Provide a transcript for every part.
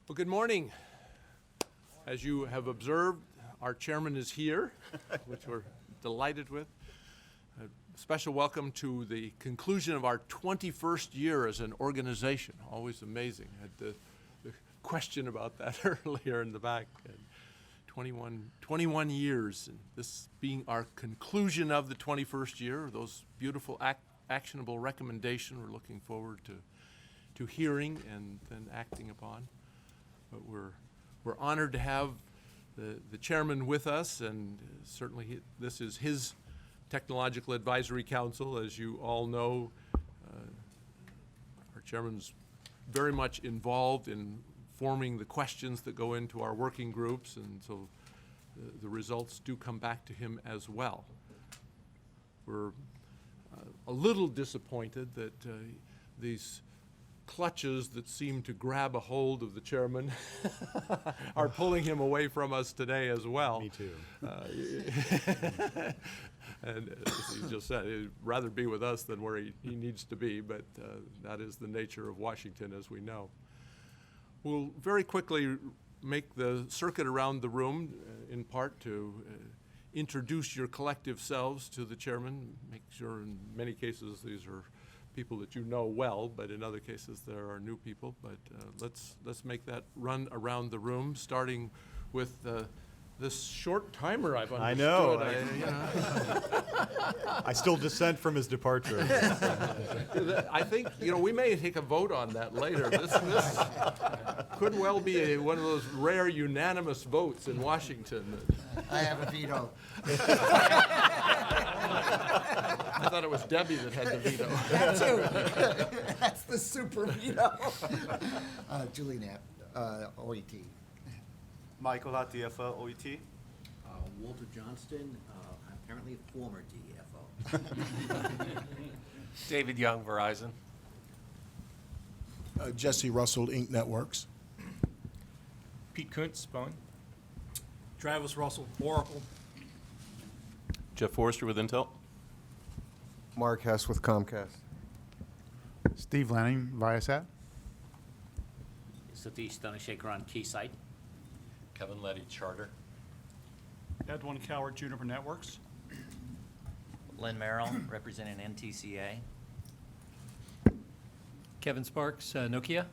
Well, good morning. As you have observed, our chairman is here, which we're delighted with. A special welcome to the conclusion of our 21st year as an organization. Always amazing. I had the question about that earlier in the back. And 21 years, and this being our conclusion of the 21st year, those beautiful actionable recommendations we're looking forward to hearing and then acting upon. But we're honored to have the chairman with us, and certainly this is his Technological Advisory Council. As you all know, our chairman's very much involved in forming the questions that go into our working groups, and so the results do come back to him as well. We're a little disappointed that these clutches that seem to grab a hold of the chairman are pulling him away from us today as well. Me too. And as he just said, he'd rather be with us than where he needs to be, but that is the nature of Washington, as we know. We'll very quickly make the circuit around the room, in part to introduce your collective selves to the chairman, make sure in many cases these are people that you know well, but in other cases there are new people. But let's make that run around the room, starting with this short timer I've understood. I know. I still dissent from his departure. I think, we may take a vote on that later. This could well be one of those rare unanimous votes in Washington. I have a veto. I thought it was Debbie that had the veto. That too. That's the super veto. Julie Knapp, OET. Michael Atiafa, OET. Walter Johnston, apparently former DFO. David Young, Verizon. Jesse Russell, Inc. Networks. Pete Kuntz, Boeing. Travis Russell, Oracle. Jeff Forrester with Intel. Mark Hess with Comcast. Steve Lanning, Viasat. Satish Dhanasekaran, Keysight. Kevin Letty, Charter. Edwin Coward, Juniper Networks. Len Merrill, representing NTCA. Kevin Sparks, Nokia.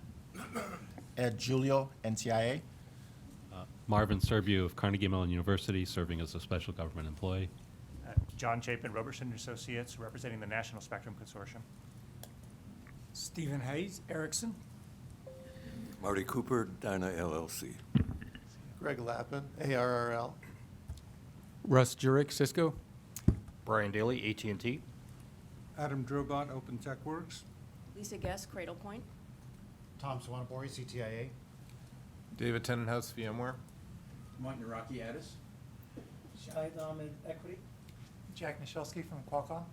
Ed Julio, NTIA. Marvin Serbu of Carnegie Mellon University, serving as a special government employee. John Chapin, Roberson Associates, representing the National Spectrum Consortium. Stephen Hayes, Ericsson. Marty Cooper, Dyna LLC. Greg Lappin, ARRL. Russ Jurek, Cisco. Brian Daly, AT&T. Adam Drobot, Open Tech Works. Lisa Guest, Cradle Point. Tom Swanabori, CTIA. David Tenenhouse, VMware. Mike Naraki, Addis. Shahid Ahmed, Equity. Jack Michalski from Qualcomm.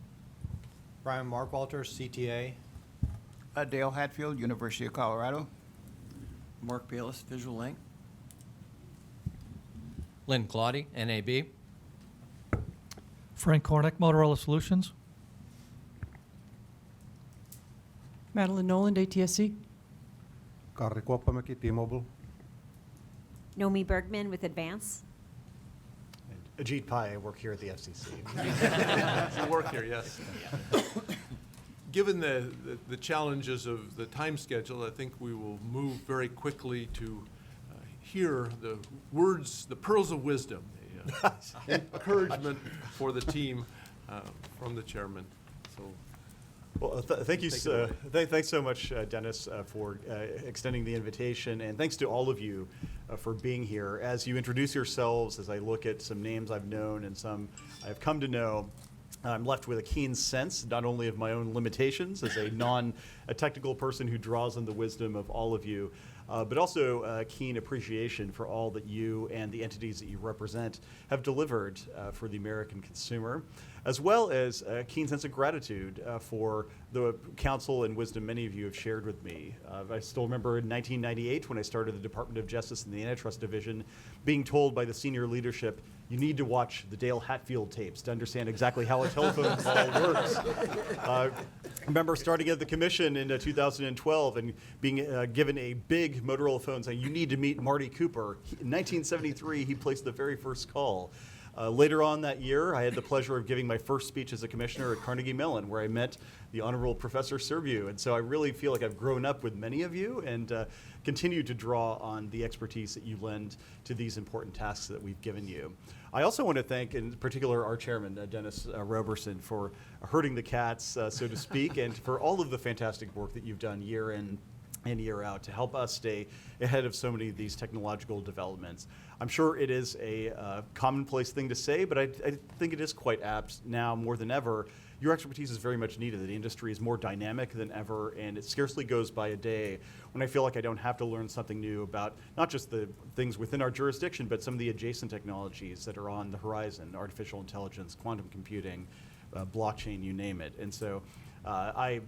Brian Markwalter, CTA. Dale Hatfield, University of Colorado. Mark Bayless, Visual Link. Lynn Claudy, NAB. Frank Cornick, Motorola Solutions. Madeline Noland, ATSC. Karri Kuoppamäki, T-Mobile. Nomi Bergman with Advance. Ajit Pai, I work here at the FCC. You work here, yes. Given the challenges of the time schedule, I think we will move very quickly to hear the words, the pearls of wisdom, the encouragement for the team from the chairman. So, Well, thank you. Thanks so much, Dennis, for extending the invitation, and thanks to all of you for being here. As you introduce yourselves, as I look at some names I've known and some I've come to know, I'm left with a keen sense, not only of my own limitations as a technical person who draws on the wisdom of all of you, but also a keen appreciation for all that you and the entities that you represent have delivered for the American consumer, as well as a keen sense of gratitude for the counsel and wisdom many of you have shared with me. I still remember in 1998 when I started the Department of Justice in the Antitrust Division, being told by the senior leadership, you need to watch the Dale Hatfield tapes to understand exactly how a telephone call works. remember starting at the commission in 2012 and being given a big Motorola phone saying, you need to meet Marty Cooper. In 1973, he placed the very first call. Later on that year, I had the pleasure of giving my first speech as a commissioner at Carnegie Mellon, where I met the Honorable Professor Serbiu. And so I really feel like I've grown up with many of you and continue to draw on the expertise that you lend to these important tasks that we've given you. I also want to thank, in particular, our chairman, Dennis Roberson, for herding the cats, so to speak, and for all of the fantastic work that you've done year in and year out to help us stay ahead of so many of these technological developments. I'm sure it is a commonplace thing to say, but I think it is quite apt now more than ever. Your expertise is very much needed. The industry is more dynamic than ever, and it scarcely goes by a day when I feel like I don't have to learn something new about not just the things within our jurisdiction, but some of the adjacent technologies that are on the horizon, artificial intelligence, quantum computing, blockchain, you name it. And so I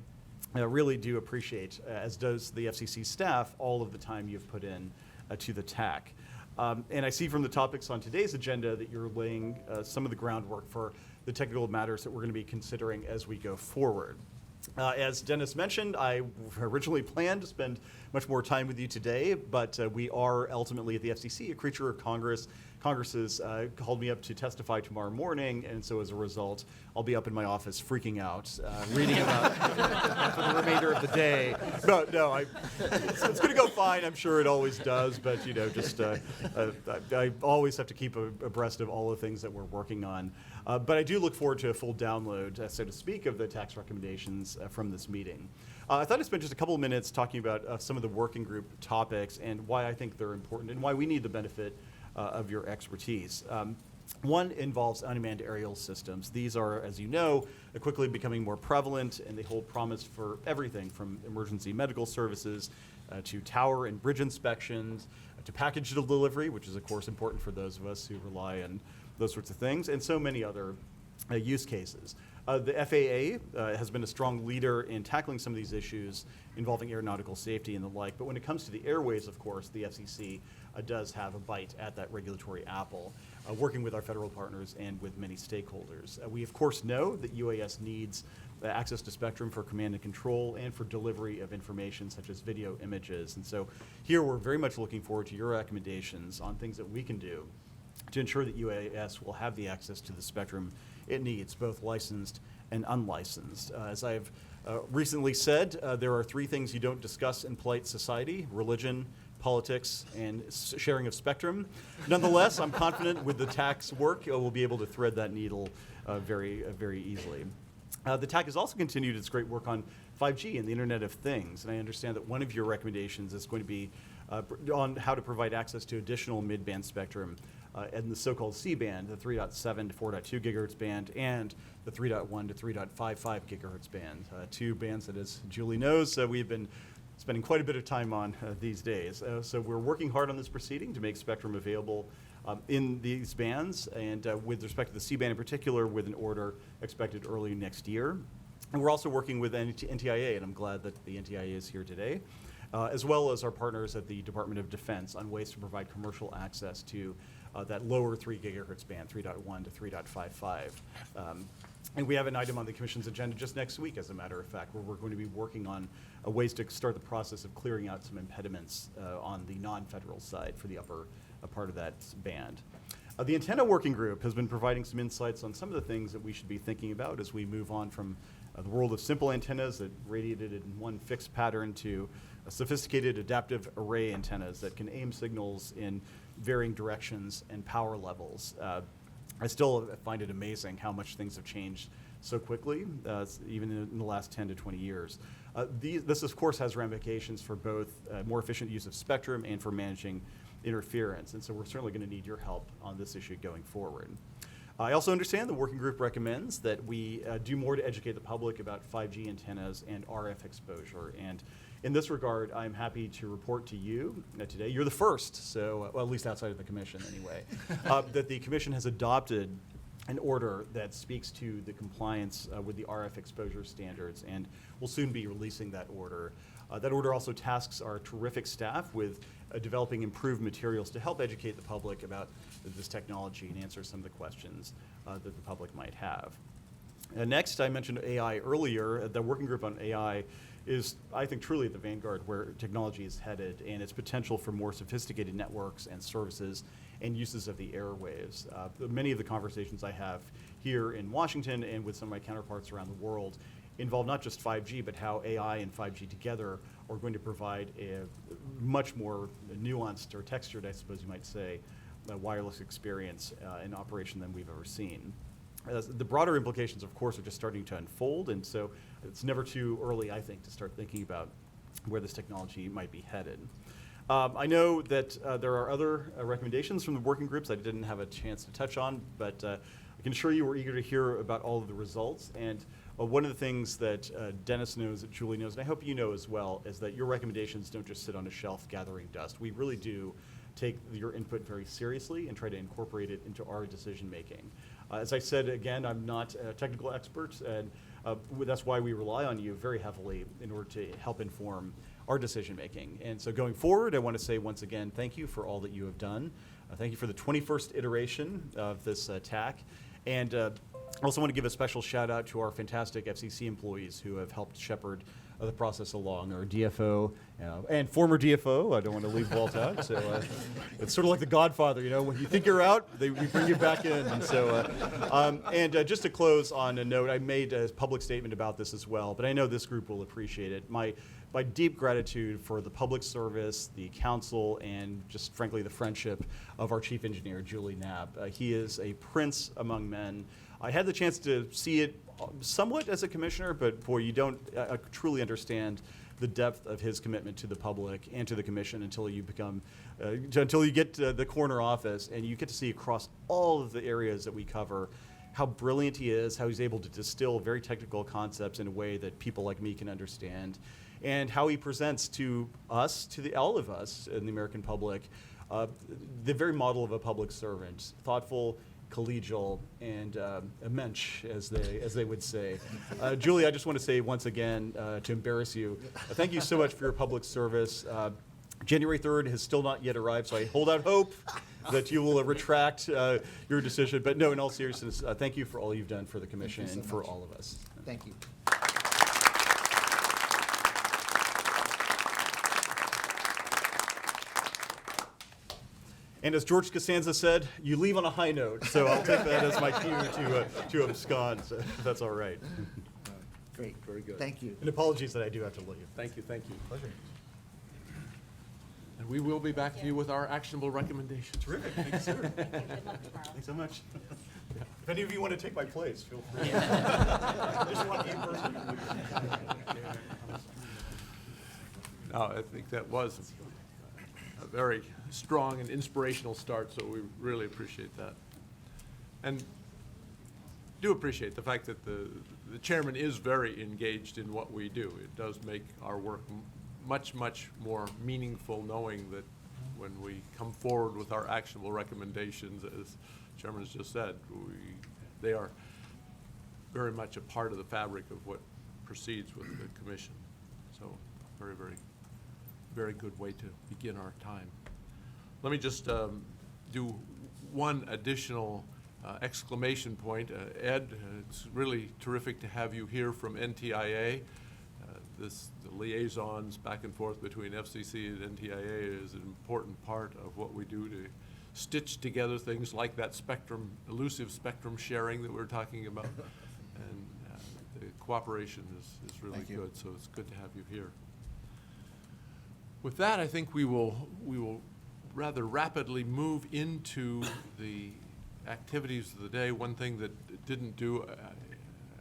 really do appreciate, as does the FCC staff, all of the time you've put in to the TAC. And I see from the topics on today's agenda that you're laying some of the groundwork for the technical matters that we're going to be considering as we go forward. As Dennis mentioned, I originally planned to spend much more time with you today, but we are ultimately at the FCC a creature of Congress. Congress has called me up to testify tomorrow morning, and so as a result, I'll be up in my office freaking out, reading about for the remainder of the day. But no, it's going to go fine. I'm sure it always does, but you know, just I always have to keep abreast of all the things that we're working on. But I do look forward to a full download, so to speak, of the tax recommendations from this meeting. I thought I'd spend just a couple of minutes talking about some of the working group topics and why I think they're important and why we need the benefit of your expertise. One involves unmanned aerial systems. These are, as you know, quickly becoming more prevalent, and they hold promise for everything from emergency medical services to tower and bridge inspections, to package delivery, which is, of course, important for those of us who rely on those sorts of things, and so many other use cases. The FAA has been a strong leader in tackling some of these issues involving aeronautical safety and the like, but when it comes to the airways, of course, the FCC does have a bite at that regulatory apple, working with our federal partners and with many stakeholders. We, of course, know that UAS needs access to spectrum for command and control and for delivery of information such as video images. And so here we're very much looking forward to your recommendations on things that we can do to ensure that UAS will have the access to the spectrum it needs, both licensed and unlicensed. As I've recently said, there are three things you don't discuss in polite society: religion, politics, and sharing of spectrum. Nonetheless, I'm confident with the TAC's work, we'll be able to thread that needle very easily. The TAC has also continued its great work on 5G and the Internet of Things, and I understand that one of your recommendations is going to be on how to provide access to additional mid-band spectrum in the so-called C-band, the 3.7 to 4.2 gigahertz band, and the 3.1 to 3.55 gigahertz band, two bands that, as Julie knows, we've been spending quite a bit of time on these days. So we're working hard on this proceeding to make spectrum available in these bands, and with respect to the C-band in particular, with an order expected early next year. And we're also working with NTIA, and I'm glad that the NTIA is here today, as well as our partners at the Department of Defense on ways to provide commercial access to that lower 3 gigahertz band, 3.1 to 3.55. And we have an item on the Commission's agenda just next week, as a matter of fact, where we're going to be working on ways to start the process of clearing out some impediments on the non-federal side for the upper part of that band. The Antenna Working Group has been providing some insights on some of the things that we should be thinking about as we move on from the world of simple antennas that radiated in one fixed pattern to sophisticated adaptive array antennas that can aim signals in varying directions and power levels. I still find it amazing how much things have changed so quickly, even in the last 10 to 20 years. This, of course, has ramifications for both more efficient use of spectrum and for managing interference, and so we're certainly going to need your help on this issue going forward. I also understand the working group recommends that we do more to educate the public about 5G antennas and RF exposure, and in this regard, I'm happy to report to you today, you're the first, so, well, at least outside of the Commission anyway, that the Commission has adopted an order that speaks to the compliance with the RF exposure standards, and we'll soon be releasing that order. That order also tasks our terrific staff with developing improved materials to help educate the public about this technology and answer some of the questions that the public might have. Next, I mentioned AI earlier. The working group on AI is, I think, truly at the vanguard where technology is headed and its potential for more sophisticated networks and services and uses of the airwaves. Many of the conversations I have here in Washington and with some of my counterparts around the world involve not just 5G, but how AI and 5G together are going to provide a much more nuanced or textured, I suppose you might say, wireless experience in operation than we've ever seen. The broader implications, of course, are just starting to unfold, and so it's never too early, I think, to start thinking about where this technology might be headed. I know that there are other recommendations from the working groups I didn't have a chance to touch on, but I can assure you we're eager to hear about all of the results. And one of the things that Dennis knows, that Julie knows, and I hope you know as well, is that your recommendations don't just sit on a shelf gathering dust. We really do take your input very seriously and try to incorporate it into our decision making. As I said, again, I'm not a technical expert, and that's why we rely on you very heavily in order to help inform our decision making. And so going forward, I want to say once again, thank you for all that you have done. Thank you for the 21st iteration of this TAC. And I also want to give a special shout out to our fantastic FCC employees who have helped shepherd the process along. Our DFO and former DFO, I don't want to leave Walt out. So it's sort of like The Godfather, you know, when you think you're out, we bring you back in. And so, just to close on a note, I made a public statement about this as well, but I know this group will appreciate it. My deep gratitude for the public service, the council, and just frankly the friendship of our chief engineer, Julie Knapp. He is a prince among men. I had the chance to see it somewhat as a commissioner, but boy, you don't truly understand the depth of his commitment to the public and to the commission until you become, until you get to the corner office and you get to see across all of the areas that we cover how brilliant he is, how he's able to distill very technical concepts in a way that people like me can understand, and how he presents to us, all of us in the American public, the very model of a public servant, thoughtful, collegial, and a mensch, as they would say. Julie, I just want to say once again, to embarrass you, thank you so much for your public service. January 3rd has still not yet arrived, so I hold out hope that you will retract your decision. But no, in all seriousness, thank you for all you've done for the commission and for all of us. Thank you. And as George Costanza said, you leave on a high note, so I'll take that as my cue to abscond, so if that's all right. Great. Very good. Thank you. And apologies that I do have to leave. Thank you, thank you. Pleasure. And we will be back to you with our actionable recommendations. Terrific, thank you, sir. Good luck tomorrow. Thanks so much. If any of you want to take my place, feel free. I just want you personally. No, I think that was a very strong and inspirational start, so we really appreciate that. And do appreciate the fact that the chairman is very engaged in what we do. It does make our work much, much more meaningful knowing that when we come forward with our actionable recommendations, as Chairman has just said, they are very much a part of the fabric of what proceeds with the commission. So very, very, very good way to begin our time. Let me just do one additional exclamation point. Ed, it's really terrific to have you here from NTIA. The liaisons back and forth between FCC and NTIA is an important part of what we do to stitch together things like that spectrum, elusive spectrum sharing that we're talking about. And the cooperation is really good, so it's good to have you here. With that, I think we will rather rapidly move into the activities of the day. One thing that it didn't do,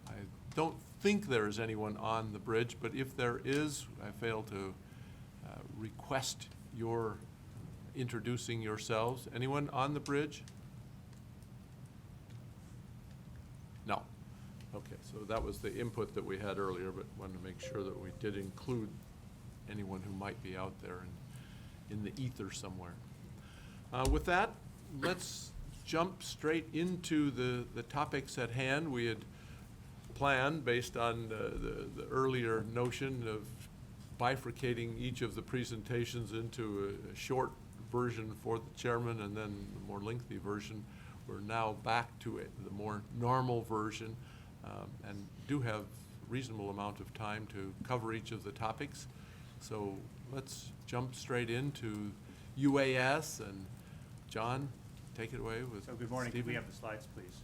I don't think there is anyone on the bridge, but if there is, I fail to request your introducing yourselves. Anyone on the bridge? No. Okay, so that was the input that we had earlier, but wanted to make sure that we did include anyone who might be out there in the ether somewhere. With that, let's jump straight into the topics at hand. We had planned, based on the earlier notion of bifurcating each of the presentations into a short version for the chairman and then the more lengthy version. We're now back to the more normal version. and do have reasonable amount of time to cover each of the topics. So let's jump straight into UAS, and John, take it away with So good morning. Can Stephen. we have the slides, please?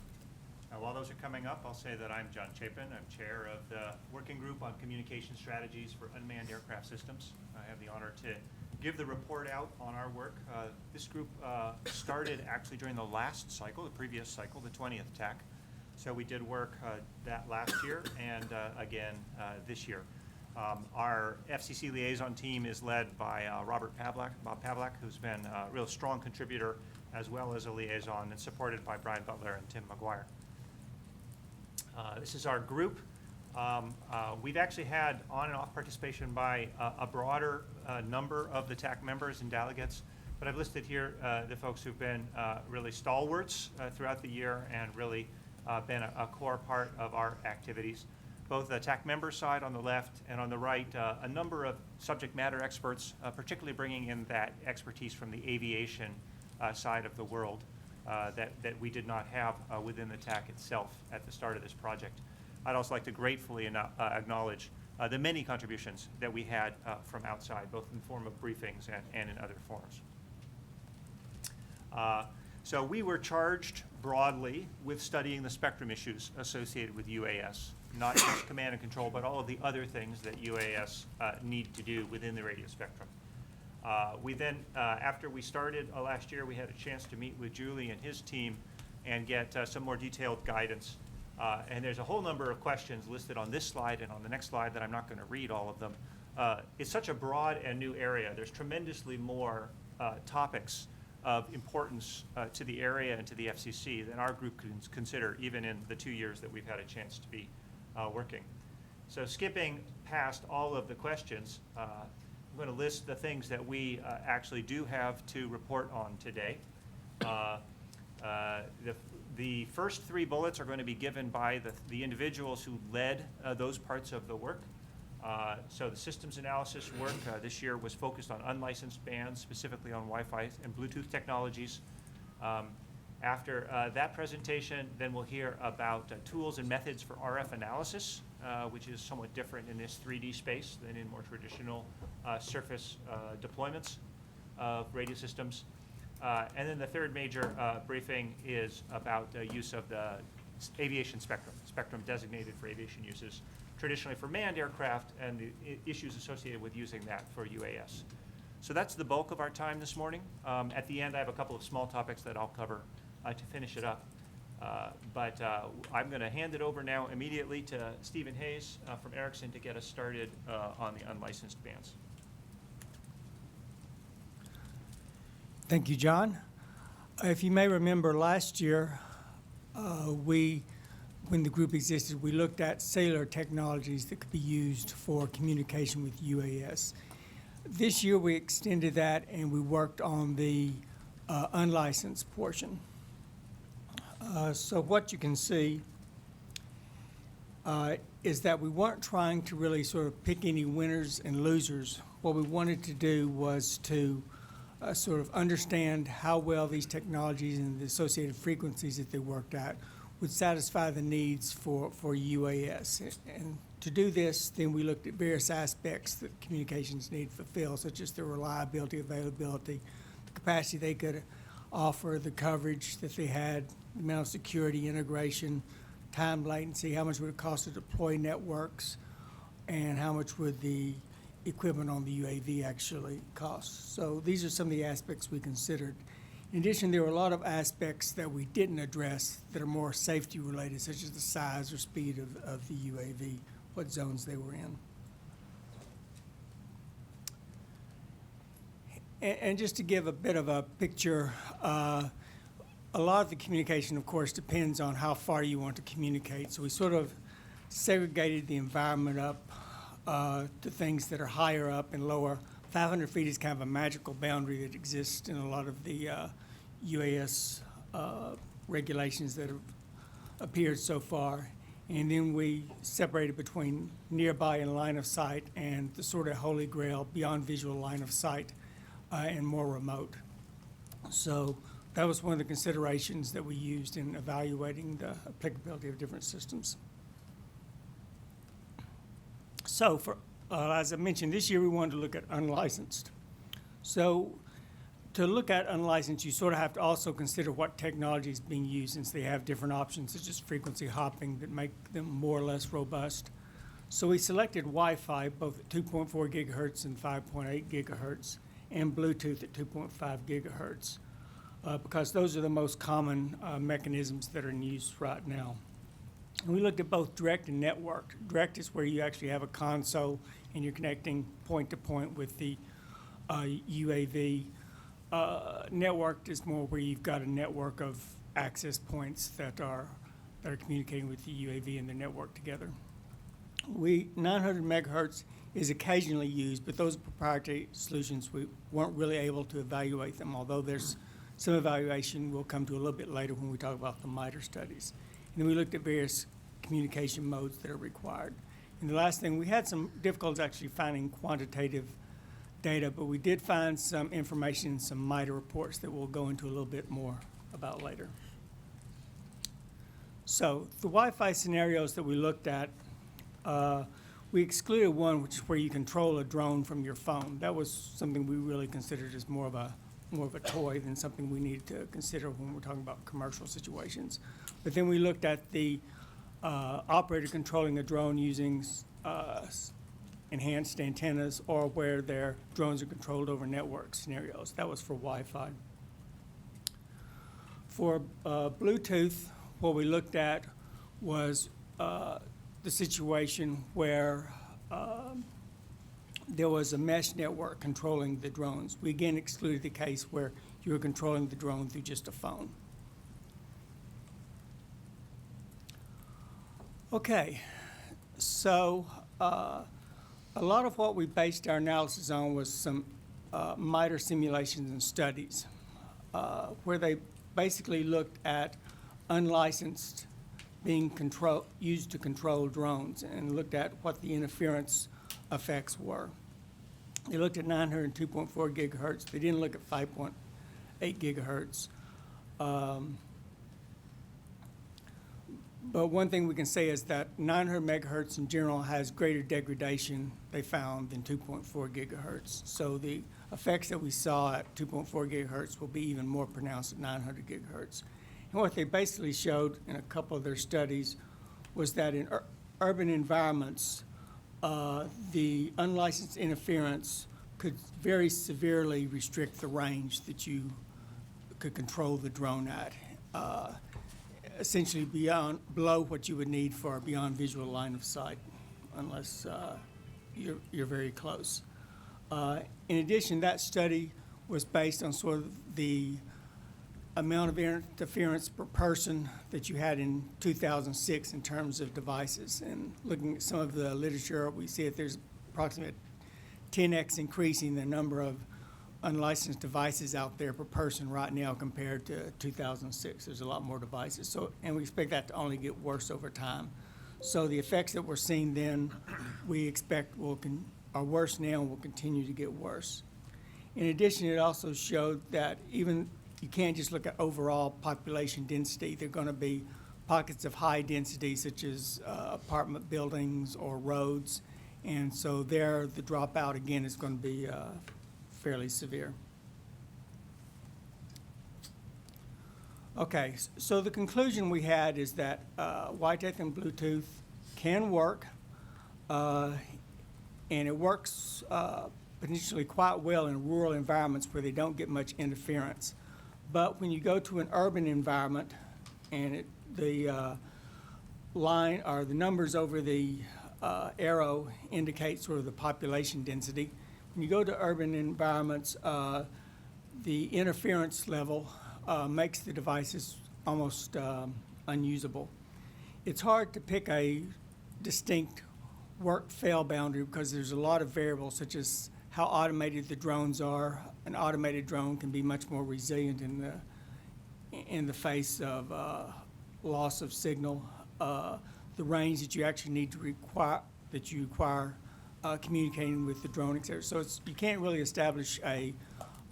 While those are coming up, I'll say that I'm John Chapin. I'm chair of the Working Group on Communication Strategies for Unmanned Aircraft Systems. I have the honor to give the report out on our work. This group started actually during the last cycle, the previous cycle, the 20th TAC. So we did work that last year and again this year. Our FCC liaison team is led by Bob Pavlak, who's been a real strong contributor as well as a liaison, and supported by Brian Butler and Tim McGuire. This is our group. We've actually had on and off participation by a broader number of the TAC members and delegates, but I've listed here the folks who've been really stalwarts throughout the year and really been a core part of our activities. Both the TAC member side on the left and on the right, a number of subject matter experts, particularly bringing in that expertise from the aviation side of the world that we did not have within the TAC itself at the start of this project. I'd also like to gratefully acknowledge the many contributions that we had from outside, both in the form of briefings and in other forms. So we were charged broadly with studying the spectrum issues associated with UAS, not just command and control, but all of the other things that UAS need to do within the radio spectrum. We then, after we started last year, we had a chance to meet with Julie and his team and get some more detailed guidance. And there's a whole number of questions listed on this slide and on the next slide that I'm not going to read all of them. It's such a broad and new area. There's tremendously more topics of importance to the area and to the FCC than our group can consider, even in the 2 years that we've had a chance to be working. So skipping past all of the questions, I'm going to list the things that we actually do have to report on today. The first 3 bullets are going to be given by the individuals who led those parts of the work. So the systems analysis work this year was focused on unlicensed bands, specifically on Wi-Fi and Bluetooth technologies. After that presentation, then we'll hear about tools and methods for RF analysis, which is somewhat different in this 3D space than in more traditional surface deployments of radio systems. And then the third major briefing is about use of the aviation spectrum designated for aviation uses, traditionally for manned aircraft, and the issues associated with using that for UAS. So that's the bulk of our time this morning. At the end, I have a couple of small topics that I'll cover to finish it up. But I'm going to hand it over now immediately to Stephen Hayes from Ericsson to get us started on the unlicensed bands. Thank you, John. If you may remember last year, when the group existed, we looked at cellular technologies that could be used for communication with UAS. This year we extended that and we worked on the unlicensed portion. So what you can see is that we weren't trying to really sort of pick any winners and losers. What we wanted to do was to sort of understand how well these technologies and the associated frequencies that they worked at would satisfy the needs for UAS. And to do this, then we looked at various aspects that communications need to fulfill, such as the reliability, availability, the capacity they could offer, the coverage that they had, the amount of security, integration, time latency, how much would it cost to deploy networks, and how much would the equipment on the UAV actually cost. So these are some of the aspects we considered. In addition, there were a lot of aspects that we didn't address that are more safety related, such as the size or speed of the UAV, what zones they were in. And just to give a bit of a picture, a lot of the communication, of course, depends on how far you want to communicate. So we sort of segregated the environment up to things that are higher up and lower. 500 feet is kind of a magical boundary that exists in a lot of the UAS regulations that have appeared so far. And then we separated between nearby and line of sight and the sort of holy grail beyond visual line of sight and more remote. So that was one of the considerations that we used in evaluating the applicability of different systems. So as I mentioned, this year we wanted to look at unlicensed. So to look at unlicensed, you sort of have to also consider what technology is being used, since they have different options such as frequency hopping that make them more or less robust. So we selected Wi-Fi both at 2.4 gigahertz and 5.8 gigahertz, and Bluetooth at 2.5 gigahertz, because those are the most common mechanisms that are in use right now. And we looked at both direct and networked. Direct is where you actually have a console and you're connecting point to point with the UAV. Networked is more where you've got a network of access points that are communicating with the UAV and the network together. 900 megahertz is occasionally used, but those proprietary solutions, we weren't really able to evaluate them, although there's some evaluation we'll come to a little bit later when we talk about the MITRE studies. And then we looked at various communication modes that are required. And the last thing, we had some difficulties actually finding quantitative data, but we did find some information in some MITRE reports that we'll go into a little bit more about later. So the Wi-Fi scenarios that we looked at, we excluded one, which is where you control a drone from your phone. That was something we really considered as more of a toy than something we needed to consider when we're talking about commercial situations. But then we looked at the operator controlling a drone using enhanced antennas, or where their drones are controlled over network scenarios. That was for Wi-Fi. For Bluetooth, what we looked at was the situation where there was a mesh network controlling the drones. We again excluded the case where you were controlling the drone through just a phone. Okay, so a lot of what we based our analysis on was some MITRE simulations and studies, where they basically looked at unlicensed being used to control drones, and looked at what the interference effects were. They looked at 900 and 2.4 gigahertz. They didn't look at 5.8 gigahertz. But one thing we can say is that 900 megahertz in general has greater degradation, they found, than 2.4 gigahertz. So the effects that we saw at 2.4 gigahertz will be even more pronounced at 900 gigahertz. And what they basically showed in a couple of their studies was that in urban environments, the unlicensed interference could very severely restrict the range that you could control the drone at, essentially below what you would need for beyond visual line of sight, unless you're very close. In addition, that study was based on sort of the amount of interference per person that you had in 2006 in terms of devices. And looking at some of the literature, we see that there's approximately 10x increasing the number of unlicensed devices out there per person right now compared to 2006. There's a lot more devices. So, and we expect that to only get worse over time. So the effects that we're seeing then, we expect are worse now and will continue to get worse. In addition, it also showed that even you can't just look at overall population density. There are going to be pockets of high density, such as apartment buildings or roads. And so there, the dropout, again, is going to be fairly severe. Okay, so the conclusion we had is that Wi-Fi and Bluetooth can work, and it works potentially quite well in rural environments where they don't get much interference. But when you go to an urban environment, and the line or the numbers over the arrow indicate sort of the population density. When you go to urban environments, the interference level makes the devices almost unusable. It's hard to pick a distinct work-fail boundary because there's a lot of variables, such as how automated the drones are. An automated drone can be much more resilient in the face of loss of signal. The range that you actually need to require communicating with the drone, et cetera. So you can't really establish a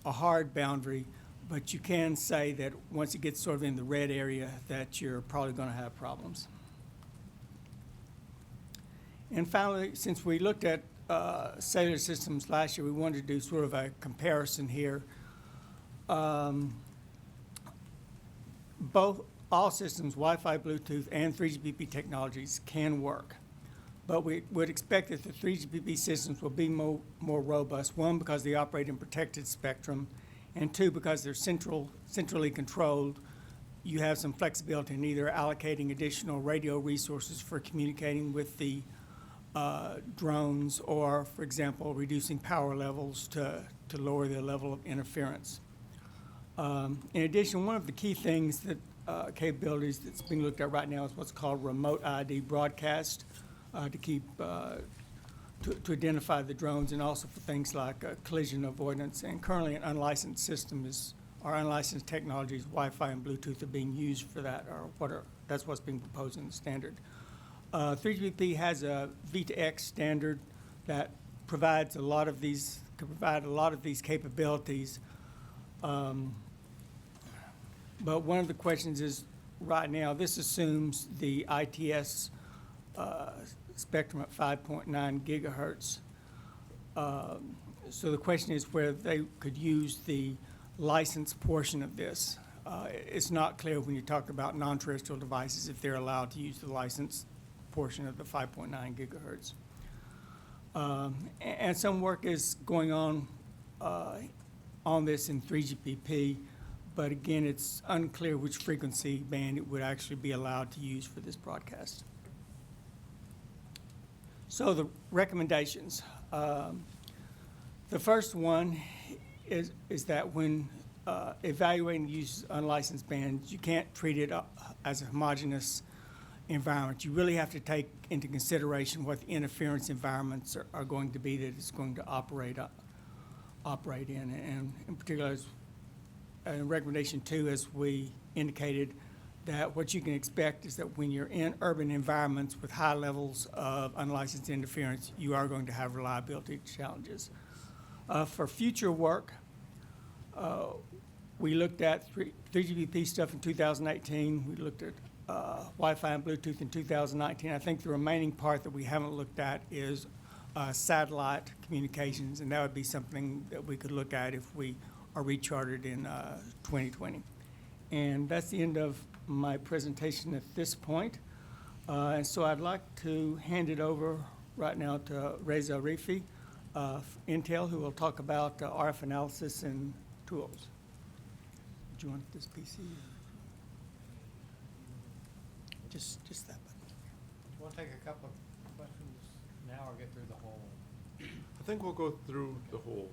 hard boundary, but you can say that once it gets sort of in the red area, that you're probably going to have problems. And finally, since we looked at cellular systems last year, we wanted to do sort of a comparison here. All systems, Wi-Fi, Bluetooth, and 3GPP technologies can work. But we would expect that the 3GPP systems will be more robust, one, because they operate in protected spectrum, and two, because they're centrally controlled. You have some flexibility in either allocating additional radio resources for communicating with the drones, or, for example, reducing power levels to lower their level of interference. In addition, one of the key things that capabilities that's being looked at right now is what's called remote ID broadcast to keep to identify the drones, and also for things like collision avoidance. And currently, an unlicensed system or unlicensed technologies, Wi-Fi and Bluetooth, are being used for that, or that's what's being proposed in the standard. 3GPP has a V2X standard that provides can provide a lot of these capabilities. But one of the questions is, right now, this assumes the ITS spectrum at 5.9 gigahertz. So the question is whether they could use the licensed portion of this. It's not clear when you talk about non-terrestrial devices if they're allowed to use the licensed portion of the 5.9 gigahertz. And some work is going on this in 3GPP, but again, it's unclear which frequency band it would actually be allowed to use for this broadcast. So the recommendations. The first one is that when evaluating the use of unlicensed bands, you can't treat it as a homogeneous environment. You really have to take into consideration what the interference environments are going to be that it's going to operate in. And in particular, in recommendation 2, as we indicated, that what you can expect is that when you're in urban environments with high levels of unlicensed interference, you are going to have reliability challenges. For future work, we looked at 3GPP stuff in 2018. We looked at Wi-Fi and Bluetooth in 2019. I think the remaining part that we haven't looked at is satellite communications, and that would be something that we could look at if we are rechartered in 2020. And that's the end of my presentation at this point. And so I'd like to hand it over right now to Reza Arifi of Intel, who will talk about RF analysis and tools. Do you want this PC? Just that button. We'll take a couple of questions now or get through the whole. I think we'll go through the whole,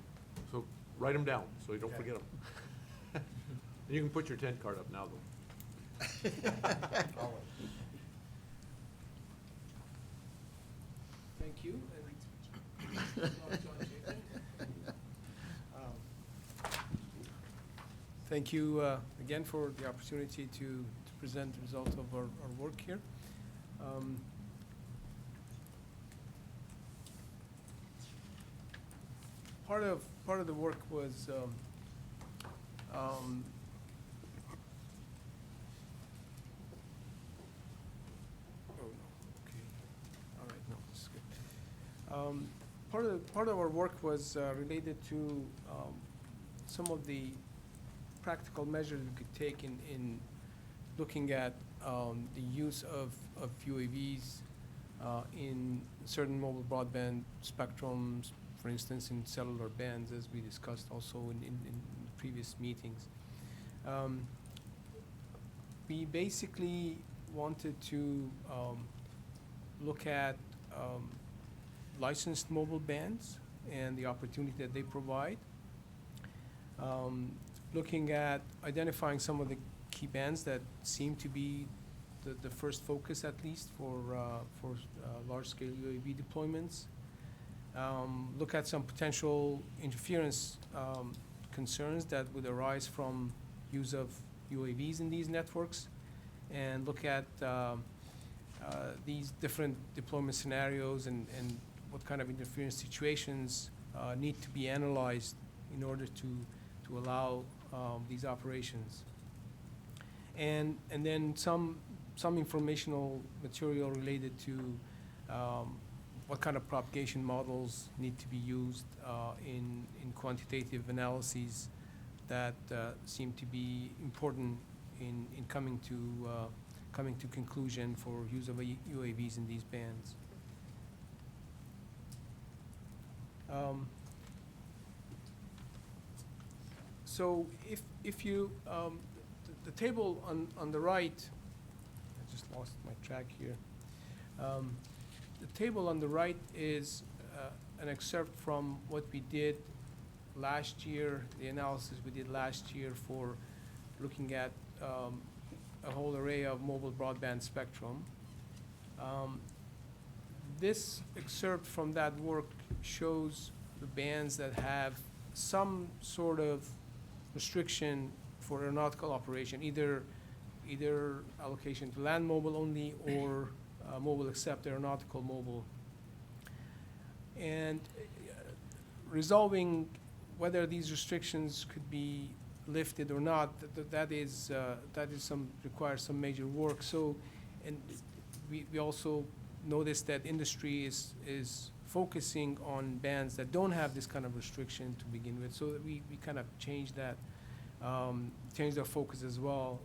so write them down so you don't forget them. And you can put your tent card up now, though. Thank you. Thank you again for the opportunity to present the results of our work here. Part of the work was part of our work was related to some of the practical measures we could take in looking at the use of UAVs in certain mobile broadband spectrums, for instance, in cellular bands, as we discussed also in previous meetings. We basically wanted to look at licensed mobile bands and the opportunity that they provide. Looking at identifying some of the key bands that seem to be the first focus, at least, for large-scale UAV deployments. Look at some potential interference concerns that would arise from use of UAVs in these networks, and look at these different deployment scenarios and what kind of interference situations need to be analyzed in order to allow these operations. And then some informational material related to what kind of propagation models need to be used in quantitative analyses that seem to be important in coming to conclusion for use of UAVs in these bands. So if you, the table on the right, I just lost my track here. The table on the right is an excerpt from what we did last year, the analysis we did last year for looking at a whole array of mobile broadband spectrum. This excerpt from that work shows the bands that have some sort of restriction for aeronautical operation, either allocation to land mobile only or mobile except aeronautical mobile. And resolving whether these restrictions could be lifted or not, that requires some major work. So, and we also noticed that industry is focusing on bands that don't have this kind of restriction to begin with. So we kind of changed that, changed our focus as well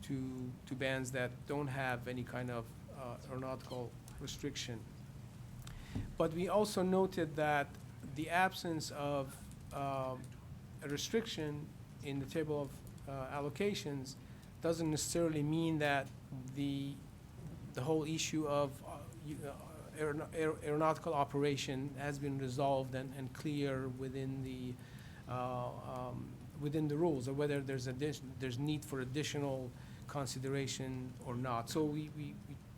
to bands that don't have any kind of aeronautical restriction. But we also noted that the absence of a restriction in the table of allocations doesn't necessarily mean that the whole issue of aeronautical operation has been resolved and clear within the rules, or whether there's need for additional consideration or not. So we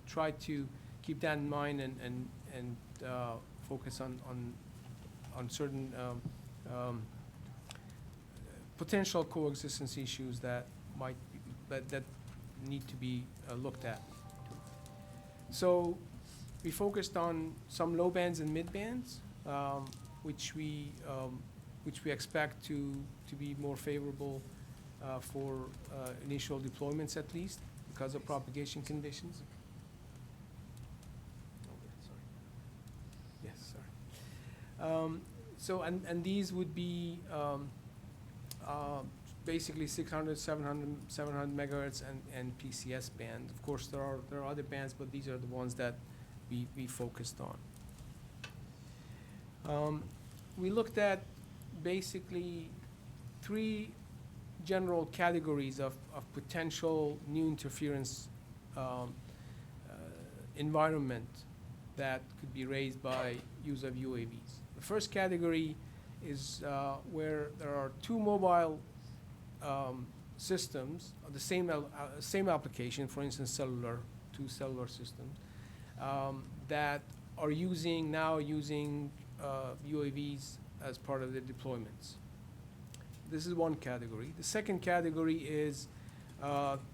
try to keep that in mind and focus on certain potential coexistence issues that might that need to be looked at. So we focused on some low bands and mid bands, which we expect to be more favorable for initial deployments, at least because of propagation conditions. Yes, sorry. So and these would be basically 600, 700 megahertz and PCS band. Of course, there are other bands, but these are the ones that we focused on. We looked at basically 3 general categories of potential new interference environment that could be raised by use of UAVs. The first category is where there are 2 mobile systems of the same application, for instance, 2 cellular systems, that are now using UAVs as part of their deployments. This is one category. The second category is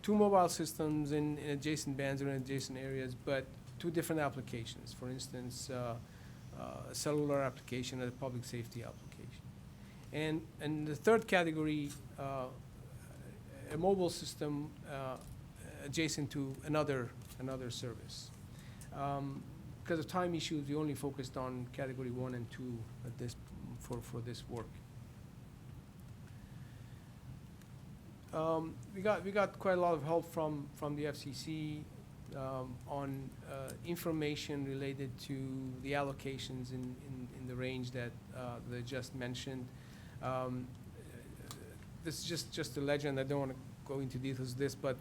2 mobile systems in adjacent bands or in adjacent areas, but 2 different applications. For instance, a cellular application and a public safety application. And the third category, a mobile system adjacent to another service. Because of time issues, we only focused on category 1 and 2 at this for this work. We got quite a lot of help from the FCC on information related to the allocations in the range that they just mentioned. This is just a legend. I don't want to go into details of this, but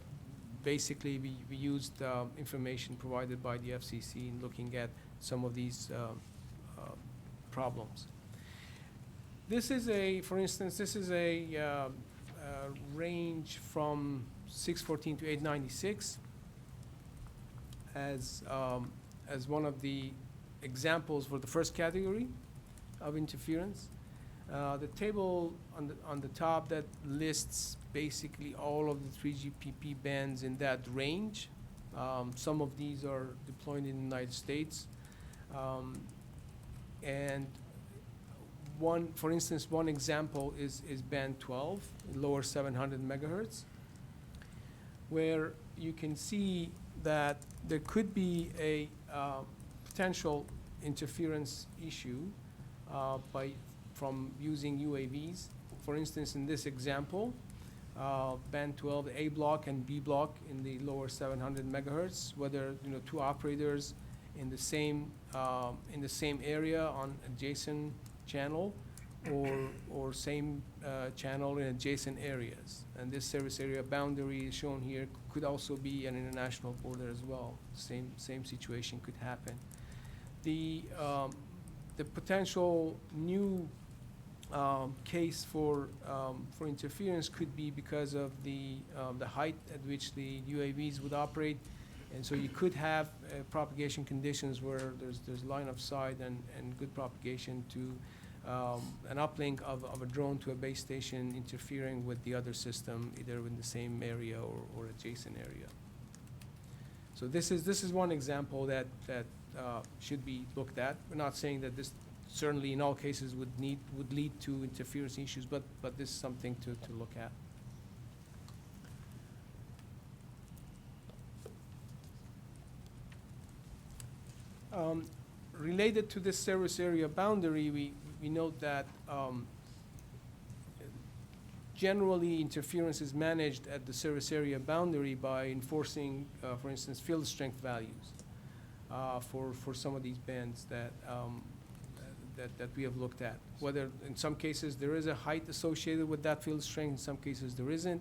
basically we used information provided by the FCC in looking at some of these problems. This is for instance, this is a range from 614 to 896 as one of the examples for the first category of interference. The table on the top that lists basically all of the 3GPP bands in that range. Some of these are deployed in the United States. And for instance, one example is band 12, lower 700 megahertz, where you can see that there could be a potential interference issue from using UAVs. For instance, in this example, band 12, the A block and B block in the lower 700 megahertz, whether two operators in the same area on adjacent channel, or same channel in adjacent areas. And this service area boundary shown here could also be an international border as well. Same situation could happen. The potential new case for interference could be because of the height at which the UAVs would operate, and so you could have propagation conditions where there's line of sight and good propagation to an uplink of a drone to a base station interfering with the other system, either in the same area or adjacent area. So this is one example that should be looked at. We're not saying that this certainly in all cases would lead to interference issues, but this is something to look at. Related to this service area boundary, we note that generally interference is managed at the service area boundary by enforcing, for instance, field strength values for some of these bands that we have looked at. Whether in some cases there is a height associated with that field strength, in some cases there isn't.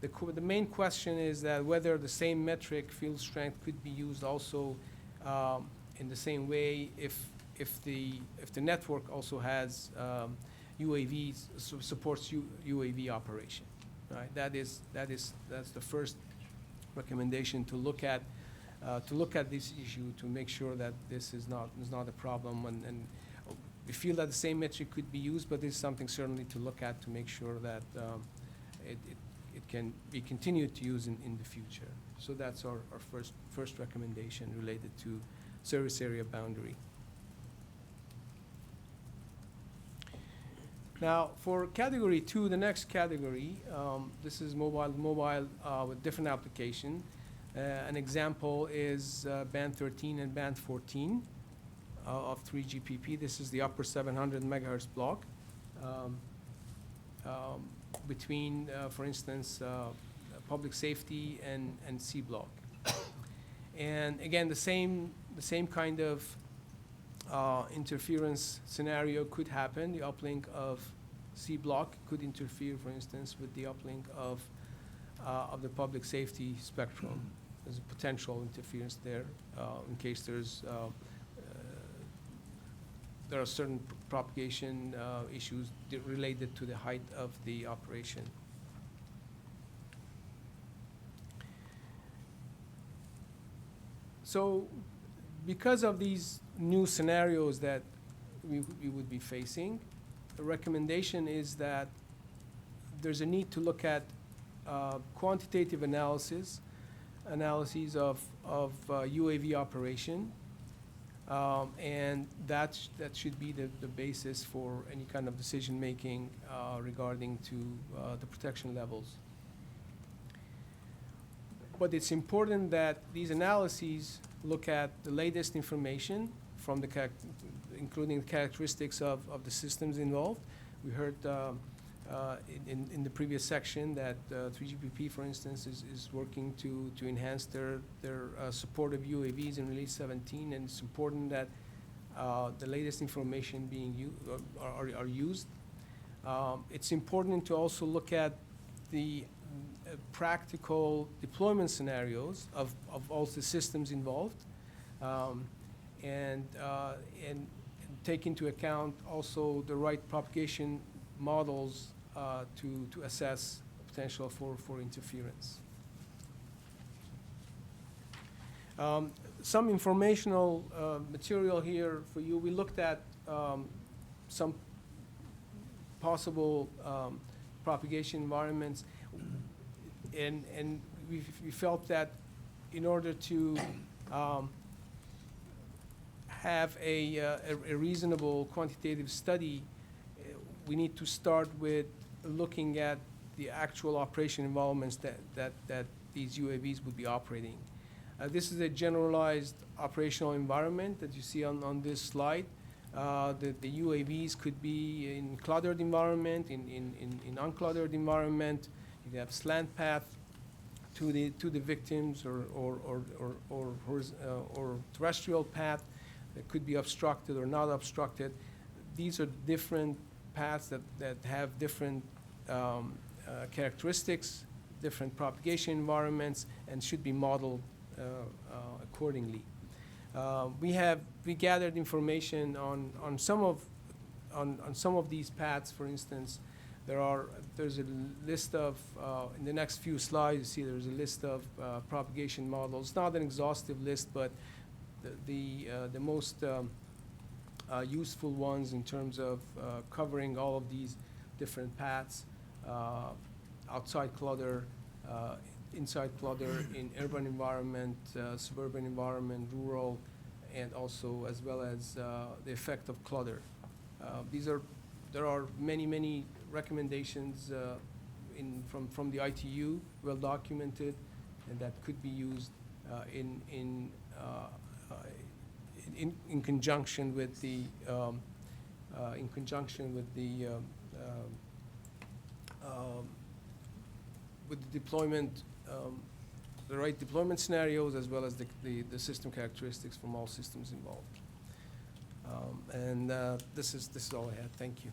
The main question is that whether the same metric, field strength, could be used also in the same way if the network also has UAVs, supports UAV operation, right? That's the first recommendation to look at this issue to make sure that this is not a problem, and we feel that the same metric could be used, but this is something certainly to look at to make sure that it can be continued to use in the future. So that's our first recommendation related to service area boundary. Now, for category 2, the next category, this is mobile with different application. An example is band 13 and band 14 of 3GPP. This is the upper 700 megahertz block between, for instance, public safety and C block. And again, the same kind of interference scenario could happen. The uplink of C block could interfere, for instance, with the uplink of the public safety spectrum. There's a potential interference there in case there are certain propagation issues related to the height of the operation. So because of these new scenarios that we would be facing, the recommendation is that there's a need to look at quantitative analyses of UAV operation, and that should be the basis for any kind of decision making regarding to the protection levels. But it's important that these analyses look at the latest information from including the characteristics of the systems involved. We heard in the previous section that 3GPP, for instance, is working to enhance their support of UAVs in Release 17, and it's important that the latest information are used. It's important to also look at the practical deployment scenarios of all the systems involved, and take into account also the right propagation models to assess potential for interference. Some informational material here for you. We looked at some possible propagation environments, and we felt that in order to have a reasonable quantitative study, we need to start with looking at the actual operation environments that these UAVs would be operating. This is a generalized operational environment that you see on this slide. The UAVs could be in cluttered environment, in uncluttered environment. You have slant path to the victims, or terrestrial path that could be obstructed or not obstructed. These are different paths that have different characteristics, different propagation environments, and should be modeled accordingly. We gathered information on some of these paths. For instance, there's a list of in the next few slides. You see there's a list of propagation models. Not an exhaustive list, but the most useful ones in terms of covering all of these different paths: outside clutter, inside clutter, in urban environment, suburban environment, rural, and also as well as the effect of clutter. There are many recommendations from the ITU, well documented, and that could be used in conjunction with the deployment, the right deployment scenarios, as well as the system characteristics from all systems involved. This is all I had. Thank you.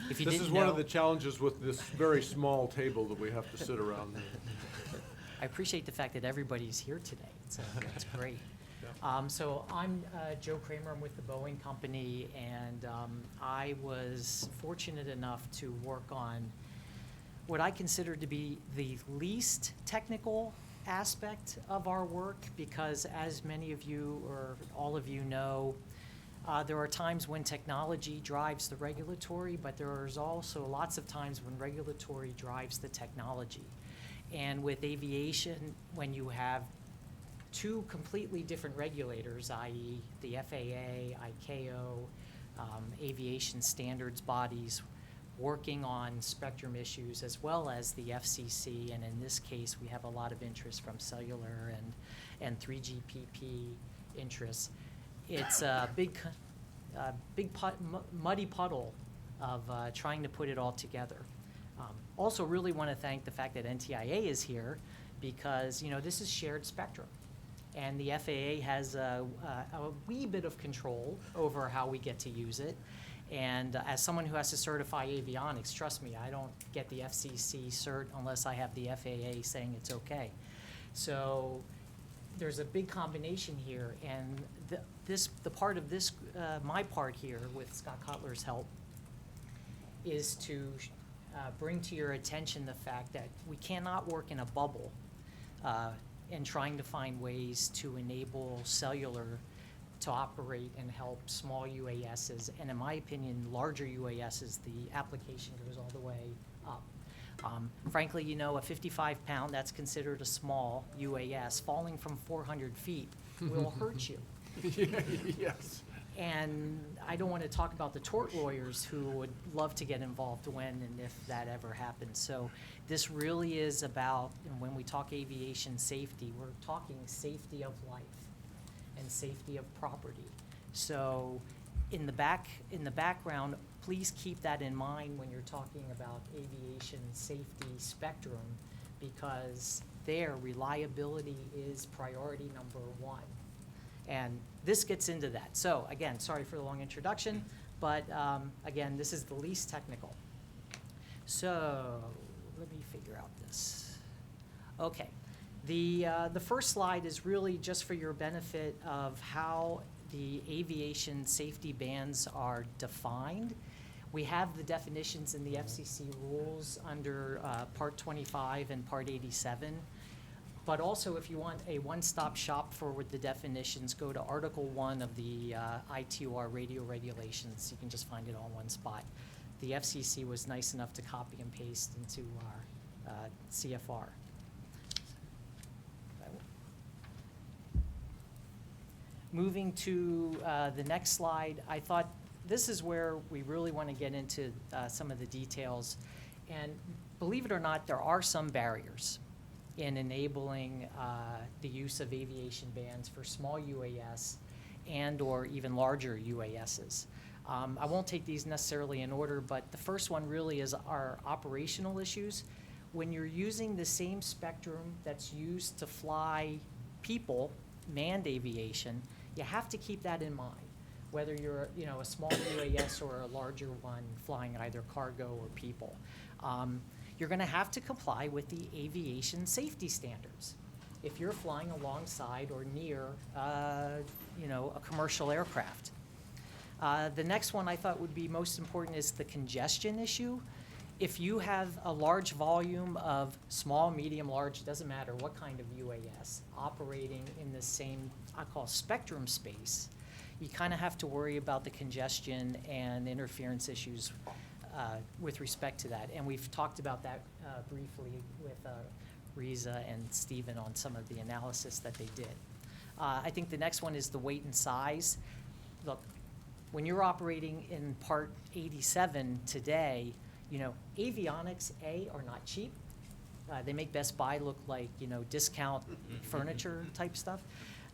This is one of the challenges with this very small table that we have to sit around. I appreciate the fact that everybody's here today. It's great. So I'm Joe Kramer. I'm with the Boeing Company, and I was fortunate enough to work on what I consider to be the least technical aspect of our work, because as many of you or all of you know, there are times when technology drives the regulatory, but there's also lots of times when regulatory drives the technology. And with aviation, when you have two completely different regulators, i.e. the FAA, ICAO, aviation standards bodies, working on spectrum issues, as well as the FCC, and in this case, we have a lot of interest from cellular and 3GPP interests. It's a muddy puddle of trying to put it all together. Also really want to thank the fact that NTIA is here, because this is shared spectrum, and the FAA has a wee bit of control over how we get to use it. And as someone who has to certify avionics, trust me, I don't get the FCC cert unless I have the FAA saying it's okay. So there's a big combination here, and the part of this, my part here with Scott Cutler's help, is to bring to your attention the fact that we cannot work in a bubble in trying to find ways to enable cellular to operate and help small UASs, and in my opinion, larger UASs, the application goes all the way up. Frankly, a 55-pound, that's considered a small UAS. Falling from 400 feet will hurt you. Yes. And I don't want to talk about the tort lawyers who would love to get involved when and if that ever happens. So this really is about, and when we talk aviation safety, we're talking safety of life and safety of property. So in the background, please keep that in mind when you're talking about aviation safety spectrum, because there, reliability is priority number one. And this gets into that. So again, sorry for the long introduction, but again, this is the least technical. So let me figure out this. Okay, the first slide is really just for your benefit of how the aviation safety bands are defined. We have the definitions in the FCC rules under Part 25 and Part 87. But also, if you want a one-stop shop for the definitions, go to Article 1 of the ITUR radio regulations. You can just find it all in one spot. The FCC was nice enough to copy and paste into our CFR. Moving to the next slide, I thought this is where we really want to get into some of the details. And believe it or not, there are some barriers in enabling the use of aviation bands for small UAS and or even larger UASs. I won't take these necessarily in order, but the first one really is our operational issues. When you're using the same spectrum that's used to fly people, manned aviation, you have to keep that in mind, whether you're a small UAS or a larger one flying either cargo or people. You're going to have to comply with the aviation safety standards if you're flying alongside or near a commercial aircraft. The next one I thought would be most important is the congestion issue. If you have a large volume of small, medium, large, doesn't matter what kind of UAS, operating in the same, I call spectrum space, you kind of have to worry about the congestion and interference issues with respect to that. And we've talked about that briefly with Riza and Stephen on some of the analysis that they did. I think the next one is the weight and size. Look, when you're operating in Part 87 today, avionics, are not cheap. They make Best Buy look like, discount furniture type stuff.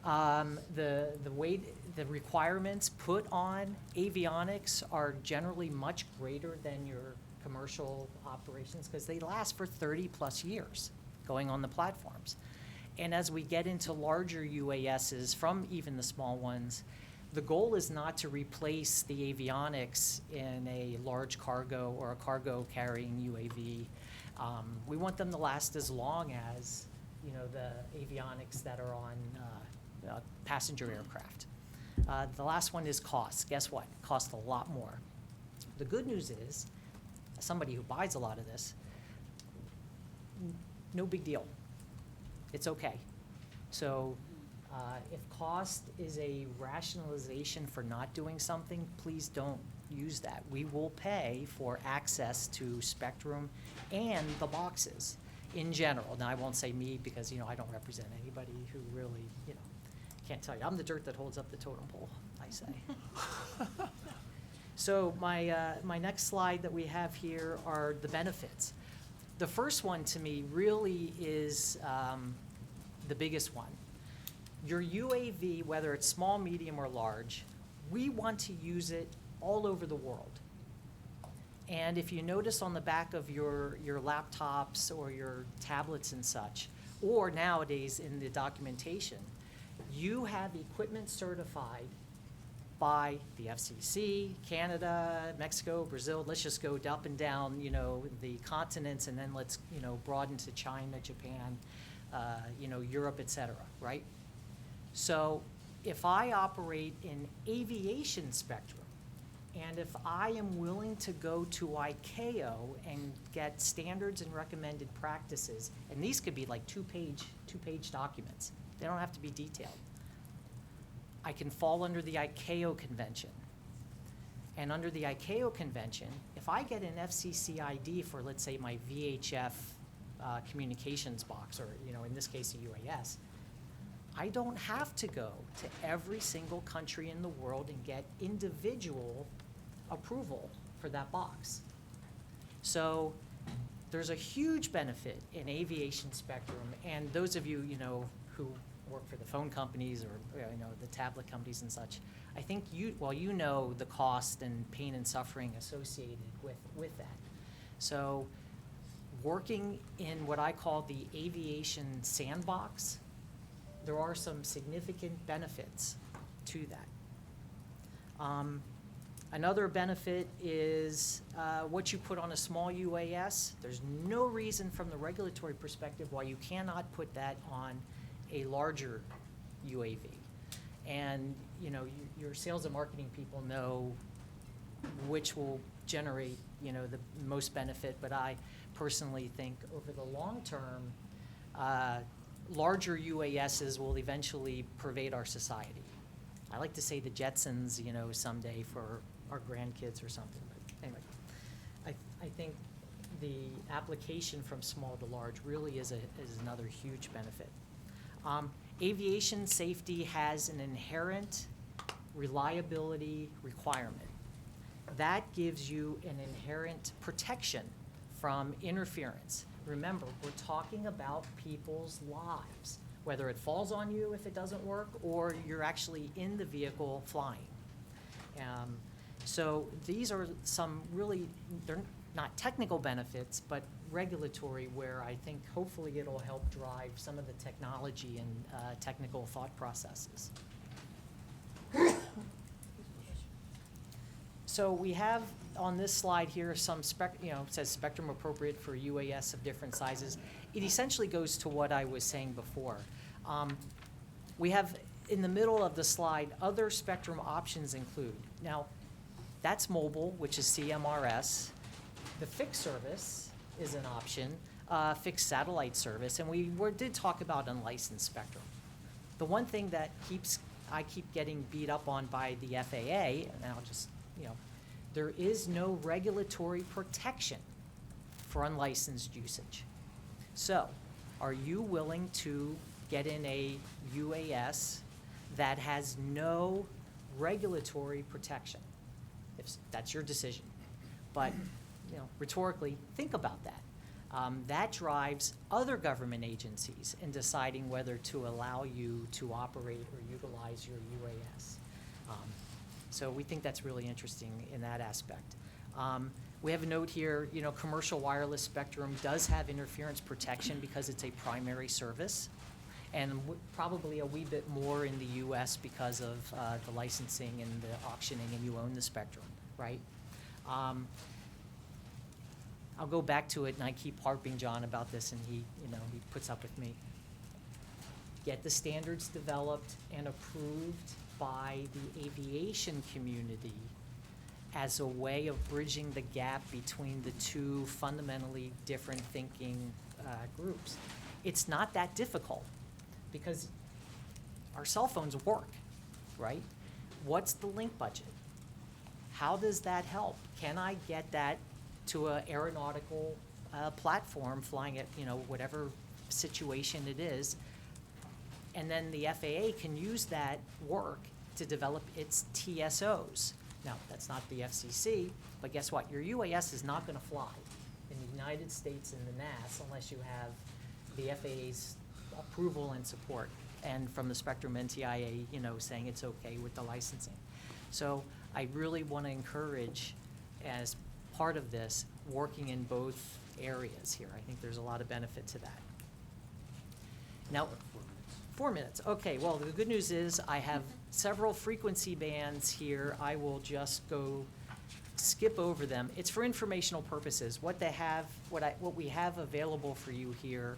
The requirements put on avionics are generally much greater than your commercial operations because they last for 30+ years going on the platforms. And as we get into larger UASs from even the small ones, the goal is not to replace the avionics in a large cargo or a cargo carrying UAV. We want them to last as long as, the avionics that are on passenger aircraft. The last one is cost. Guess what? It costs a lot more. The good news is, as somebody who buys a lot of this, no big deal. It's okay. So if cost is a rationalization for not doing something, please don't use that. We will pay for access to spectrum and the boxes in general. Now, I won't say me because, I don't represent anybody who really, can't tell you. I'm the dirt that holds up the totem pole, I say. So my next slide that we have here are the benefits. The first one to me really is the biggest one. Your UAV, whether it's small, medium, or large, we want to use it all over the world. And if you notice on the back of your laptops or your tablets and such, or nowadays in the documentation, you have equipment certified by the FCC, Canada, Mexico, Brazil. Let's just go up and down, the continents, and then let's, broaden to China, Japan, Europe, et cetera, right? So if I operate in aviation spectrum, and if I am willing to go to ICAO and get standards and recommended practices, and these could be like two-page documents. They don't have to be detailed. I can fall under the ICAO convention. And under the ICAO convention, if I get an FCC ID for, let's say, my VHF communications box, or, in this case, a UAS, I don't have to go to every single country in the world and get individual approval for that box. So there's a huge benefit in aviation spectrum, and those of you, who work for the phone companies or, the tablet companies and such, I think you know the cost and pain and suffering associated with that. So working in what I call the aviation sandbox, there are some significant benefits to that. Another benefit is what you put on a small UAS. There's no reason from the regulatory perspective why you cannot put that on a larger UAV. And your sales and marketing people know which will generate the most benefit, but I personally think over the long term, larger UASs will eventually pervade our society. I like to say the Jetsons, someday for our grandkids or something. But anyway, I think the application from small to large really is another huge benefit. aviation safety has an inherent reliability requirement. That gives you an inherent protection from interference. Remember, we're talking about people's lives, whether it falls on you if it doesn't work, or you're actually in the vehicle flying. So these are some really, they're not technical benefits, but regulatory, where I think hopefully it'll help drive some of the technology and technical thought processes. So we have on this slide here some it says spectrum appropriate for UAS of different sizes. It essentially goes to what I was saying before. We have in the middle of the slide, other spectrum options include. Now, that's mobile, which is CMRS. The fixed service is an option, fixed satellite service, and we did talk about unlicensed spectrum. The one thing that I keep getting beat up on by the FAA, and I'll just, there is no regulatory protection for unlicensed usage. So, are you willing to get in a UAS that has no regulatory protection? If that's your decision. But, rhetorically, think about that. That drives other government agencies in deciding whether to allow you to operate or utilize your UAS. So we think that's really interesting in that aspect. We have a note here, commercial wireless spectrum does have interference protection because it's a primary service, and probably a wee bit more in the US because of the licensing and the auctioning, and you own the spectrum, right? I'll go back to it, and I keep harping John about this, and he puts up with me. Get the standards developed and approved by the aviation community as a way of bridging the gap between the two fundamentally different thinking groups. It's not that difficult because our cell phones work, right? What's the link budget? How does that help? Can I get that to an aeronautical platform flying at whatever situation it is? And then the FAA can use that work to develop its TSOs. Now, that's not the FCC, but guess what? Your UAS is not going to fly in the United States and the NAS unless you have the FAA's approval and support, and from the Spectrum NTIA, saying it's okay with the licensing. So I really want to encourage, as part of this, working in both areas here. I think there's a lot of benefit to that. Now, 4 minutes. Okay, well, the good news is I have several frequency bands here. I will just skip over them. It's for informational purposes. What we have available for you here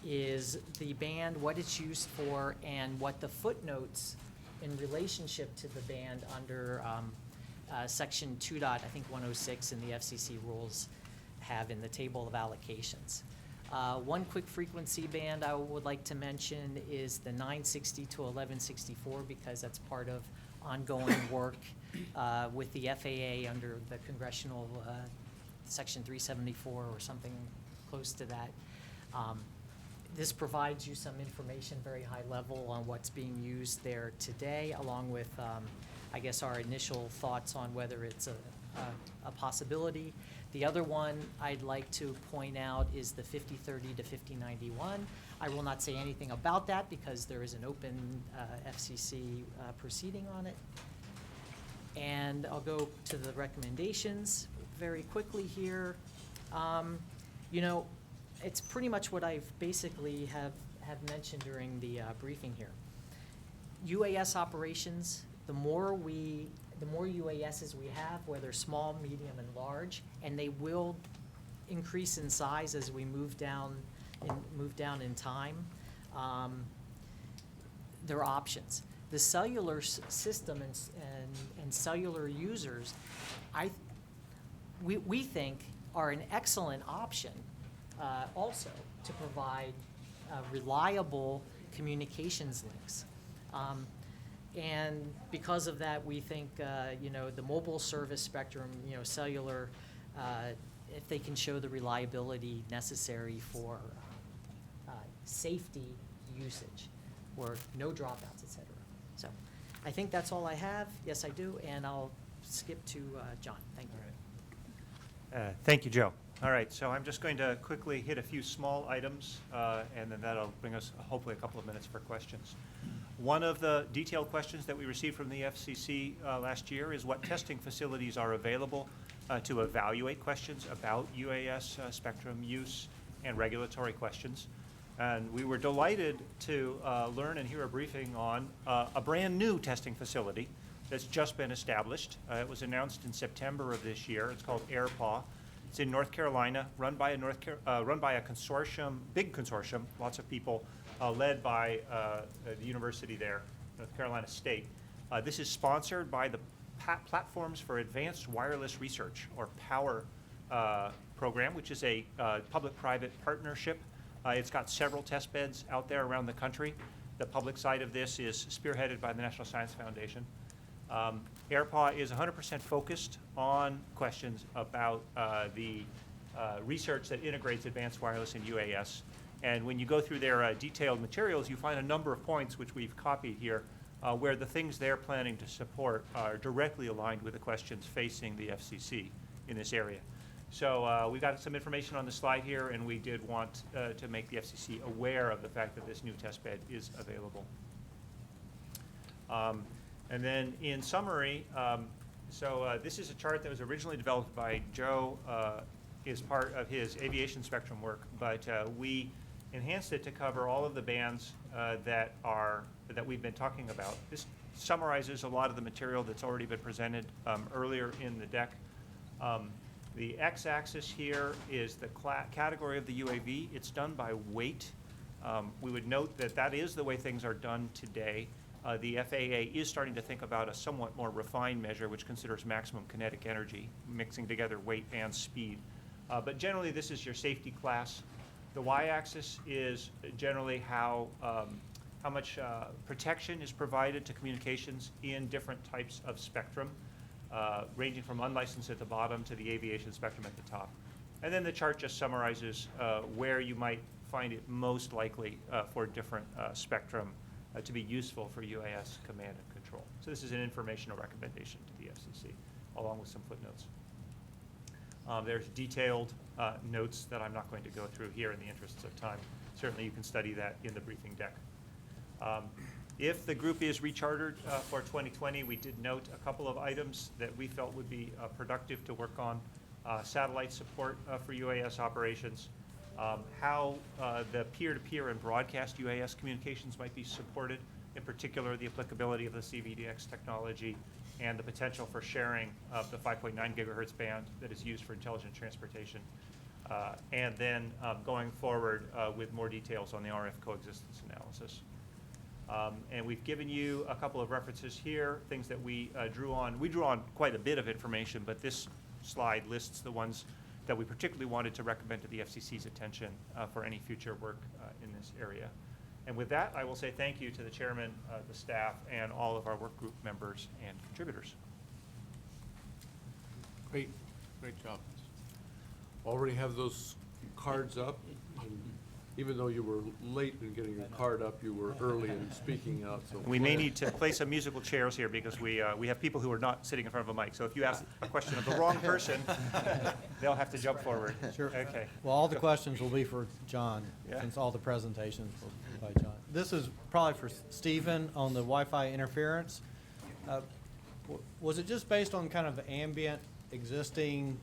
is the band, what it's used for, and what the footnotes in relationship to the band under section 2.106 in the FCC rules have in the table of allocations. One quick frequency band I would like to mention is the 960 to 1164, because that's part of ongoing work with the FAA under the congressional section 374 or something close to that. This provides you some information, very high level, on what's being used there today, along with, I guess, our initial thoughts on whether it's a possibility. The other one I'd like to point out is the 5030 to 5091. I will not say anything about that because there is an open FCC proceeding on it. And I'll go to the recommendations very quickly here. It's pretty much what I've basically have mentioned during the briefing here. UAS operations, the more UASs we have, whether small, medium, and large, and they will increase in size as we move down in time. There are options. The cellular system and cellular users, we think, are an excellent option also to provide reliable communications links. And because of that, we think, the mobile service spectrum, cellular, if they can show the reliability necessary for safety usage. or no dropouts, et cetera. So I think that's all I have. Yes, I do, and I'll skip to John. Thank you. Thank you, Joe. All right, so I'm just going to quickly hit a few small items, and then that'll bring us hopefully a couple of minutes for questions. One of the detailed questions that we received from the FCC last year is what testing facilities are available to evaluate questions about UAS spectrum use and regulatory questions. And we were delighted to learn and hear a briefing on a brand new testing facility that's just been established. It was announced in September of this year. It's called AirPaw. It's in North Carolina, run by a consortium, big consortium, lots of people, led by the university there, North Carolina State. This is sponsored by the Platforms for Advanced Wireless Research, or POWER program, which is a public-private partnership. It's got several test beds out there around the country. The public side of this is spearheaded by the National Science Foundation. AirPaw is 100% focused on questions about the research that integrates advanced wireless and UAS. And when you go through their detailed materials, you find a number of points, which we've copied here, where the things they're planning to support are directly aligned with the questions facing the FCC in this area. So we've got some information on the slide here, and we did want to make the FCC aware of the fact that this new test bed is available. And then in summary, this is a chart that was originally developed by Joe as part of his aviation spectrum work, but we enhanced it to cover all of the bands that we've been talking about. This summarizes a lot of the material that's already been presented earlier in the deck. The x-axis here is the category of the UAV. It's done by weight. We would note that that is the way things are done today. The FAA is starting to think about a somewhat more refined measure, which considers maximum kinetic energy, mixing together weight and speed. But generally, this is your safety class. The y-axis is generally how much protection is provided to communications in different types of spectrum, ranging from unlicensed at the bottom to the aviation spectrum at the top. And then the chart just summarizes where you might find it most likely for different spectrum to be useful for UAS command and control. So this is an informational recommendation to the FCC, along with some footnotes. There's detailed notes that I'm not going to go through here in the interests of time. Certainly you can study that in the briefing deck. If the group is rechartered for 2020, we did note a couple of items that we felt would be productive to work on. Satellite support for UAS operations, how the peer-to-peer and broadcast UAS communications might be supported, in particular the applicability of the CVDX technology and the potential for sharing of the 5.9 gigahertz band that is used for intelligent transportation. And then going forward with more details on the RF coexistence analysis. And we've given you a couple of references here, things that we drew on. We drew on quite a bit of information, but this slide lists the ones that we particularly wanted to recommend to the FCC's attention for any future work in this area. And with that, I will say thank you to the chairman, the staff, and all of our work group members and contributors. Great job. Already have those cards up. And even though you were late in getting your card up, you were early in speaking out. So We may need to place some musical chairs here because we have people who are not sitting in front of a mic. So if you ask a question of the wrong person, they'll have to jump forward. Sure. Okay. Well, all the questions will be for John, Yeah. since all the presentations will be by John. This is probably for Stephen on the Wi-Fi interference. Was it just based on kind of ambient existing,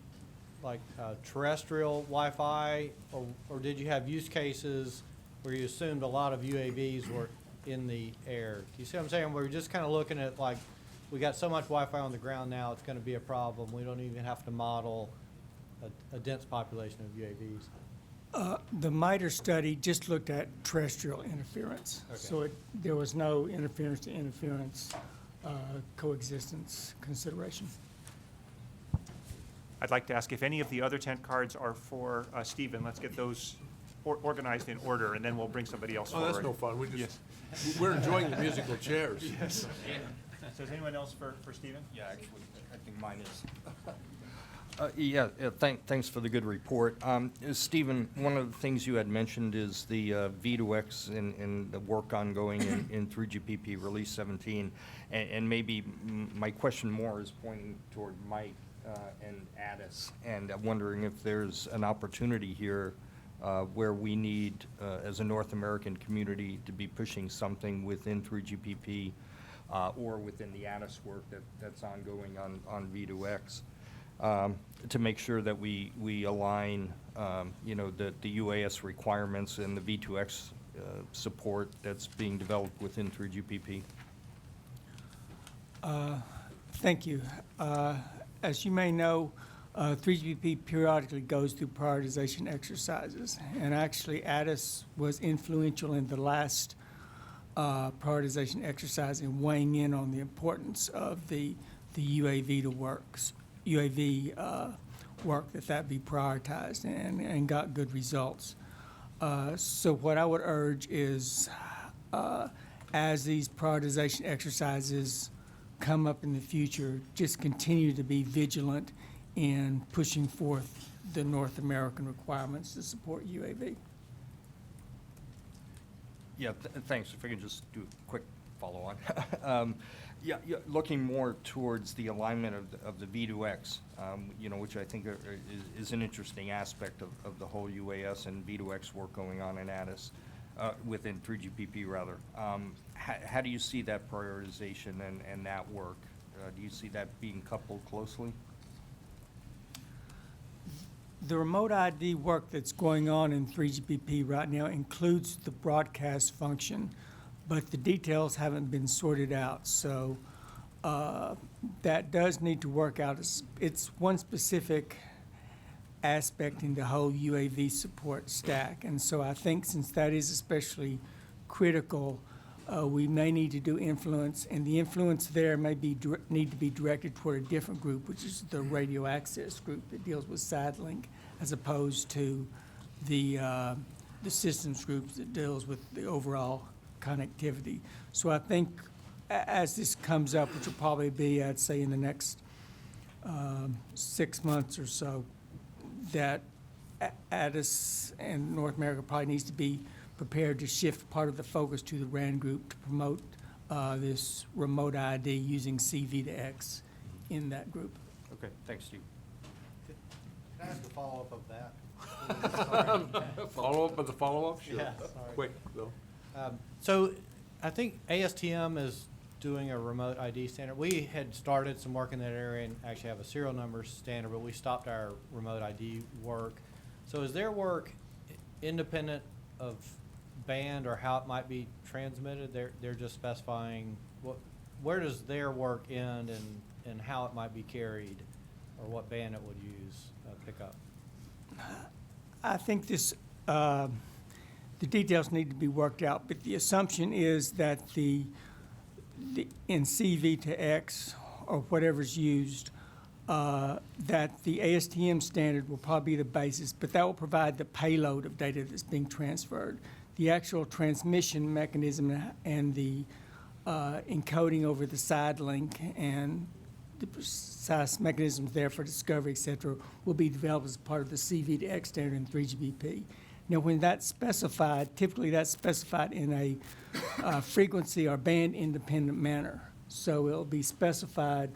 like terrestrial Wi-Fi, or did you have use cases where you assumed a lot of UAVs were in the air? Do you see what I'm saying? We're just kind of looking at, like, we got so much Wi-Fi on the ground now, it's going to be a problem. We don't even have to model a dense population of UAVs. The MITRE study just looked at terrestrial interference. Okay. So there was no interference to interference coexistence consideration. I'd like to ask if any of the other 10 cards are for Stephen. Let's get those organized in order, and then we'll bring somebody else forward. Oh, that's no fun. We're enjoying the musical chairs. Yes. So is anyone else for Stephen? Yeah, actually, I think mine is. Thanks for the good report. Stephen, one of the things you had mentioned is the V2X and the work ongoing in 3GPP Release 17. And maybe my question more is pointing toward Mike and Addis, and I'm wondering if there's an opportunity here where we need, as a North American community, to be pushing something within 3GPP or within the Addis work that's ongoing on V2X. To make sure that we align, the UAS requirements and the V2X support that's being developed within 3GPP. Thank you. As you may know, 3GPP periodically goes through prioritization exercises, and actually Addis was influential in the last prioritization exercise in weighing in on the importance of the UAV work that be prioritized and got good results. So what I would urge is, as these prioritization exercises come up in the future, just continue to be vigilant in pushing forth the North American requirements to support UAV. Yeah, thanks. If I could just do a quick follow-on. Looking more towards the alignment of the V2X, which I think is an interesting aspect of the whole UAS and V2X work going on in Addis, within 3GPP rather. How do you see that prioritization and that work? Do you see that being coupled closely? The remote ID work that's going on in 3GPP right now includes the broadcast function, but the details haven't been sorted out. So that does need to work out. It's one specific aspect in the whole UAV support stack. And so I think since that is especially critical, we may need to do influence, and the influence there may be need to be directed toward a different group, which is the radio access group that deals with SADLink, as opposed to the systems group that deals with the overall connectivity. So I think as this comes up, which will probably be, I'd say, in the next 6 months or so, that Addis and North America probably needs to be prepared to shift part of the focus to the RAND group to promote this remote ID using CV2X in that group. Okay, thanks, Steve. Can I ask a follow-up of that? Follow-up of the follow-up? Sure. Yeah, sorry. Quick, though. So I think ASTM is doing a remote ID standard. We had started some work in that area and actually have a serial number standard, but we stopped our remote ID work. So is their work independent of band or how it might be transmitted? They're just specifying where does their work end and how it might be carried, or what band it would use pick up? I think this the details need to be worked out, but the assumption is that the in CV2X or whatever's used, that the ASTM standard will probably be the basis, but that will provide the payload of data that's being transferred. The actual transmission mechanism and the encoding over the side link and the precise mechanisms there for discovery, et cetera, will be developed as part of the CV2X standard in 3GPP. Now, when that's specified, typically that's specified in a frequency or band independent manner. So it'll be specified,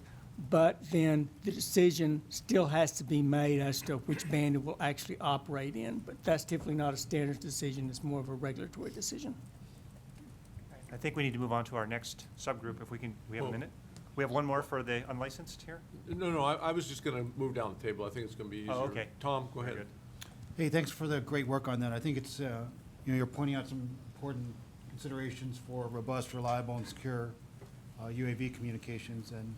but then the decision still has to be made as to which band it will actually operate in. But that's typically not a standards decision, it's more of a regulatory decision. I think we need to move on to our next subgroup if we can. We have a minute? We have one more for the unlicensed here? No, I was just going to move down the table. I think it's going to be easier. Oh, okay. Tom, go ahead. Very Hey, thanks for the great work on that. I think it's, you're pointing out some important considerations for robust, reliable, and secure UAV communications, and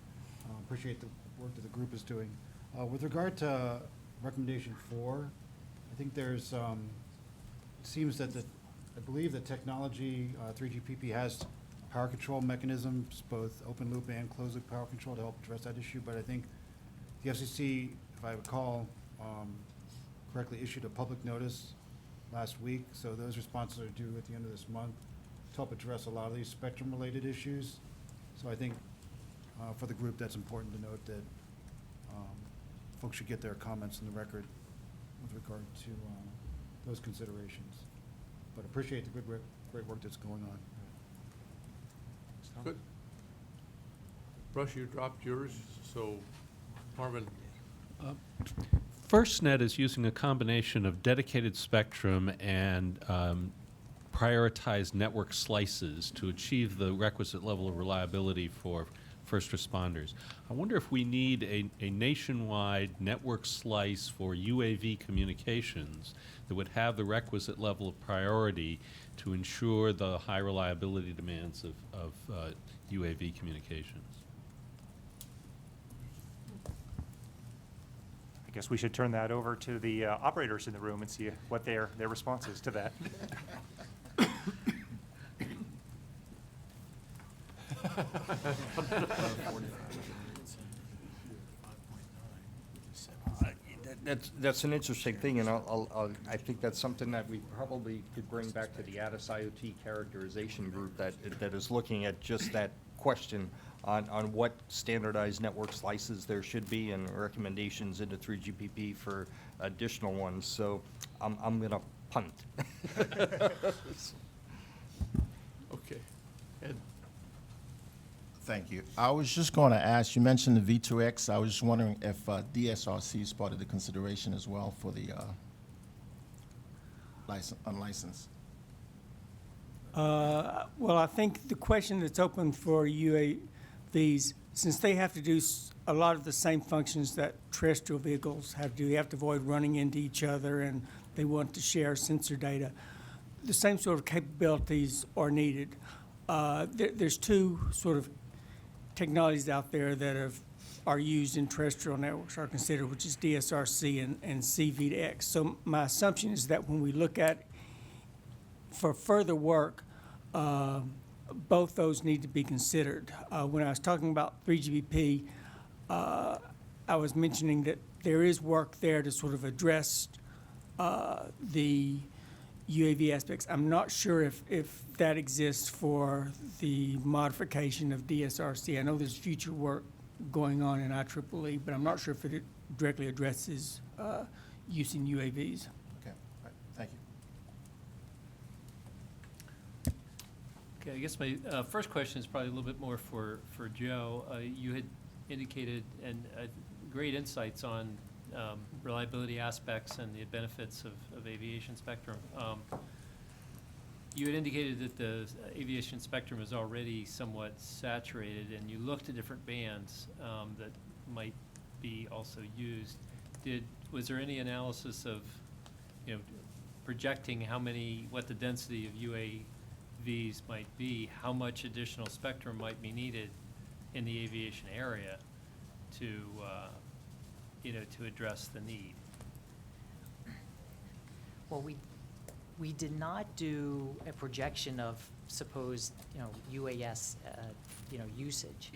appreciate the work that the group is doing. With regard to recommendation 4, I think there's, it seems that I believe the technology, 3GPP has power control mechanisms, both open loop and closed loop power control, to help address that issue. But I think the FCC, if I recall, correctly issued a public notice last week, so those responses are due at the end of this month to help address a lot of these spectrum-related issues. So I think for the group, that's important to note that folks should get their comments in the record with regard to those considerations. But appreciate the great work that's going on. Good. Rush, you dropped yours, so Marvin. FirstNet is using a combination of dedicated spectrum and prioritized network slices to achieve the requisite level of reliability for first responders. I wonder if we need a nationwide network slice for UAV communications that would have the requisite level of priority to ensure the high reliability demands of UAV communications. I guess we should turn that over to the operators in the room and see what their response is to that. That's an interesting thing, and I think that's something that we probably could bring back to the ADIS IoT characterization group that is looking at just that question on what standardized network slices there should be and recommendations into 3GPP for additional ones. So I'm gonna punt. Okay. Ed? Thank you. I was just going to ask, you mentioned the V2X. I was just wondering if DSRC is part of the consideration as well for the unlicensed. Well, I think the question that's open for UAVs, since they have to do a lot of the same functions that terrestrial vehicles have to do, they have to avoid running into each other, and they want to share sensor data. The same sort of capabilities are needed. There's two sort of technologies out there that are used in terrestrial networks are considered, which is DSRC and C-V2X. So my assumption is that when we look at, for further work, both those need to be considered. When I was talking about 3GPP, I was mentioning that there is work there to sort of address the UAV aspects. I'm not sure if that exists for the modification of DSRC. I know there's future work going on in IEEE, but I'm not sure if it directly addresses using UAVs. Okay, all right. Thank you. Okay, I guess my first question is probably a little bit more for Joe. You had indicated and great insights on reliability aspects and the benefits of aviation spectrum. You had indicated that the aviation spectrum is already somewhat saturated, and you looked at different bands that might be also used. Was there any analysis of, projecting what the density of UAVs might be, how much additional spectrum might be needed in the aviation area to address the need? Well, we did not do a projection of supposed, UAS, usage.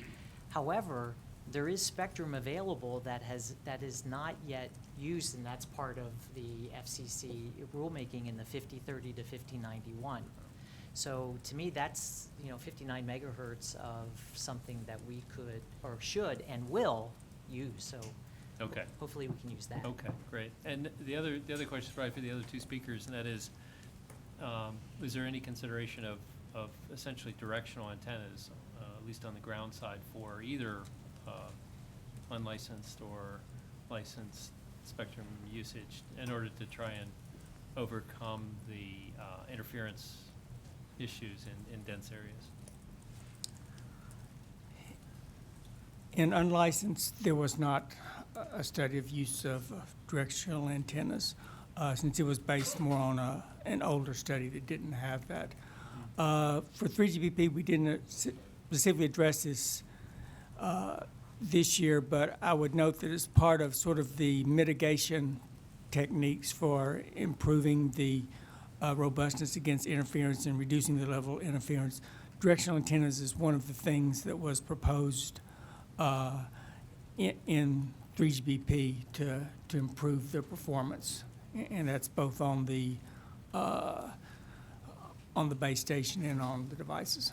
However, there is spectrum available that is not yet used, and that's part of the FCC rulemaking in the 5030 to 5091. So to me, that's, 59 megahertz of something that we could, or should, and will use. So Okay. hopefully we can use that. Okay, great. And the other question is probably for the other two speakers, and that is there any consideration of essentially directional antennas, at least on the ground side, for either unlicensed or licensed spectrum usage in order to try and overcome the interference issues in dense areas? In unlicensed, there was not a study of use of directional antennas, since it was based more on an older study that didn't have that. For 3GPP, we didn't specifically address this this year, but I would note that as part of sort of the mitigation techniques for improving the robustness against interference and reducing the level of interference, directional antennas is one of the things that was proposed in 3GPP to improve their performance, and that's both on the base station and on the devices.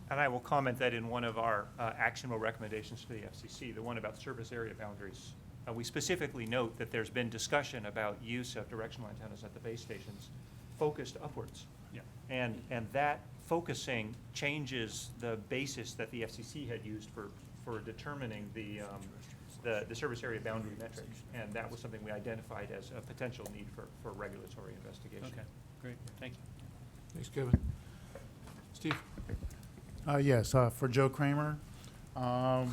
And I will comment that in one of our actionable recommendations to the FCC, the one about service area boundaries, we specifically note that there's been discussion about use of directional antennas at the base stations focused upwards. Yeah. And that focusing changes the basis that the FCC had used for determining the service area boundary metric. And that was something we identified as a potential need for regulatory investigation. Okay, great, thank you. Thanks, Kevin. Steve? Yes, for Joe Kramer. I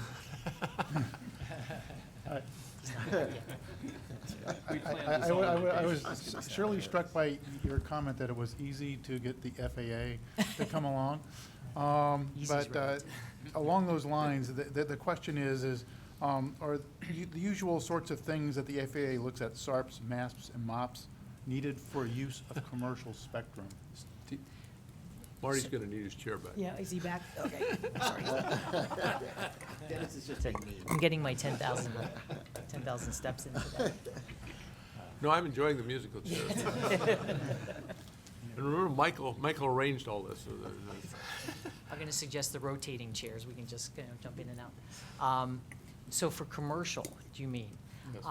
was surely struck by your comment that it was easy to get the FAA to come along. But along those lines, the question is are the usual sorts of things that the FAA looks at, SARPs, MASPs, and MOPs, needed for use of commercial spectrum? Marty's going to need his chair back. Yeah, is he back? Okay, sorry. Dennis is just taking me. I'm getting my 10,000 steps in today. No, I'm enjoying the musical chairs. And remember, Michael arranged all this. So I'm going to suggest the rotating chairs. We can just jump in and out. So for commercial, do you mean? Yes.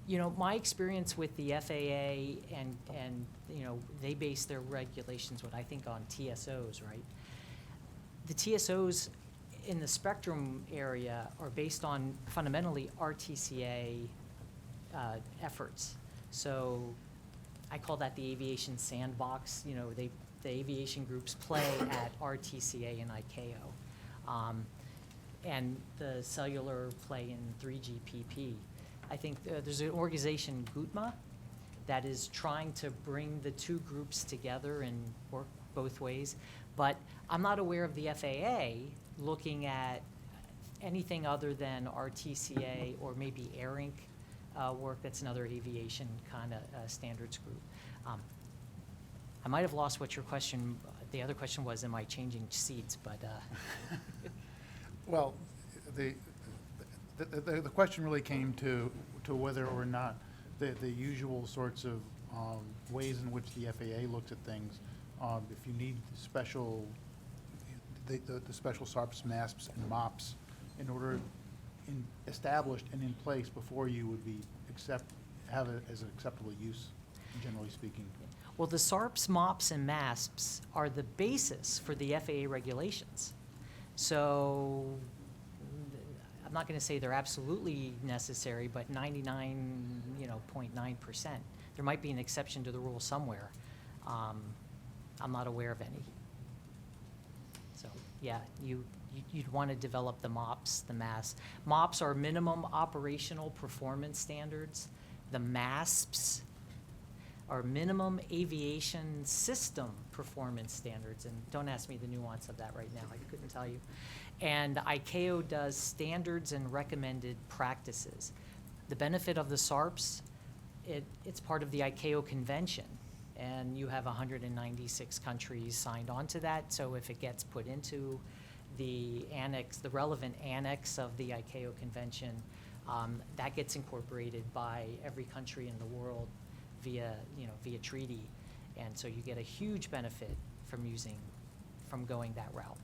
You know, my experience with the FAA and you know, they base their regulations, what I think, on TSOs, right? The TSOs in the spectrum area are based on fundamentally RTCA efforts. So I call that the aviation sandbox. You know, the aviation groups play at RTCA and ICAO. And the cellular play in 3GPP. I think there's an organization, GUTMA, that is trying to bring the two groups together and work both ways. But I'm not aware of the FAA looking at anything other than RTCA or maybe ARINC work. That's another aviation kind of standards group. I might have lost what your question, the other question was, am I changing seats? But Well, the question really came to whether or not the usual sorts of ways in which the FAA looks at things, if you need special, the special SARPs, MASPs, and MOPs in order established and in place before you would be have it as an acceptable use, generally speaking. well, the SARPs, MOPs, and MASPs are the basis for the FAA regulations. So I'm not going to say they're absolutely necessary, but 99.9%. There might be an exception to the rule somewhere. I'm not aware of any. So yeah, you'd want to develop the MOPs, the MASPs. MOPs are minimum operational performance standards. The MASPs are minimum aviation system performance standards. And don't ask me the nuance of that right now. I couldn't tell you. And ICAO does standards and recommended practices. The benefit of the SARPs, it's part of the ICAO convention. And you have 196 countries signed on to that. So if it gets put into the annex, the relevant annex of the ICAO convention, that gets incorporated by every country in the world via treaty. And so you get a huge benefit from going that route.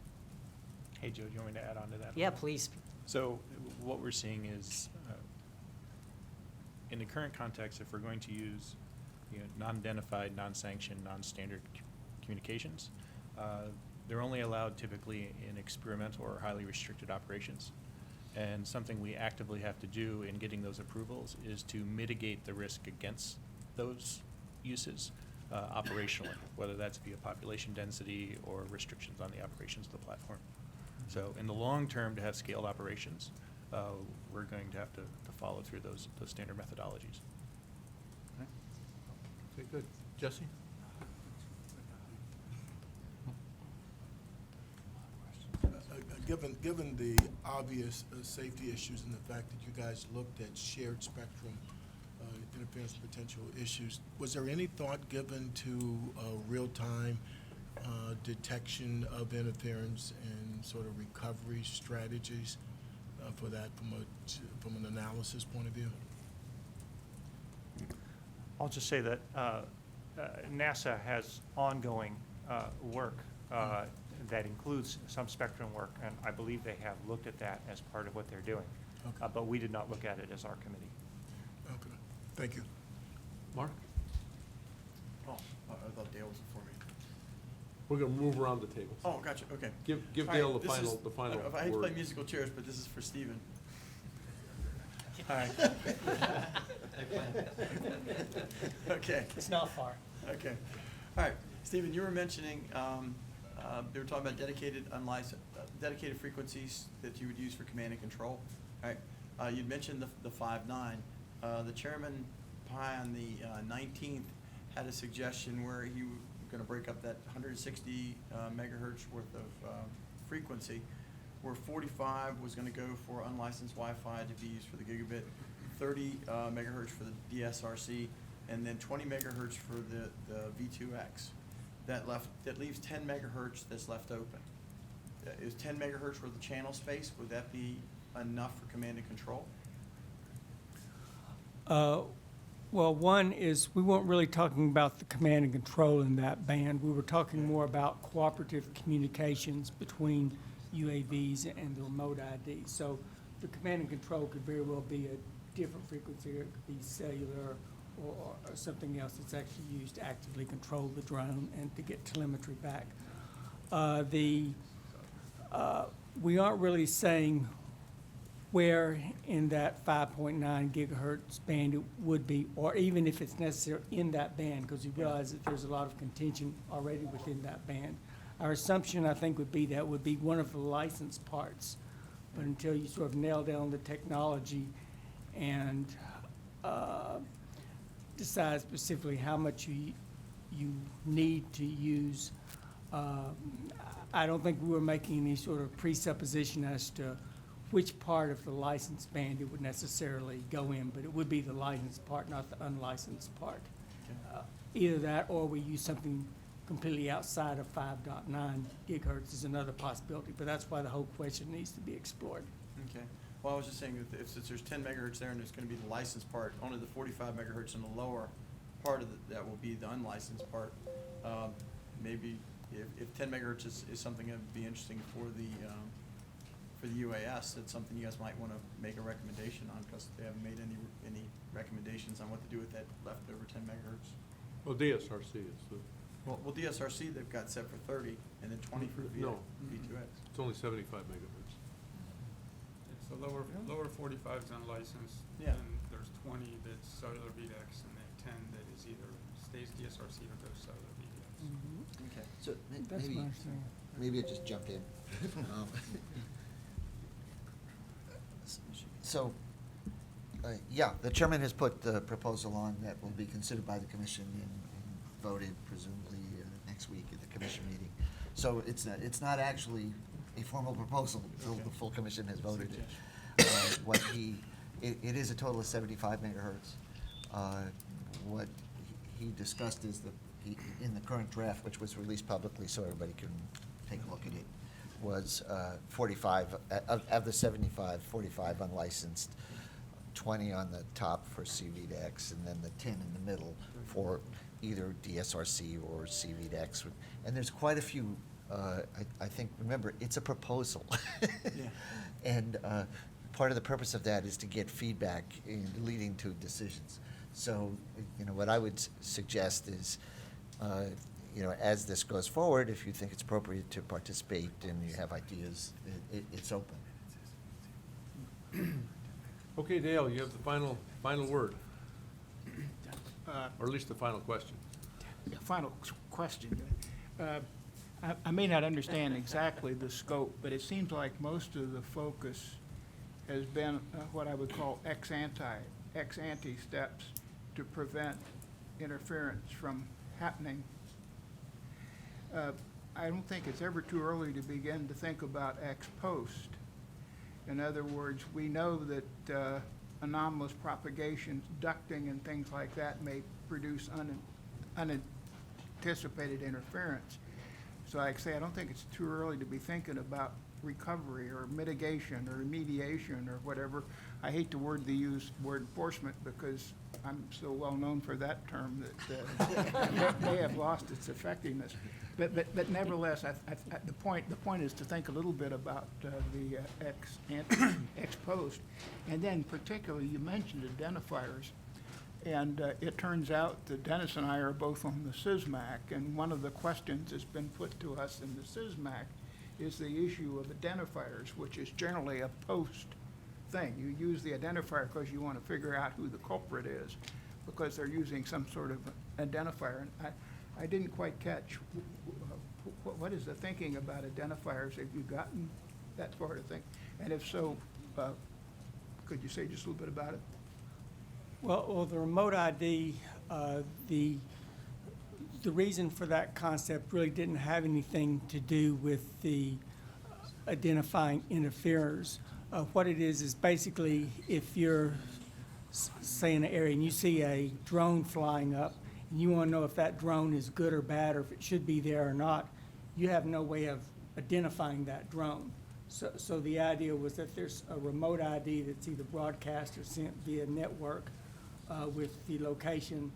Hey, Joe, do you want me to add on to that? Yeah, please. So what we're seeing is, in the current context, if we're going to use non-identified, non-sanctioned, non-standard communications, they're only allowed typically in experimental or highly restricted operations. And something we actively have to do in getting those approvals is to mitigate the risk against those uses operationally, whether that's via population density or restrictions on the operations of the platform. So in the long term, to have scaled operations, we're going to have to follow through those standard methodologies. Okay, good. Jesse? Given the obvious safety issues and the fact that you guys looked at shared spectrum interference potential issues, was there any thought given to real-time detection of interference and sort of recovery strategies for that from an analysis point of view? I'll just say that NASA has ongoing work that includes some spectrum work, and I believe they have looked at that as part of what they're doing. Okay. But we did not look at it as our committee. Okay, thank you. Mark? Oh, I thought Dale was before me. We're gonna move around the tables. Oh, gotcha, okay. Give All right, Dale this is- the final I hate to play word. musical chairs, but this is for Stephen. All right. Okay. It's not far. Okay. All right, Stephen, you were mentioning, they were talking about dedicated unlicensed, dedicated frequencies that you would use for command and control. All right, you'd mentioned the 5.9. The chairman Pai on the 19th had a suggestion where he was gonna break up that 160 megahertz worth of frequency, where 45 was gonna go for unlicensed Wi-Fi to be used for the gigabit, 30 megahertz for the DSRC, and then 20 megahertz for the V2X. That leaves 10 megahertz that's left open. Is 10 megahertz worth of channel space? Would that be enough for command and control? Well, one is, we weren't really talking about the command and control in that band. We were talking more about cooperative communications between UAVs and the remote ID. So the command and control could very well be a different frequency. It could be cellular or something else that's actually used to actively control the drone and to get telemetry back. We aren't really saying where in that 5.9 gigahertz band it would be, or even if it's necessary in that band, because you realize that there's a lot of contention already within that band. Our assumption, I think, would be that would be one of the licensed parts. But until you sort of nail down the technology and decide specifically how much you need to use, I don't think we were making any sort of presupposition as to which part of the licensed band it would necessarily go in, but it would be the licensed part, not the unlicensed part. Either that, or we use something completely outside of 5.9 gigahertz is another possibility, but that's why the whole question needs to be explored. Okay. Well, I was just saying that since there's 10 megahertz there and there's going to be the licensed part, only the 45 megahertz in the lower part of that will be the unlicensed part. Maybe if 10 megahertz is something that would be interesting for the UAS, it's something you guys might want to make a recommendation on, because they haven't made any recommendations on what to do with that leftover 10 megahertz. Well, DSRC is the. Well, DSRC, they've got set for 30 and then 20 for No. V2X. It's only 75 megahertz. It's the lower 45 is unlicensed. Yeah. And there's 20 that's cellular VDEX, and then 10 that is either stays DSRC or goes cellular VDEX. Okay. So That's my understanding. maybe I just jump in. So, yeah, the chairman has put the proposal on that will be considered by the commission and voted presumably next week at the commission meeting. So it's not actually a formal proposal until the full commission has voted it. It is a total of 75 megahertz. What he discussed is in the current draft, which was released publicly so everybody can take a look at it, was 45, of the 75, 45 unlicensed, 20 on the top for CVDX, and then the 10 in the middle for either DSRC or CVDX. And there's quite a few, I think, remember, it's a proposal. Yeah. And part of the purpose of that is to get feedback in leading to decisions. So, what I would suggest is, as this goes forward, if you think it's appropriate to participate and you have ideas, it's open. Okay, Dale, you have the final word, or at least the final question. Final question. I may not understand exactly the scope, but it seems like most of the focus has been what I would call ex ante steps to prevent interference from happening. I don't think it's ever too early to begin to think about ex post. In other words, we know that anomalous propagation, ducting and things like that may produce unanticipated interference. So like I say, I don't think it's too early to be thinking about recovery or mitigation or remediation or whatever. I hate the word enforcement because I'm so well known for that term that may have lost its effectiveness. But nevertheless, the point is to think a little bit about the ex post. And then particularly, you mentioned identifiers. And it turns out that Dennis and I are both on the SISMAC, and one of the questions that's been put to us in the SISMAC is the issue of identifiers, which is generally a post thing. You use the identifier because you want to figure out who the culprit is, because they're using some sort of identifier. And I didn't quite catch, what is the thinking about identifiers? Have you gotten that far to think? And if so, could you say just a little bit about it? Well, the remote ID, the reason for that concept really didn't have anything to do with the identifying interferers. What it is basically if you're, say, in an area and you see a drone flying up and you want to know if that drone is good or bad or if it should be there or not, you have no way of identifying that drone. So the idea was that there's a remote ID that's either broadcast or sent via network with the location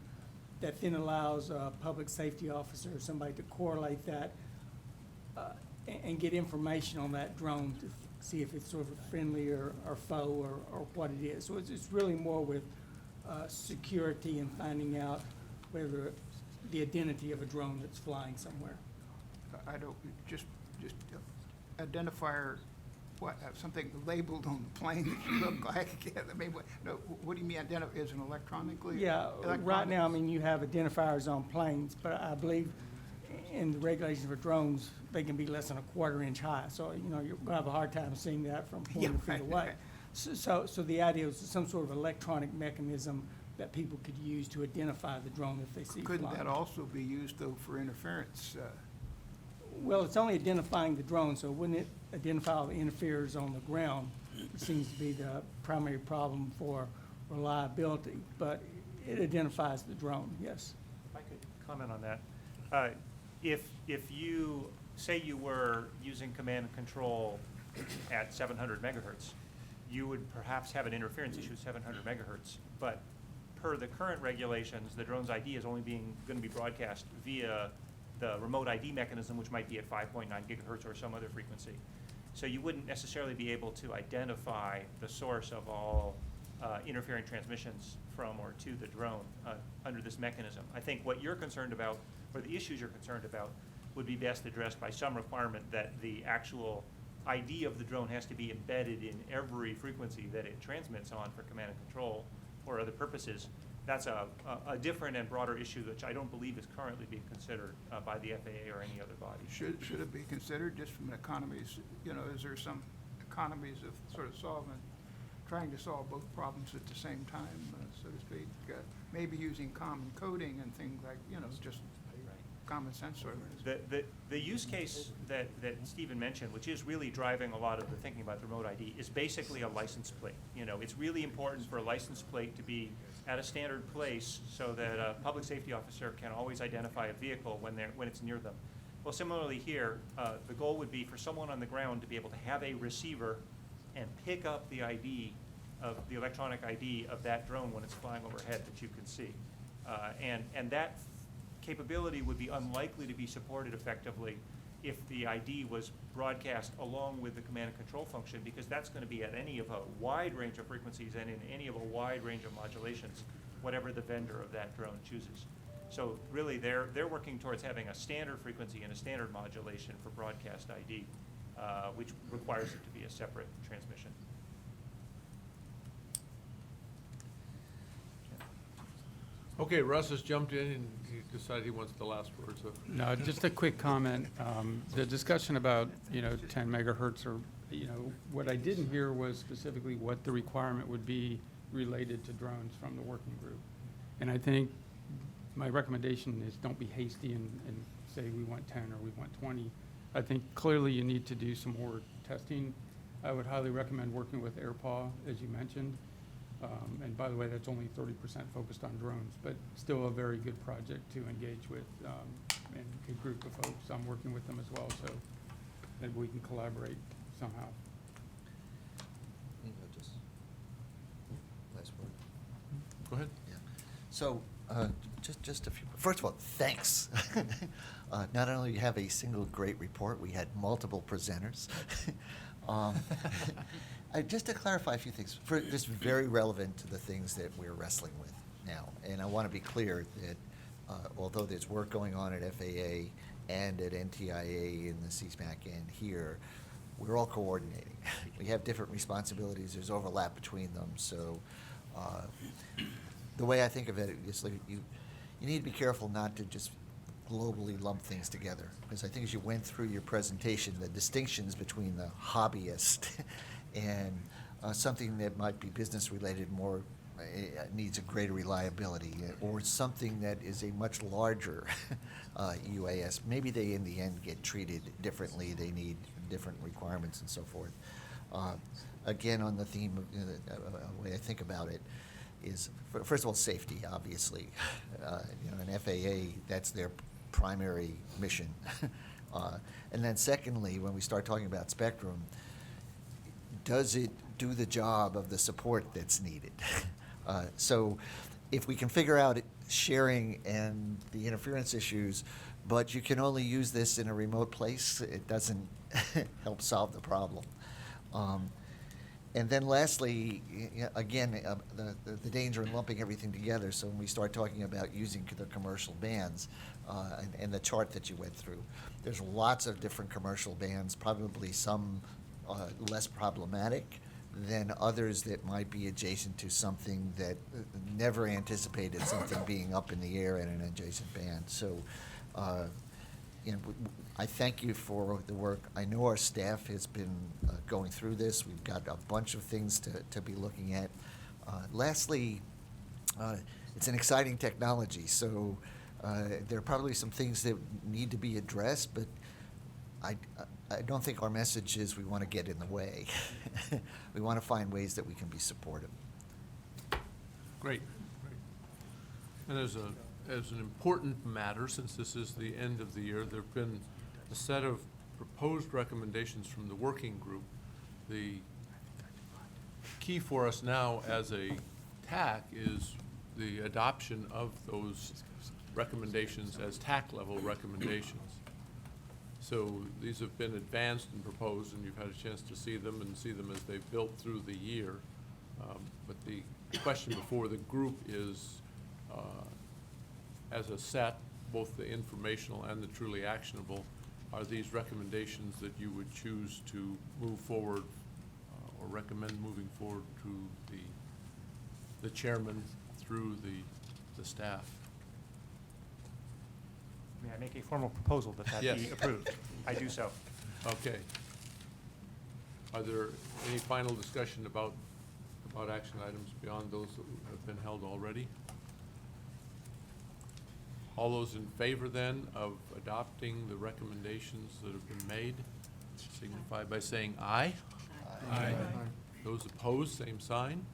that then allows a public safety officer or somebody to correlate that and get information on that drone to see if it's sort of friendly or foe or what it is. So it's really more with security and finding out whether the identity of a drone that's flying somewhere. I don't, just identifier, what, something labeled on the plane that you look like? I mean, what do you mean identify, is it electronically? Yeah, right now, I mean, you have identifiers on planes, but I believe in the regulations for drones, they can be less than a quarter-inch high. So, you know, you're gonna have a hard time seeing that from 400 feet away. So the idea was some sort of electronic mechanism that people could use to identify the drone if they see Couldn't flying. that also be used, though, for interference? Well, it's only identifying the drone, so wouldn't it identify all the interferers on the ground? It seems to be the primary problem for reliability, but it identifies the drone, yes. If I could comment on that. If you, say you were using command and control at 700 megahertz, you would perhaps have an interference issue at 700 megahertz, but per the current regulations, the drone's ID is only going to be broadcast via the remote ID mechanism, which might be at 5.9 gigahertz or some other frequency. So you wouldn't necessarily be able to identify the source of all interfering transmissions from or to the drone under this mechanism. I think what you're concerned about, or the issues you're concerned about, would be best addressed by some requirement that the actual ID of the drone has to be embedded in every frequency that it transmits on for command and control or other purposes. That's a different and broader issue, which I don't believe is currently being considered by the FAA or any other body. Should it be considered just from an economies, you know, is there some economies of sort of trying to solve both problems at the same time, so to speak? Maybe using common coding and things like, you know, just common sense sort of. The use case that Stephen mentioned, which is really driving a lot of the thinking about the remote ID, is basically a license plate. You know, it's really important for a license plate to be at a standard place so that a public safety officer can always identify a vehicle when it's near them. Well, similarly here, the goal would be for someone on the ground to be able to have a receiver and pick up the ID of the electronic ID of that drone when it's flying overhead that you can see. And that capability would be unlikely to be supported effectively if the ID was broadcast along with the command and control function, because that's going to be at any of a wide range of frequencies and in any of a wide range of modulations, whatever the vendor of that drone chooses. So really, they're working towards having a standard frequency and a standard modulation for broadcast ID, which requires it to be a separate transmission. Okay, Russ has jumped in and he decided he wants the last word, so. No, just a quick comment. The discussion about, 10 megahertz or, what I didn't hear was specifically what the requirement would be related to drones from the working group. And I think my recommendation is don't be hasty and say we want 10 or we want 20. I think clearly you need to do some more testing. I would highly recommend working with AirPaw, as you mentioned. And by the way, that's only 30% focused on drones, but still a very good project to engage with and a group of folks. I'm working with them as well, so maybe we can collaborate somehow. Last word. Go ahead. Yeah. So, just a few, first of all, thanks. Not only do you have a single great report, we had multiple presenters. Just to clarify a few things, just very relevant to the things that we're wrestling with now. And I want to be clear that although there's work going on at FAA and at NTIA and the CSMAC and here, we're all coordinating. We have different responsibilities. There's overlap between them. So the way I think of it is like you need to be careful not to just globally lump things together. Because I think as you went through your presentation, the distinctions between the hobbyist and something that might be business related more needs a greater reliability, or something that is a much larger UAS. Maybe they in the end get treated differently. They need different requirements and so forth. Again, on the theme of the way I think about it is, first of all, safety, obviously. An FAA, that's their primary mission. And then secondly, when we start talking about spectrum, does it do the job of the support that's needed? So if we can figure out sharing and the interference issues, but you can only use this in a remote place, it doesn't help solve the problem. And then lastly, again, the danger in lumping everything together. So when we start talking about using the commercial bands and the chart that you went through, there's lots of different commercial bands, probably some less problematic than others that might be adjacent to something that never anticipated something being up in the air at an adjacent band. So I thank you for the work. I know our staff has been going through this. We've got a bunch of things to be looking at. Lastly, it's an exciting technology, so there are probably some things that need to be addressed, but I don't think our message is we want to get in the way. We want to find ways that we can be supportive. Great. And as an important matter, since this is the end of the year, there have been a set of proposed recommendations from the working group. The key for us now as a TAC is the adoption of those recommendations as TAC level recommendations. So these have been advanced and proposed, and you've had a chance to see them and see them as they've built through the year. But the question before the group is, as a set, both the informational and the truly actionable, are these recommendations that you would choose to move forward or recommend moving forward to the chairman through the staff? May I make a formal proposal that that Yes. be approved? I do so. Okay. Are there any final discussion about action items beyond those that have been held already? All those in favor then of adopting the recommendations that have been made signify by saying aye. Aye. Those opposed, same sign.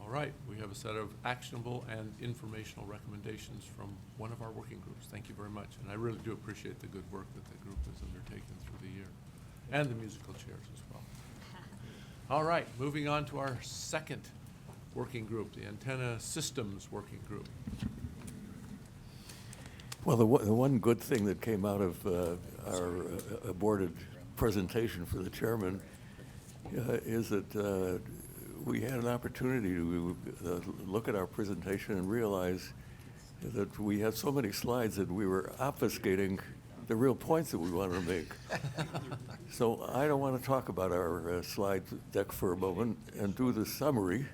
All right, we have a set of actionable and informational recommendations from one of our working groups. Thank you very much. And I really do appreciate the good work that the group has undertaken through the year, and the musical chairs as well. All right, moving on to our second working group, the Antenna Systems Working Group. Well, the one good thing that came out of our aborted presentation for the chairman is that we had an opportunity to look at our presentation and realize that we had so many slides that we were obfuscating the real points that we wanted to make. So I don't want to talk about our slide deck for a moment and do the summary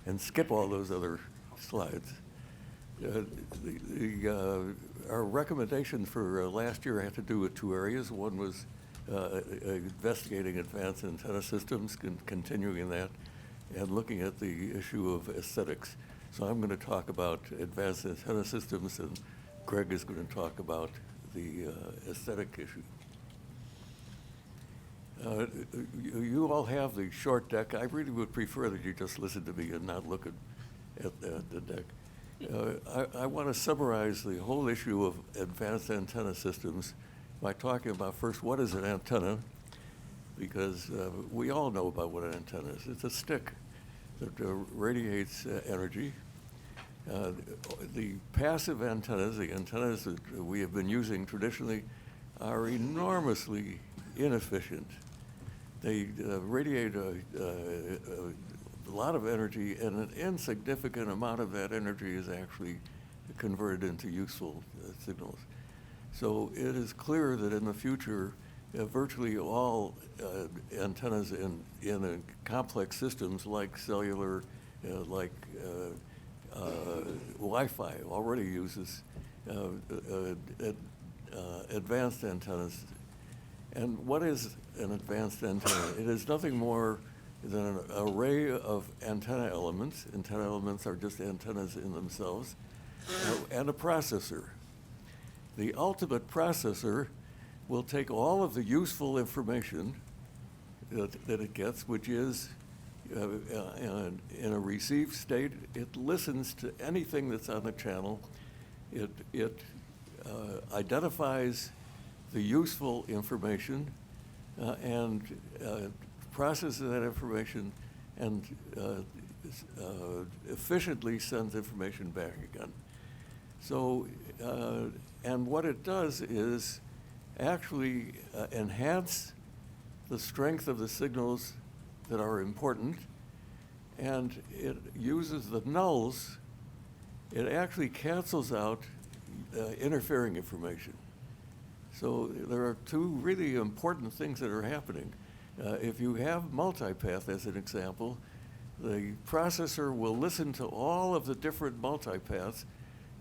and skip all those other slides. Our recommendation for last year had to do with two areas. One was investigating advanced antenna systems, continuing that, and looking at the issue of aesthetics. So I'm going to talk about advanced antenna systems, and Greg is going to talk about the aesthetic issue. You all have the short deck. I really would prefer that you just listen to me and not look at the deck. I want to summarize the whole issue of advanced antenna systems by talking about first what is an antenna, because we all know about what an antenna is. It's a stick that radiates energy. The passive antennas, the antennas that we have been using traditionally, are enormously inefficient. They radiate a lot of energy, and an insignificant amount of that energy is actually converted into useful signals. So it is clear that in the future, virtually all antennas in complex systems like cellular, like Wi-Fi already uses advanced antennas. And what is an advanced antenna? It is nothing more than an array of antenna elements. Antenna elements are just antennas in themselves, and a processor. The ultimate processor will take all of the useful information that it gets, which is in a received state. It listens to anything that's on the channel. It identifies the useful information and processes that information and efficiently sends information back again. So, and what it does is actually enhance the strength of the signals that are important, and it uses the nulls. It actually cancels out interfering information. So there are two really important things that are happening. If you have multipath as an example, the processor will listen to all of the different multipaths,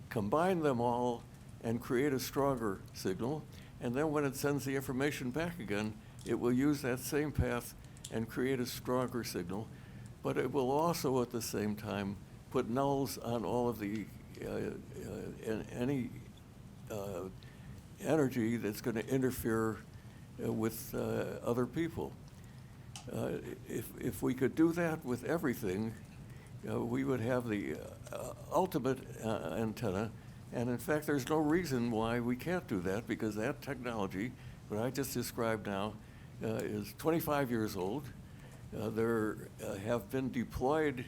combine them all, and create a stronger signal. And then when it sends the information back again, it will use that same path and create a stronger signal. But it will also at the same time put nulls on all of the any energy that's going to interfere with other people. If we could do that with everything, we would have the ultimate antenna. And in fact, there's no reason why we can't do that, because that technology, what I just described now, is 25 years old. There have been deployed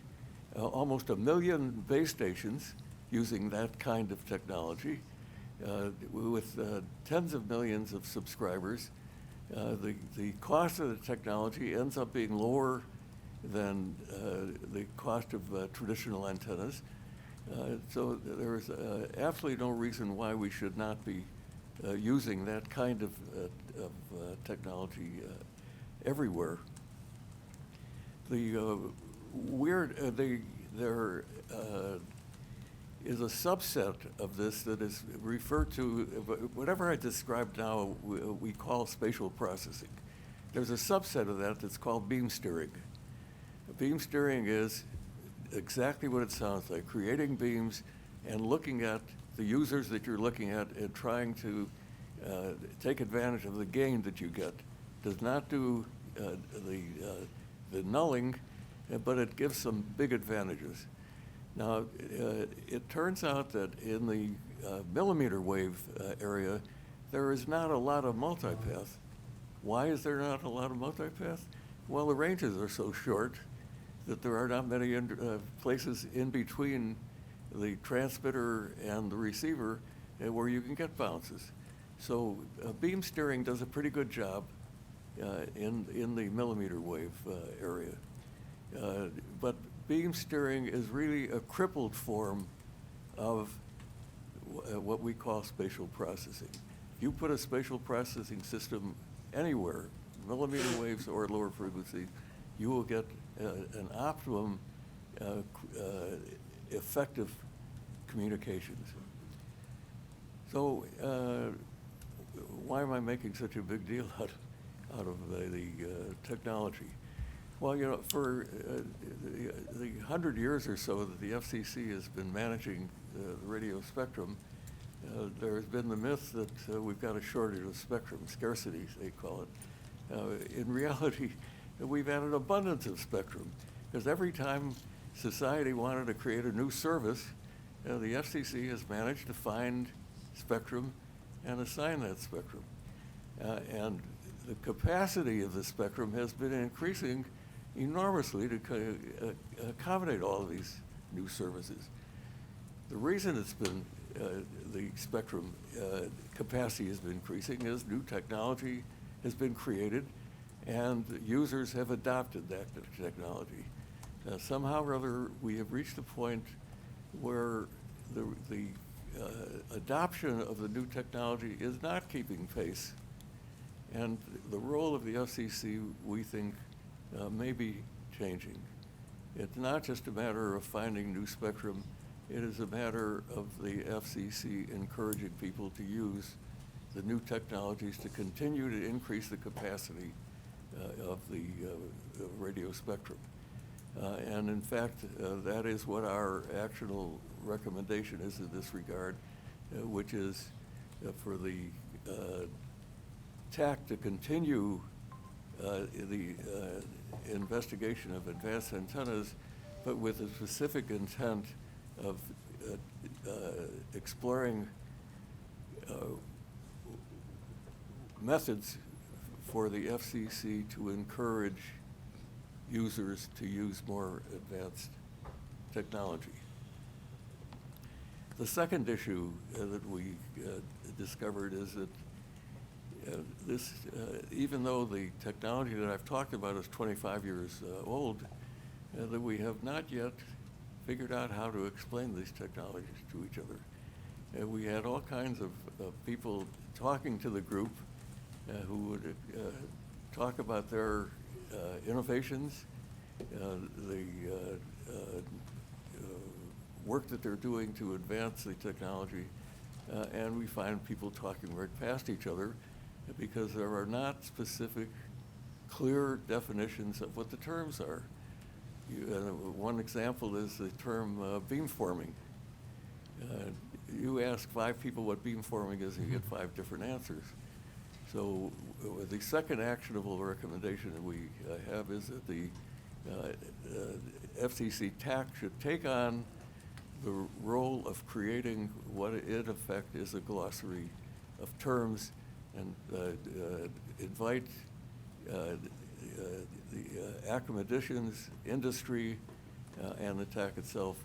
almost 1 million base stations using that kind of technology with tens of millions of subscribers. The cost of the technology ends up being lower than the cost of traditional antennas. So there is absolutely no reason why we should not be using that kind of technology everywhere. There is a subset of this that is referred to, whatever I described now, we call spatial processing. There's a subset of that that's called beam steering. Beam steering is exactly what it sounds like, creating beams and looking at the users that you're looking at and trying to take advantage of the gain that you get. Does not do the nulling, but it gives some big advantages. Now, it turns out that in the millimeter wave area, there is not a lot of multipath. Why is there not a lot of multipath? Well, the ranges are so short that there are not many places in between the transmitter and the receiver where you can get bounces. So beam steering does a pretty good job in the millimeter wave area. But beam steering is really a crippled form of what we call spatial processing. If you put a spatial processing system anywhere, millimeter waves or lower frequency, you will get an optimum effective communications. So why am I making such a big deal out of the technology? Well, you know, for the 100 years or so that the FCC has been managing the radio spectrum, there has been the myth that we've got a shortage of spectrum, scarcity, they call it. In reality, we've had an abundance of spectrum, because every time society wanted to create a new service, the FCC has managed to find spectrum and assign that spectrum. And the capacity of the spectrum has been increasing enormously to accommodate all of these new services. The reason it's been, the spectrum capacity has been increasing is new technology has been created and users have adopted that technology. Somehow or other, we have reached a point where the adoption of the new technology is not keeping pace. And the role of the FCC, we think, may be changing. It's not just a matter of finding new spectrum, it is a matter of the FCC encouraging people to use the new technologies to continue to increase the capacity of the radio spectrum. And in fact, that is what our actionable recommendation is in this regard, which is for the TAC to continue the investigation of advanced antennas, but with a specific intent of exploring methods for the FCC to encourage users to use more advanced technology. The second issue that we discovered is that even though the technology that I've talked about is 25 years old, that we have not yet figured out how to explain these technologies to each other. We had all kinds of people talking to the group who would talk about their innovations, the work that they're doing to advance the technology, and we find people talking right past each other because there are not specific, clear definitions of what the terms are. One example is the term beamforming. You ask 5 people what beamforming is, and you get 5 different answers. So the second actionable recommendation that we have is that the FCC TAC should take on the role of creating what in effect is a glossary of terms and invite the academicians, industry, and the TAC itself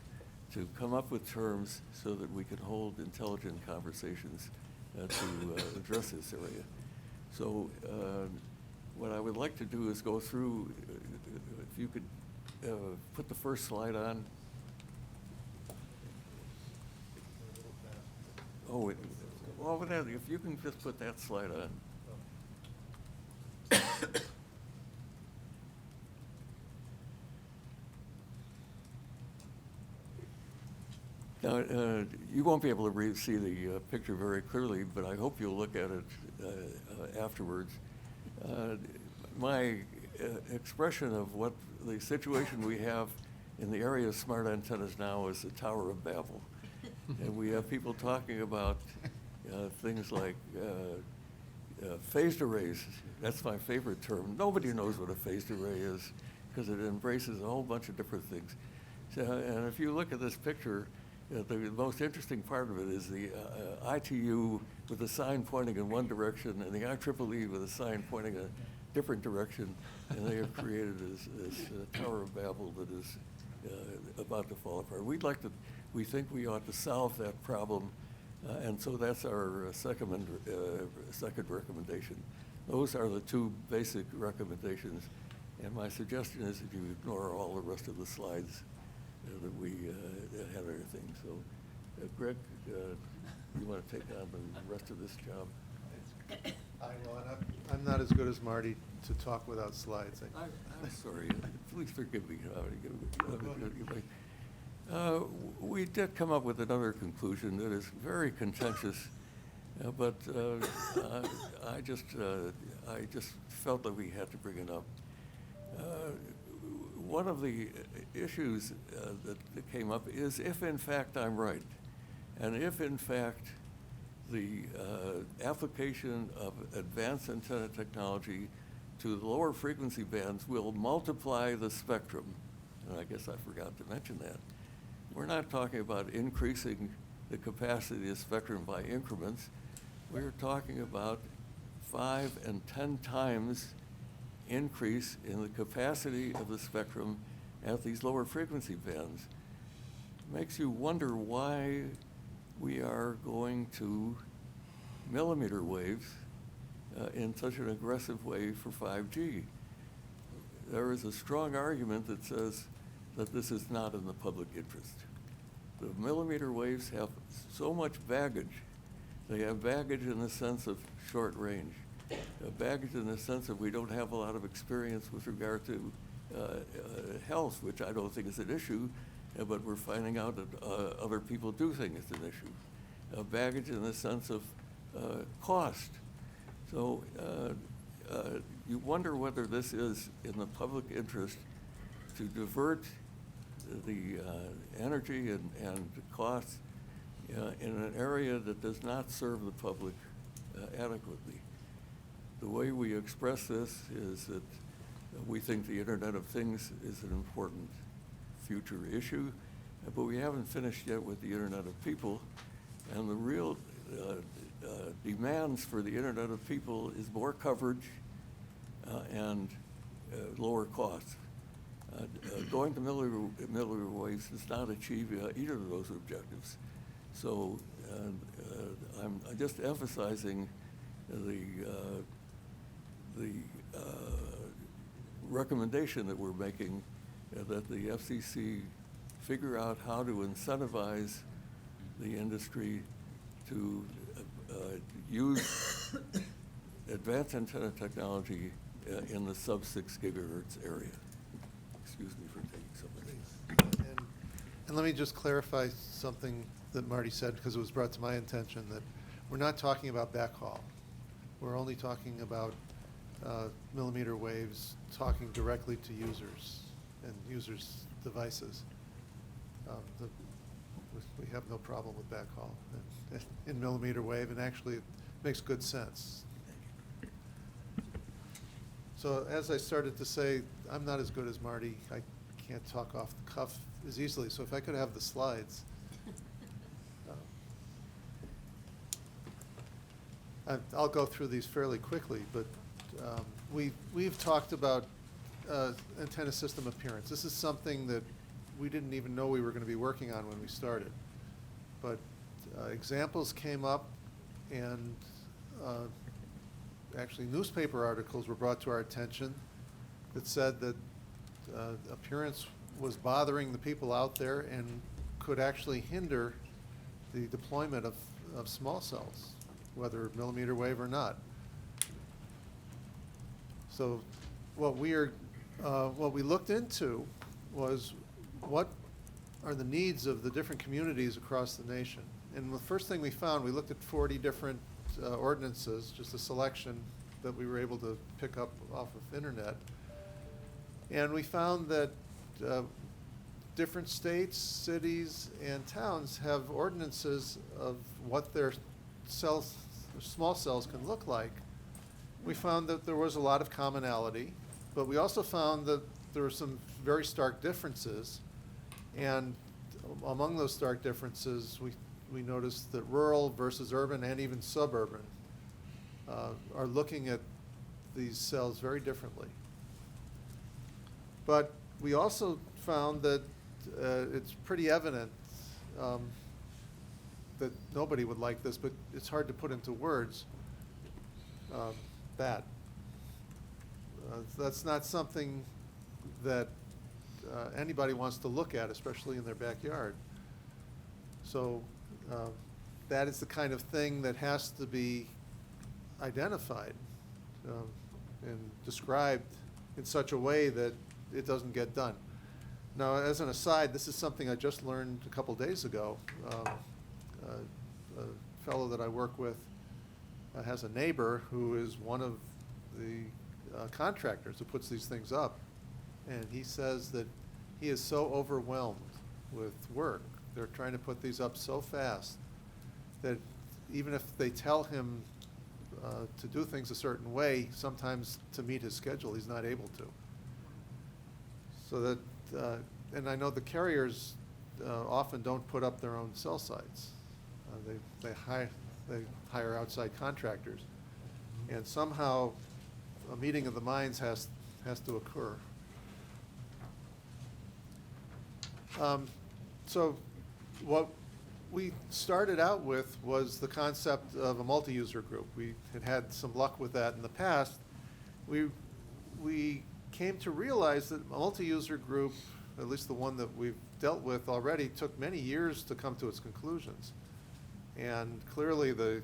to come up with terms so that we can hold intelligent conversations to address this area. So what I would like to do is go through, if you could put the first slide on. Oh, well, if you can just put that slide on. Now, you won't be able to see the picture very clearly, but I hope you'll look at it afterwards. My expression of what the situation we have in the area of smart antennas now is the Tower of Babel. And we have people talking about things like phased arrays. That's my favorite term. Nobody knows what a phased array is because it embraces a whole bunch of different things. So, and if you look at this picture, the most interesting part of it is the ITU with a sign pointing in one direction and the IEEE with a sign pointing in a different direction, and they have created this Tower of Babel that is about to fall apart. We think we ought to solve that problem, and so that's our second recommendation. Those are the 2 basic recommendations, and my suggestion is that you ignore all the rest of the slides that we have everything. So, Greg, you want to take on the rest of this job? I will, and I'm not as good as Marty to talk without slides. I'm sorry. Please forgive me. We did come up with another conclusion that is very contentious, but I just felt that we had to bring it up. One of the issues that came up is if in fact I'm right, and if in fact the application of advanced antenna technology to the lower frequency bands will multiply the spectrum, and I guess I forgot to mention that. We're not talking about increasing the capacity of the spectrum by increments. We're talking about 5 and 10 times increase in the capacity of the spectrum at these lower frequency bands. Makes you wonder why we are going to millimeter waves in such an aggressive way for 5G. There is a strong argument that says that this is not in the public interest. The millimeter waves have so much baggage. They have baggage in the sense of short range, baggage in the sense that we don't have a lot of experience with regard to health, which I don't think is an issue, but we're finding out that other people do think it's an issue. Baggage in the sense of cost. So you wonder whether this is in the public interest to divert the energy and costs in an area that does not serve the public adequately. The way we express this is that we think the Internet of Things is an important future issue, but we haven't finished yet with the Internet of People, and the real demands for the Internet of People is more coverage and lower costs. Going to millimeter waves does not achieve either of those objectives. So I'm just emphasizing the recommendation that we're making, that the FCC figure out how to incentivize the industry to use advanced antenna technology in the sub-6 gigahertz area. Excuse me for taking so many. And let me just clarify something that Marty said, because it was brought to my attention, that we're not talking about backhaul. We're only talking about millimeter waves talking directly to users and users' devices. We have no problem with backhaul in millimeter wave, and actually it makes good sense. So as I started to say, I'm not as good as Marty. I can't talk off the cuff as easily, so if I could have the slides. I'll go through these fairly quickly, but we've talked about antenna system appearance. This is something that we didn't even know we were going to be working on when we started. But examples came up, and actually newspaper articles were brought to our attention that said that appearance was bothering the people out there and could actually hinder the deployment of small cells, whether millimeter wave or not. So what we looked into was what are the needs of the different communities across the nation. And the first thing we found, we looked at 40 different ordinances, just a selection that we were able to pick up off of internet. And we found that different states, cities, and towns have ordinances of what their cells, small cells can look like. We found that there was a lot of commonality, but we also found that there were some very stark differences. And among those stark differences, we noticed that rural versus urban and even suburban are looking at these cells very differently. But we also found that it's pretty evident that nobody would like this, but it's hard to put into words, that. That's not something that anybody wants to look at, especially in their backyard. So that is the kind of thing that has to be identified and described in such a way that it doesn't get done. Now, as an aside, this is something I just learned a couple days ago. A fellow that I work with has a neighbor who is one of the contractors who puts these things up. And he says that he is so overwhelmed with work. They're trying to put these up so fast that even if they tell him to do things a certain way, sometimes to meet his schedule, he's not able to. So that, and I know the carriers often don't put up their own cell sites. They hire outside contractors. And somehow, a meeting of the minds has to occur. So what we started out with was the concept of a multi-user group. We had some luck with that in the past. We came to realize that a multi-user group, at least the one that we've dealt with already, took many years to come to its conclusions. And clearly the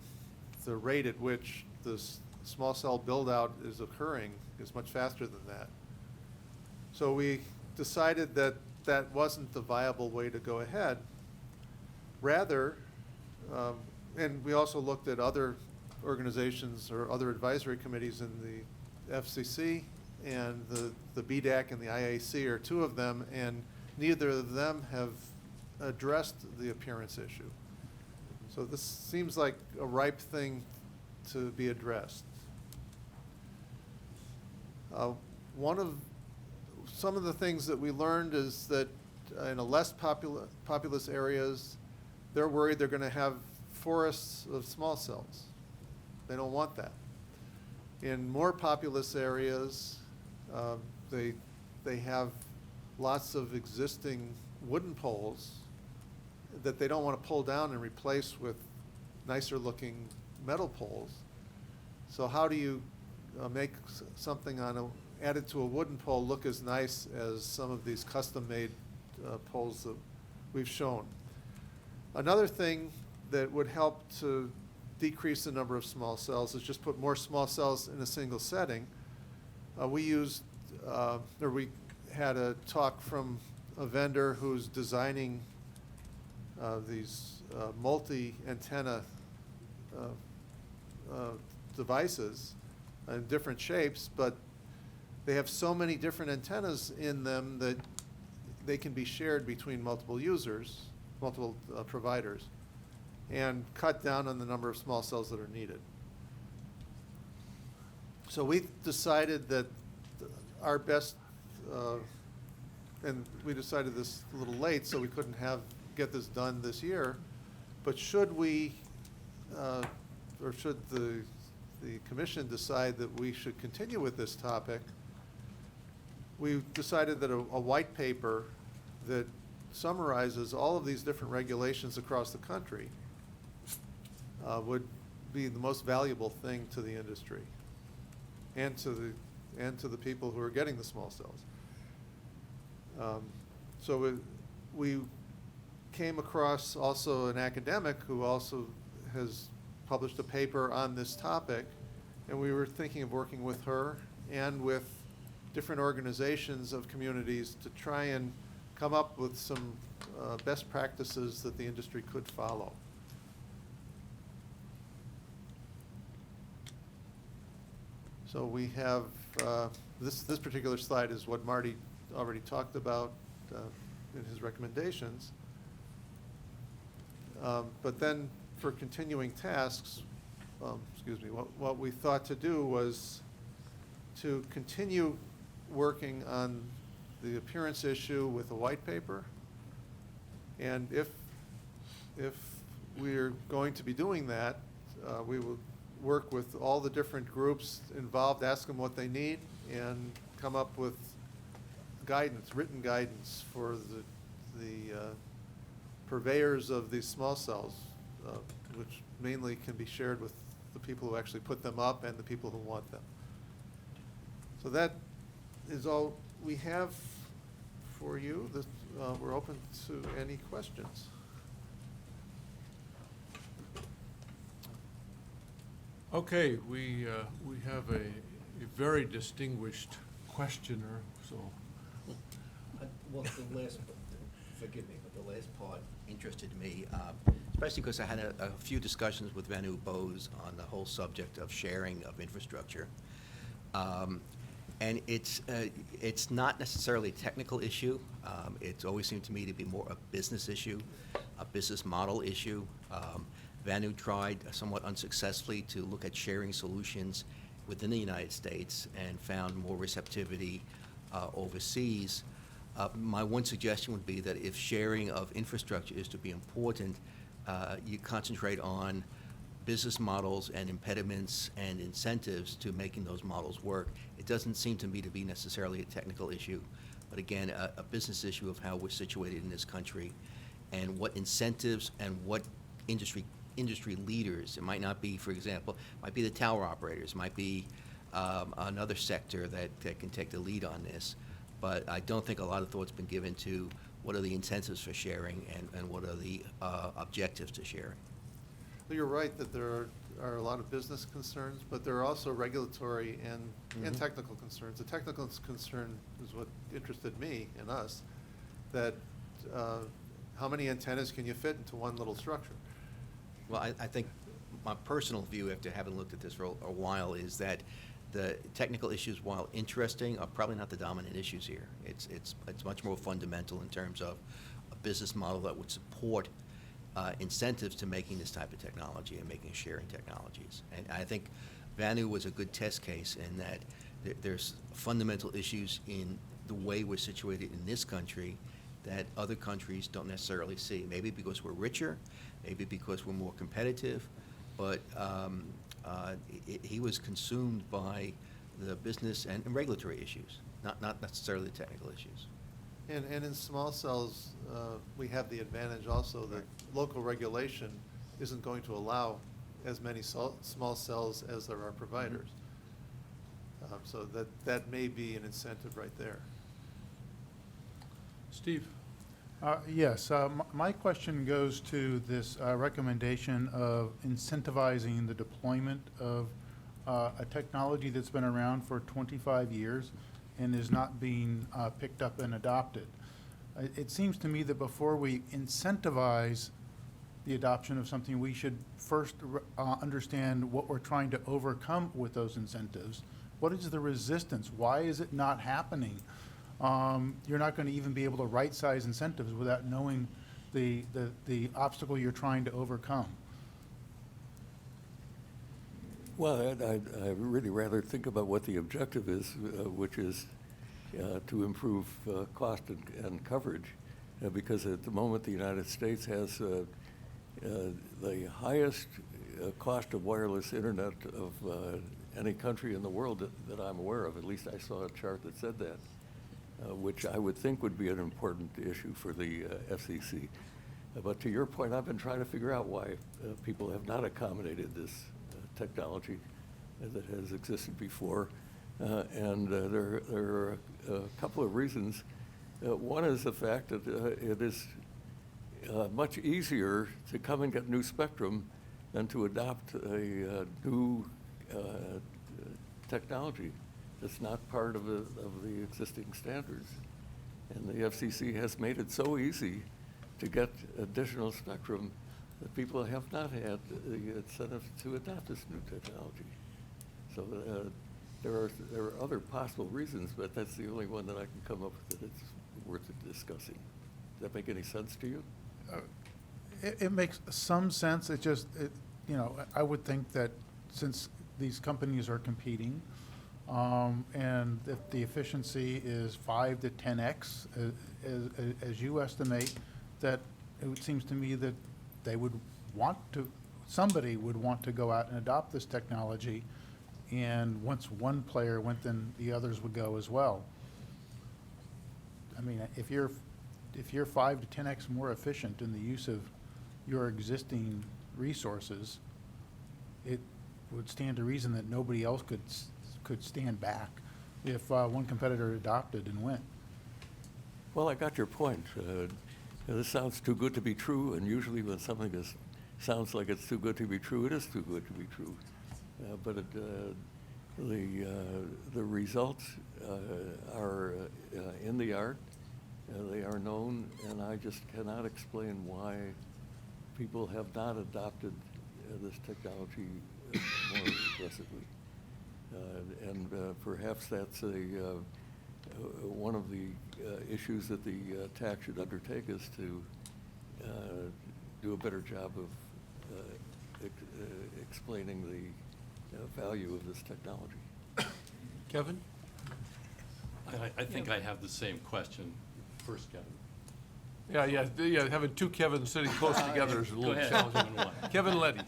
rate at which this small cell build-out is occurring is much faster than that. So we decided that that wasn't the viable way to go ahead. Rather, and we also looked at other organizations or other advisory committees in the FCC, and the BDAC and the IAC are two of them, and neither of them have addressed the appearance issue. So this seems like a ripe thing to be addressed. Some of the things that we learned is that in a less populous areas, they're worried they're going to have forests of small cells. They don't want that. In more populous areas, they have lots of existing wooden poles that they don't want to pull down and replace with nicer looking metal poles. So how do you make something added to a wooden pole look as nice as some of these custom-made poles that we've shown? Another thing that would help to decrease the number of small cells is just put more small cells in a single setting. We had a talk from a vendor who's designing these multi-antenna devices in different shapes, but they have so many different antennas in them that they can be shared between multiple users, multiple providers, and cut down on the number of small cells that are needed. So we decided that our best, and we decided this a little late, so we couldn't get this done this year, but should we, or should the commission decide that we should continue with this topic, we decided that a white paper that summarizes all of these different regulations across the country would be the most valuable thing to the industry and to the people who are getting the small cells. So we came across also an academic who also has published a paper on this topic, and we were thinking of working with her and with different organizations of communities to try and come up with some best practices that the industry could follow. So we have, this particular slide is what Marty already talked about in his recommendations. But then for continuing tasks, what we thought to do was to continue working on the appearance issue with a white paper. And if we're going to be doing that, we will work with all the different groups involved, ask them what they need, and come up with guidance, written guidance for the purveyors of these small cells, which mainly can be shared with the people who actually put them up and the people who want them. So that is all we have for you. We're open to any questions. Okay, we have a very distinguished questioner, so. Well, the last, forgive me, but the last part interested me, especially because I had a few discussions with Vanu Bose on the whole subject of sharing of infrastructure. And it's not necessarily a technical issue. It's always seemed to me to be more a business issue, a business model issue. Vanu tried somewhat unsuccessfully to look at sharing solutions within the United States and found more receptivity overseas. My one suggestion would be that if sharing of infrastructure is to be important, you concentrate on business models and impediments and incentives to making those models work. It doesn't seem to me to be necessarily a technical issue, but again, a business issue of how we're situated in this country and what incentives and what industry leaders, it might not be, for example, might be the tower operators, might be another sector that can take the lead on this, but I don't think a lot of thought's been given to what are the incentives for sharing and what are the objectives to sharing. Well, you're right that there are a lot of business concerns, but there are also regulatory and technical concerns. The technical concern is what interested me and us, that how many antennas can you fit into one little structure? Well, I think my personal view, after having looked at this for a while, is that the technical issues, while interesting, are probably not the dominant issues here. It's much more fundamental in terms of a business model that would support incentives to making this type of technology and making sharing technologies. And I think Vanu was a good test case in that there's fundamental issues in the way we're situated in this country that other countries don't necessarily see. Maybe because we're richer, maybe because we're more competitive, but he was consumed by the business and regulatory issues, not necessarily the technical issues. And in small cells, we have the advantage also that local regulation isn't going to allow as many small cells as there are providers. So that may be an incentive right there. Steve? Yes, my question goes to this recommendation of incentivizing the deployment of a technology that's been around for 25 years and is not being picked up and adopted. It seems to me that before we incentivize the adoption of something, we should first understand what we're trying to overcome with those incentives. What is the resistance? Why is it not happening? You're not going to even be able to right-size incentives without knowing the obstacle you're trying to overcome. Well, I'd really rather think about what the objective is, which is to improve cost and coverage, because at the moment the United States has the highest cost of wireless internet of any country in the world that I'm aware of. At least I saw a chart that said that, which I would think would be an important issue for the FCC. But to your point, I've been trying to figure out why people have not accommodated this technology that has existed before. And there are a couple of reasons. One is the fact that it is much easier to come and get new spectrum than to adopt a new technology that's not part of the existing standards. And the FCC has made it so easy to get additional spectrum that people have not had the incentive to adopt this new technology. So there are other possible reasons, but that's the only one that I can come up with that it's worth discussing. Does that make any sense to you? It makes some sense. It just, I would think that since these companies are competing, and if the efficiency is 5 to 10x, as you estimate, that it seems to me that they would want to, somebody would want to go out and adopt this technology, and once one player went, then the others would go as well. I mean, if you're 5 to 10x more efficient in the use of your existing resources, it would stand to reason that nobody else could stand back if one competitor adopted and went. Well, I got your point. This sounds too good to be true, and usually when something sounds like it's too good to be true, it is too good to be true. But the results are in the art. They are known, and I just cannot explain why people have not adopted this technology more aggressively. And perhaps that's one of the issues that the TAC should undertake, is to do a better job of explaining the value of this technology. Kevin? I think I have the same question. First, Kevin. Yeah, having two Kevins sitting close together is a Go little ahead. challenging. Kevin Leddy.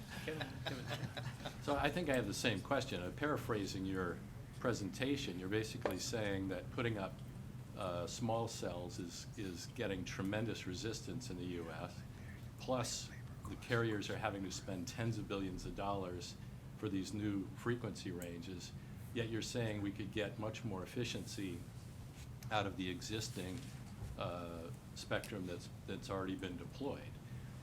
So I think I have the same question. Paraphrasing your presentation, you're basically saying that putting up small cells is getting tremendous resistance in the U.S., plus the carriers are having to spend tens of billions of dollars for these new frequency ranges, yet you're saying we could get much more efficiency out of the existing spectrum that's already been deployed.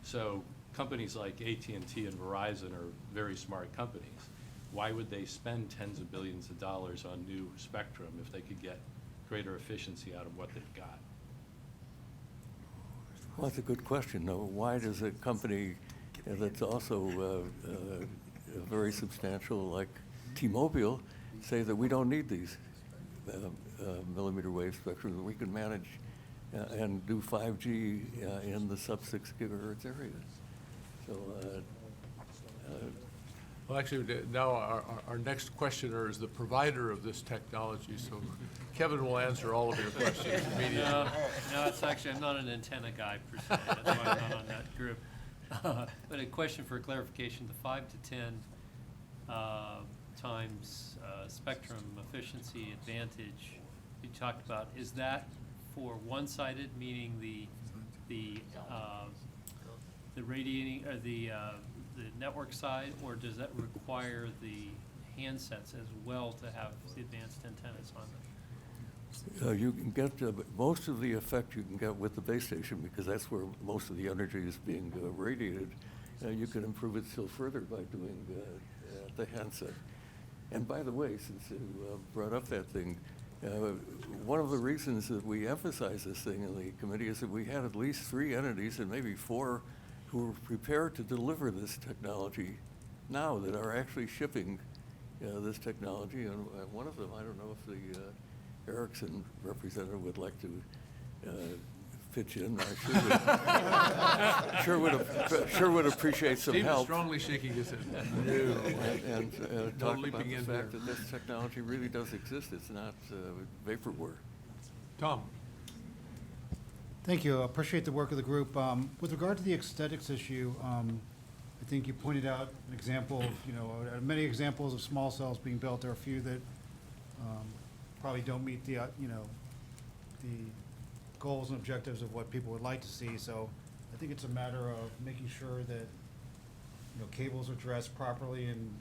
So companies like AT&T and Verizon are very smart companies. Why would they spend tens of billions of dollars on new spectrum if they could get greater efficiency out of what they've got? Well, that's a good question, though. Why does a company that's also very substantial, like T-Mobile, say that we don't need these millimeter wave spectrum, that we can manage and do 5G in the sub-6 gigahertz area? So, Well, actually, now our next questioner is the provider of this technology, so Kevin will answer all of your questions immediately. No, it's actually, I'm not an antenna guy per se, that's why I'm not on that group. But a question for clarification, the 5 to 10 times spectrum efficiency advantage you talked about, is that for one-sided, meaning the radiating, or the network side, or does that require the handsets as well to have the advanced antennas on them? you can get most of the effect you can get with the base station, because that's where most of the energy is being radiated. You can improve it still further by doing the handset. And by the way, since you brought up that thing, one of the reasons that we emphasize this thing in the committee is that we had at least 3 entities and maybe 4 who are prepared to deliver this technology now, that are actually shipping this technology. And one of them, I don't know if the Ericsson representative would like to pitch in. I sure would appreciate some Steve is help. strongly shaking his head. And No talk about leaping the in fact there. that this technology really does exist. It's not vaporware. Tom? Thank you. I appreciate the work of the group. With regard to the aesthetics issue, I think you pointed out an example of, many examples of small cells being built. There are a few that probably don't meet the goals and objectives of what people would like to see. So I think it's a matter of making sure that, cables are dressed properly and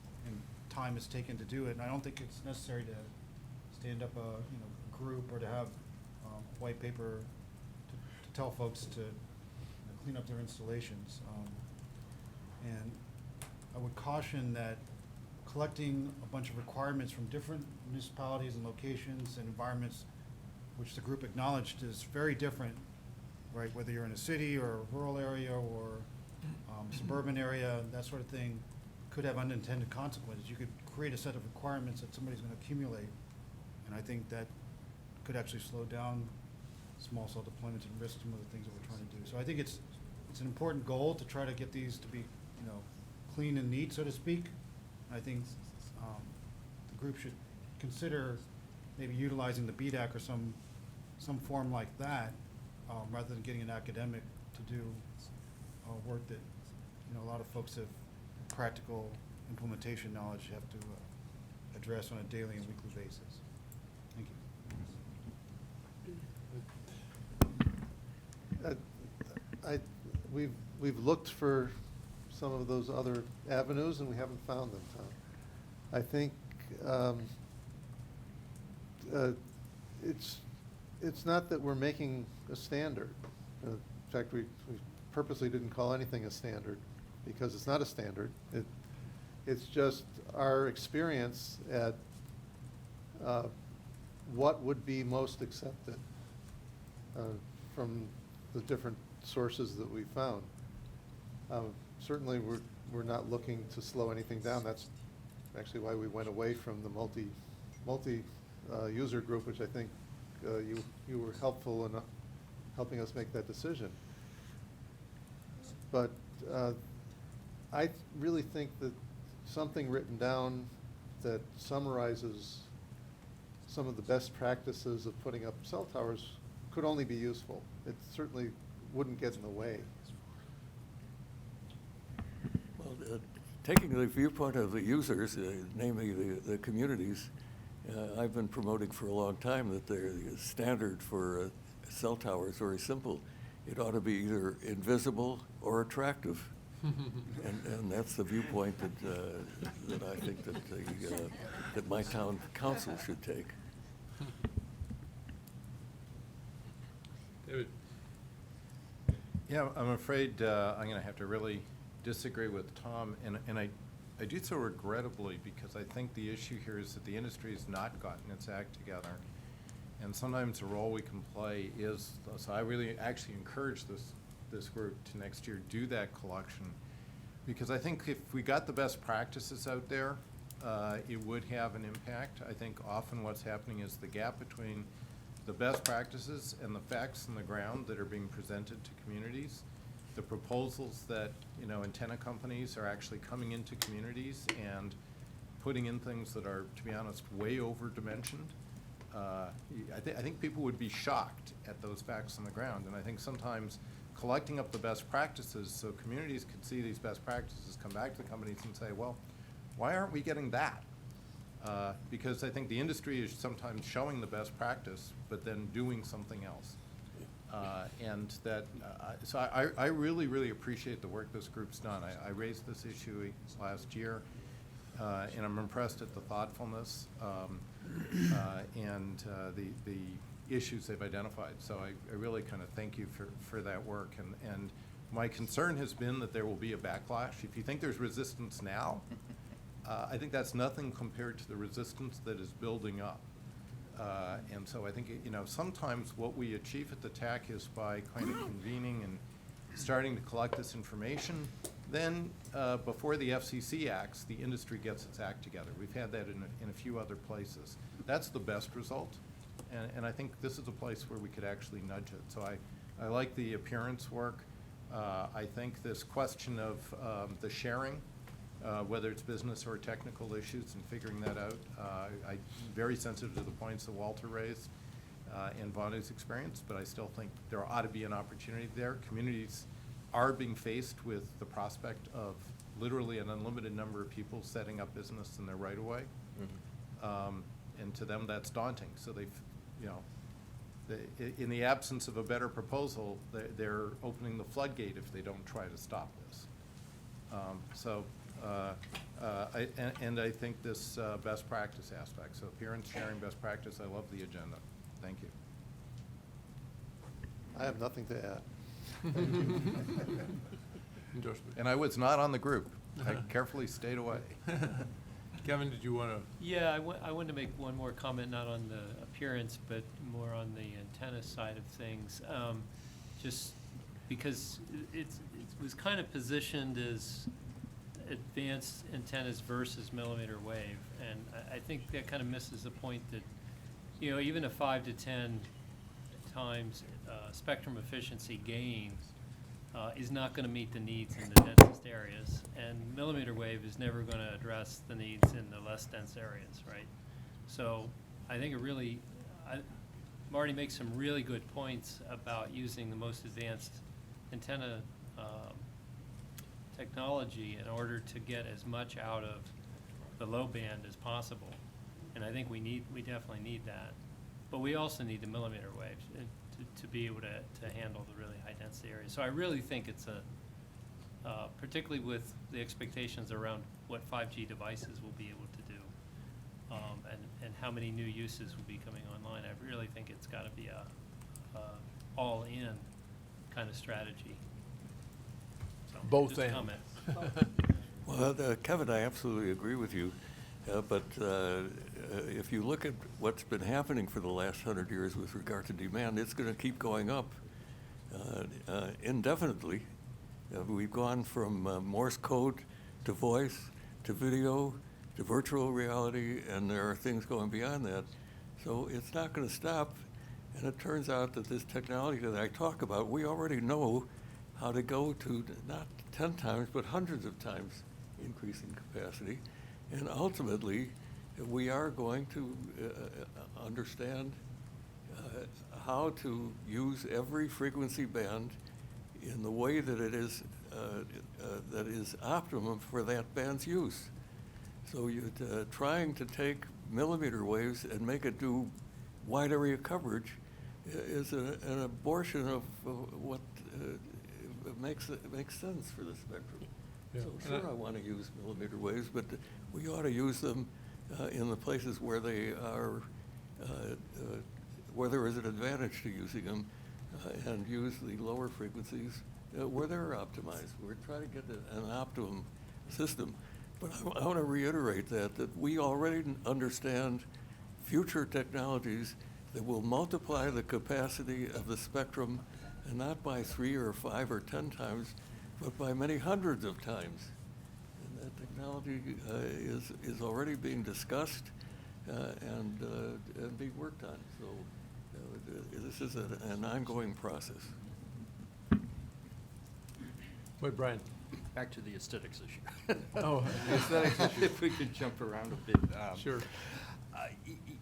time is taken to do it. And I don't think it's necessary to stand up a group or to have white paper to tell folks to clean up their installations. And I would caution that collecting a bunch of requirements from different municipalities and locations and environments, which the group acknowledged is very different, right? Whether you're in a city or a rural area or suburban area, that sort of thing, could have unintended consequences. You could create a set of requirements that somebody's going to accumulate, and I think that could actually slow down small cell deployments and risk some of the things that we're trying to do. So I think it's an important goal to try to get these to be, clean and neat, so to speak. I think the group should consider maybe utilizing the BDAC or some form like that, rather than getting an academic to do work that, a lot of folks have practical implementation knowledge have to address on a daily and weekly basis. Thank you. We've looked for some of those other avenues, and we haven't found them, Tom. I think it's not that we're making a standard. In fact, we purposely didn't call anything a standard, because it's not a standard. It's just our experience at what would be most accepted from the different sources that we found. Certainly, we're not looking to slow anything down. That's actually why we went away from the multi user group, which I think you were helpful in helping us make that decision. But I really think that something written down that summarizes some of the best practices of putting up cell towers could only be useful. It certainly wouldn't get in the way. Well, taking the viewpoint of the users, namely the communities, I've been promoting for a long time that the standard for a cell tower is very simple. It ought to be either invisible or attractive. And that's the viewpoint that I think that my town council should take. David? Yeah, I'm afraid I'm going to have to really disagree with Tom, and I do so regrettably, because I think the issue here is that the industry has not gotten its act together. And sometimes the role we can play is, so I really actually encourage this group to next year do that collection, because I think if we got the best practices out there, it would have an impact. I think often what's happening is the gap between the best practices and the facts on the ground that are being presented to communities, the proposals that, antenna companies are actually coming into communities and putting in things that are, to be honest, way over-dimensioned. I think people would be shocked at those facts on the ground, and I think sometimes collecting up the best practices so communities could see these best practices, come back to the companies and say, well, why aren't we getting that? Because I think the industry is sometimes showing the best practice, but then doing something else. So I really, really appreciate the work this group's done. I raised this issue last year, and I'm impressed at the thoughtfulness and the issues they've identified. So I really kind of thank you for that work. And my concern has been that there will be a backlash. If you think there's resistance now, I think that's nothing compared to the resistance that is building up. And so I think, sometimes what we achieve at the TAC is by kind of convening and starting to collect this information. Then, before the FCC acts, the industry gets its act together. We've had that in a few other places. That's the best result. And I think this is a place where we could actually nudge it. So I like the appearance work. I think this question of the sharing, whether it's business or technical issues, and figuring that out. I'm very sensitive to the points that Walter raised and Vanu's experience, but I still think there ought to be an opportunity there. Communities are being faced with the prospect of literally an unlimited number of people setting up business in their right-of-way. And to them, that's daunting. So in the absence of a better proposal, they're opening the floodgate if they don't try to stop this. I think this best practice aspect, so appearance, sharing, best practice, I love the agenda. Thank you. I have nothing to add. Endorsement. And I was not on the group. I carefully stayed away. Kevin, did you want to? Yeah, I wanted to make one more comment, not on the appearance, but more on the antenna side of things. Just because it was kind of positioned as advanced antennas versus millimeter wave, and I think that kind of misses the point that, even a 5 to 10 times spectrum efficiency gain is not going to meet the needs in the densest areas, and millimeter wave is never going to address the needs in the less dense areas, right? So I think Marty makes some really good points about using the most advanced antenna technology in order to get as much out of the low band as possible. And I think we definitely need that. But we also need the millimeter waves to be able to handle the really high density areas. So I really think it's particularly with the expectations around what 5G devices will be able to do, and how many new uses will be coming online, I really think it's got to be a all-in kind of strategy. So, both just a and. comment. Well, Kevin, I absolutely agree with you. But if you look at what's been happening for the last 100 years with regard to demand, it's going to keep going up indefinitely. We've gone from Morse code to voice to video to virtual reality, and there are things going beyond that. So it's not going to stop. And it turns out that this technology that I talk about, we already know how to go to not 10 times, but hundreds of times increasing capacity. And ultimately, we are going to understand how to use every frequency band in the way that it is that is optimum for that band's use. So you're trying to take millimeter waves and make it do wide area coverage is an abortion of what makes sense for the spectrum. Yeah. So sure, I want to use millimeter waves, but we ought to use them in the places where they are, where there is an advantage to using them, and use the lower frequencies where they're optimized. We're trying to get an optimum system. But I want to reiterate that we already understand future technologies that will multiply the capacity of the spectrum, and not by 3 or 5 or 10 times, but by many hundreds of times. And that technology is already being discussed and being worked on. So this is an ongoing process. Wait, Brian. Back to the aesthetics issue. Oh, the aesthetics issue. If we could jump around a bit. Sure.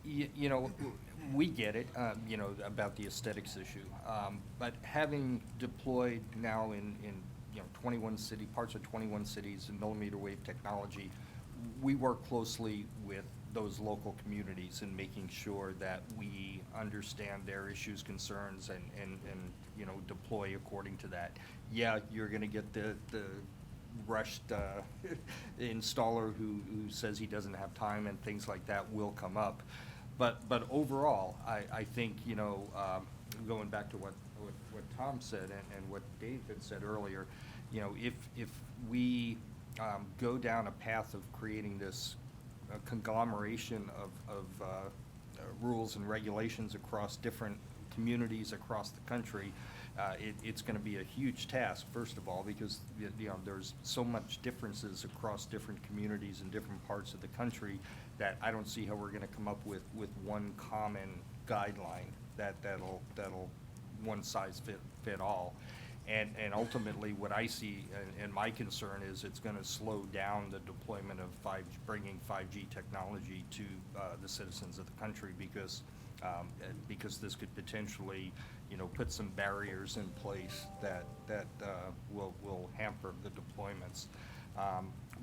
You know, we get it, you know, about the aesthetics issue. But having deployed now in 21 parts of 21 cities in millimeter wave technology, we work closely with those local communities in making sure that we understand their issues, concerns, and you know, deploy according to that. Yeah, you're gonna get the rushed installer who says he doesn't have time, and things like that will come up. But overall, I think, you know, going back to what Tom said and what Dave had said earlier, you know, if we go down a path of creating this conglomeration of rules and regulations across different communities across the country, it's going to be a huge task, first of all, because you know, there's so much differences across different communities in different parts of the country that I don't see how we're going to come up with one common guideline that'll one size fit all. And ultimately, what I see and my concern is it's going to slow down the deployment of bringing 5G technology to the citizens of the country, because this could potentially, you know, put some barriers in place that will hamper the deployments.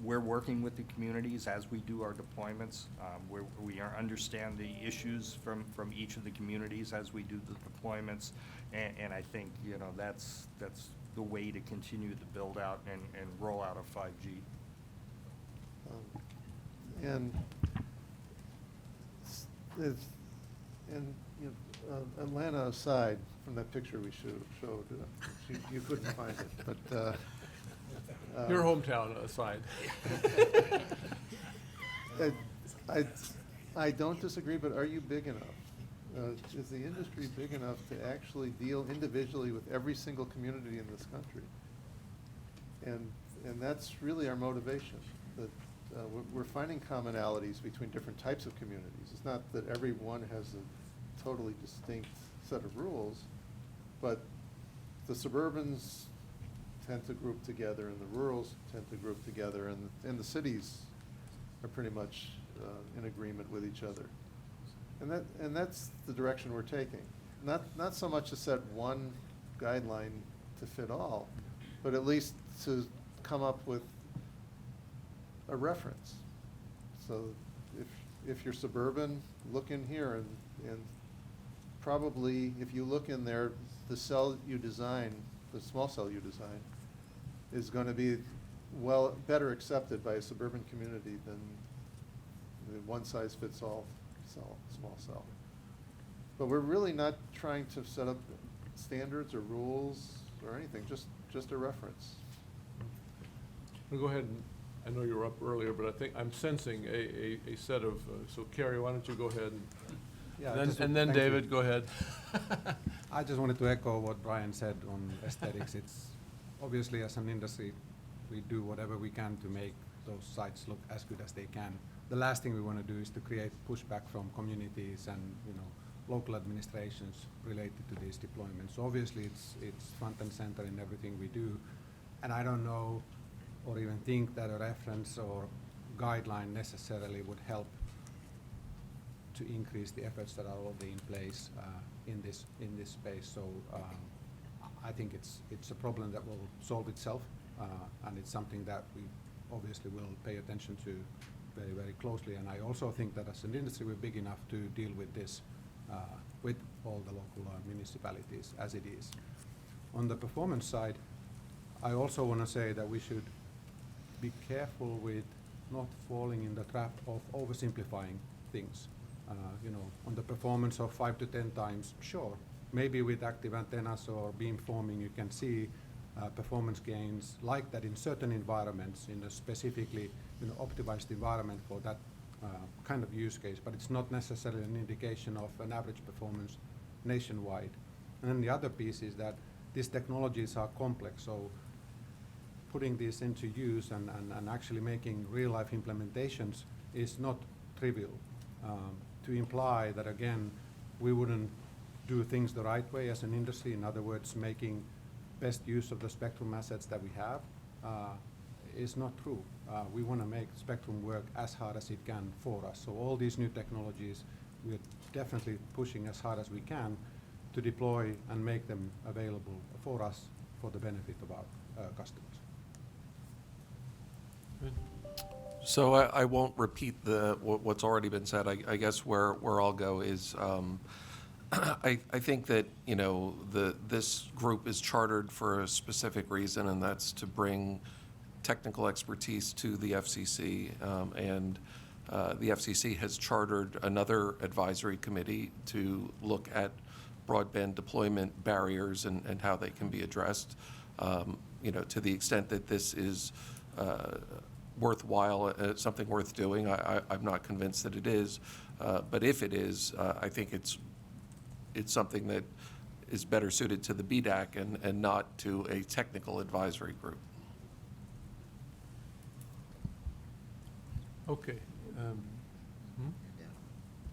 We're working with the communities as we do our deployments. We understand the issues from each of the communities as we do the deployments, and I think, you know, that's the way to continue to build out and roll out of 5G. And you know, Atlanta aside from that picture we showed, you couldn't find it, but. Your hometown aside. I don't disagree, but are you big enough? Is the industry big enough to actually deal individually with every single community in this country? And that's really our motivation, that we're finding commonalities between different types of communities. It's not that every one has a totally distinct set of rules, but the suburbans tend to group together, and the rurals tend to group together, and the cities are pretty much in agreement with each other. And that's the direction we're taking. Not so much to set one guideline to fit all, but at least to come up with a reference. So if you're suburban, look in here, and probably if you look in there, the cell you design, the small cell you design, is going to be better accepted by a suburban community than the one-size-fits-all small cell. But we're really not trying to set up standards or rules or anything, just a reference. We'll go ahead and, I know you were up earlier, but I think I'm sensing a set of, so Kerry, why don't you go ahead and then David, go ahead. I just wanted to echo what Brian said on aesthetics. It's obviously, as an industry, we do whatever we can to make those sites look as good as they can. The last thing we want to do is to create pushback from communities and, you know, local administrations related to these deployments. So obviously it's front and center in everything we do. And I don't know or even think that a reference or guideline necessarily would help to increase the efforts that are already in place in this space. So I think it's a problem that will solve itself and it's something that we obviously will pay attention to very, very closely. And I also think that as an industry, we're big enough to deal with this with all the local municipalities as it is. On the performance side, I also want to say that we should be careful with not falling in the trap of oversimplifying things. On the performance of 5 to 10 times, sure. Maybe with active antennas or beamforming, you can see performance gains like that in certain environments, in a specifically optimized environment for that kind of use case, but it's not necessarily an indication of an average performance nationwide. And then the other piece is that these technologies are complex, so putting these into use and actually making real-life implementations is not trivial. To imply that, again, we wouldn't do things the right way as an industry, in other words, making best use of the spectrum assets that we have, is not true. We want to make spectrum work as hard as it can for us. So all these new technologies, we're definitely pushing as hard as we can to deploy and make them available for us for the benefit of our customers. So I won't repeat what's already been said. I guess where I'll go is I think that this group is chartered for a specific reason, and that's to bring technical expertise to the FCC. And the FCC has chartered another advisory committee to look at broadband deployment barriers and how they can be addressed. To the extent that this is worthwhile, something worth doing. I'm not convinced that it is, but if it is, I think it's something that is better suited to the BDAC and not to a technical advisory group. Okay.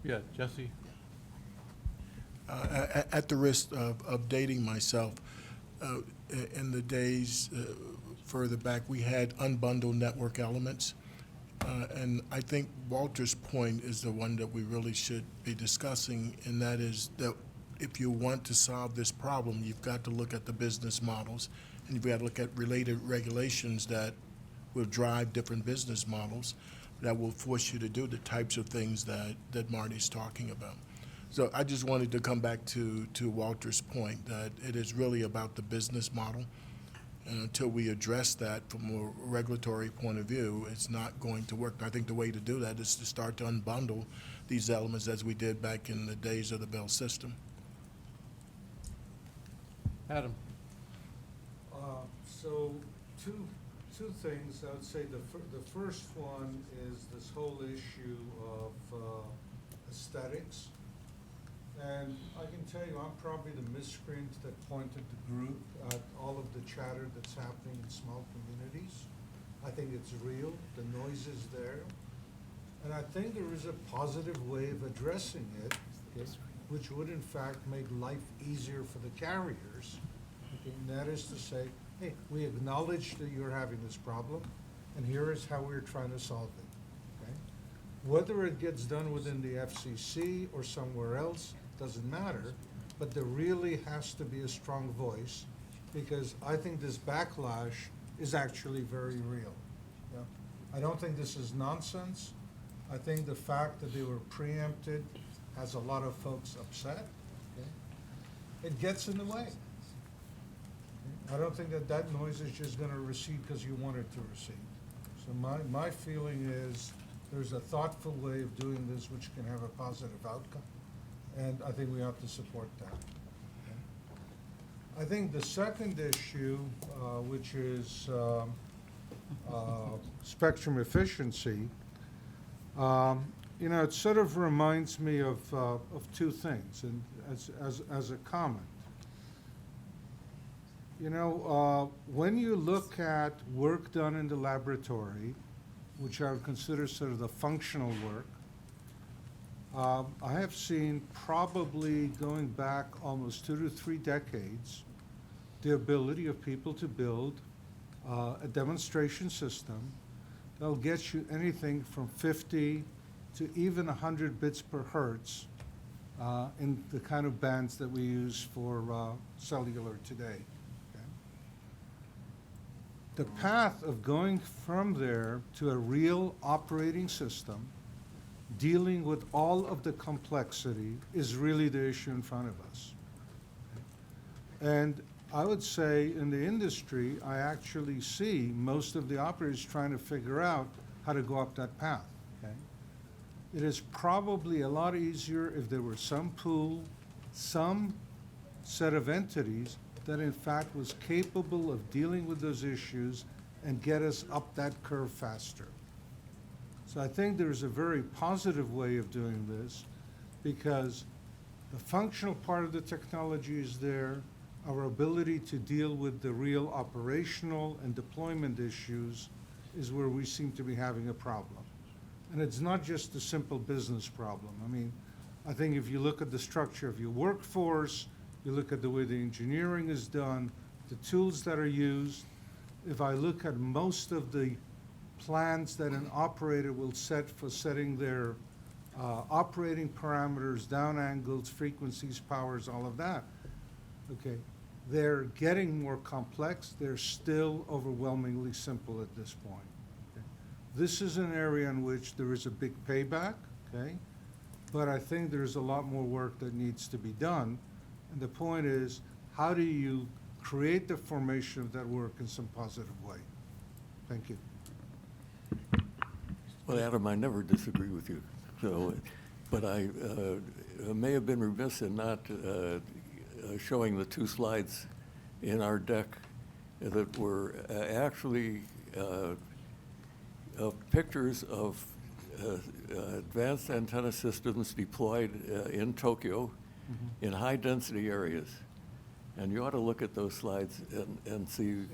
Yeah, Jesse? At the risk of dating myself, in the days further back, we had unbundled network elements. And I think Walter's point is the one that we really should be discussing, and that is that if you want to solve this problem, you've got to look at the business models, and you've got to look at related regulations that will drive different business models that will force you to do the types of things that Marty's talking about. So I just wanted to come back to Walter's point that it is really about the business model. And until we address that from a regulatory point of view, it's not going to work. I think the way to do that is to start to unbundle these elements as we did back in the days of the Bell system. Adam? So two things. I would say the first one is this whole issue of aesthetics. And I can tell you, I'm probably the miscreant that pointed the group at all of the chatter that's happening in small communities. I think it's real, the noise is there. And I think there is a positive way of addressing it, which would in fact make life easier for the carriers. And that is to say, hey, we acknowledge that you're having this problem, and here is how we're trying to solve it. Okay? Whether it gets done within the FCC or somewhere else, doesn't matter, but there really has to be a strong voice, because I think this backlash is actually very real. Yeah? I don't think this is nonsense. I think the fact that they were preempted has a lot of folks upset. Okay? It gets in the way. I don't think that noise is just going to recede because you want it to recede. So my feeling is there's a thoughtful way of doing this which can have a positive outcome. And I think we have to support that. Okay? I think the second issue, which is spectrum efficiency, it sort of reminds me of two things, and as a comment. When you look at work done in the laboratory, which I would consider sort of the functional work, I have seen, probably going back almost 2 to 3 decades, the ability of people to build a demonstration system that'll get you anything from 50 to even 100 bits per hertz in the kind of bands that we use for cellular today. Okay? the path of going from there to a real operating system, dealing with all of the complexity, is really the issue in front of us. And I would say in the industry, I actually see most of the operators trying to figure out how to go up that path, okay? It is probably a lot easier if there were some pool, some set of entities that in fact was capable of dealing with those issues and get us up that curve faster. So I think there's a very positive way of doing this, because the functional part of the technology is there. Our ability to deal with the real operational and deployment issues is where we seem to be having a problem. And it's not just a simple business problem. I mean, I think if you look at the structure of your workforce, you look at the way the engineering is done, the tools that are used, if I look at most of the plans that an operator will set for setting their operating parameters, down angles, frequencies, powers, all of that, okay, they're getting more complex. They're still overwhelmingly simple at this point. Okay? This is an area in which there is a big payback, okay? But I think there's a lot more work that needs to be done. And the point is, how do you create the formation of that work in some positive way? Thank you. Well, Adam, I never disagree with you. So, but I may have been remiss in not showing the two slides in our deck that were actually pictures of advanced antenna systems deployed in Tokyo in high-density areas. And you ought to look at those slides and see. Can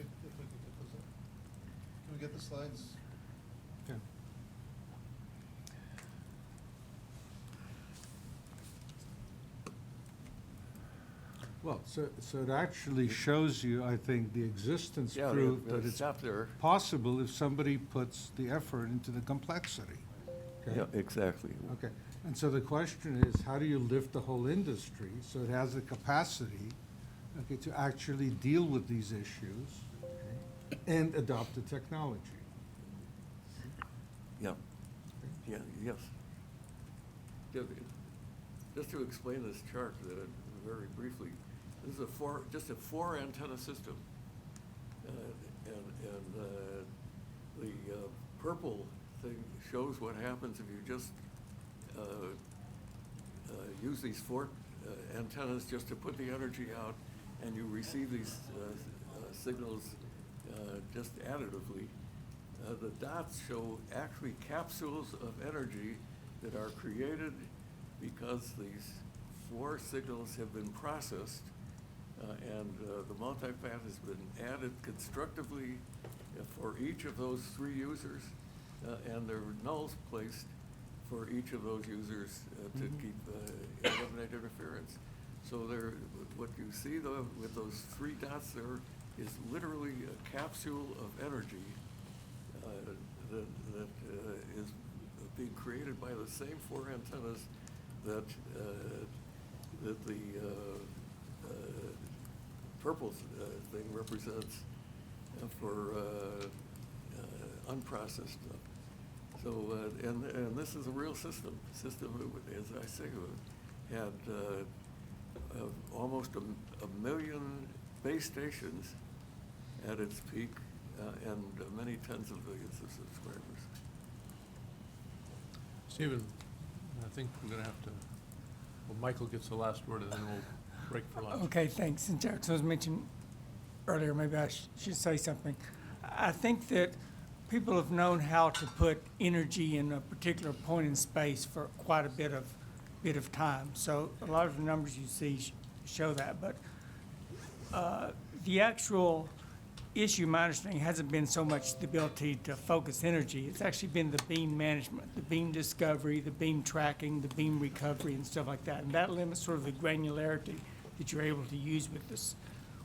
we get the slides? Yeah. Well, so it actually shows you, I think, the existence Yeah, proof yeah, that it's out there. possible if somebody puts the effort into the complexity. Okay? Yeah, exactly. Okay, and so the question is, how do you lift the whole industry so it has the capacity, okay, to actually deal with these issues, okay, and adopt the technology? Yeah. Yeah, yes. Just to explain this chart very briefly, this is just a four antenna system. The purple thing shows what happens if you just use these four antennas just to put the energy out, and you receive these signals just additively. The dots show actually capsules of energy that are created because these four signals have been processed and the multipath has been added constructively for each of those three users, and there are nulls placed for each of those users to keep eliminate interference. So what you see with those three dots there is literally a capsule of energy that is being created by the same four antennas that the purple thing represents for unprocessed stuff. So, and this is a real system. System, as I say, had almost a million base stations at its peak, and many tens of millions of subscribers. Stephen, I think we're going to have to, well, Michael gets the last word, and then we'll break for lunch. Okay, thanks. And Jackson was mentioned earlier, maybe I should say something. I think that people have known how to put energy in a particular point in space for quite a bit of time. So a lot of the numbers you see show that. But the actual issue, my understanding, hasn't been so much the ability to focus energy. It's actually been the beam management, the beam discovery, the beam tracking, the beam recovery, and stuff like that. And that limits sort of the granularity that you're able to use with this,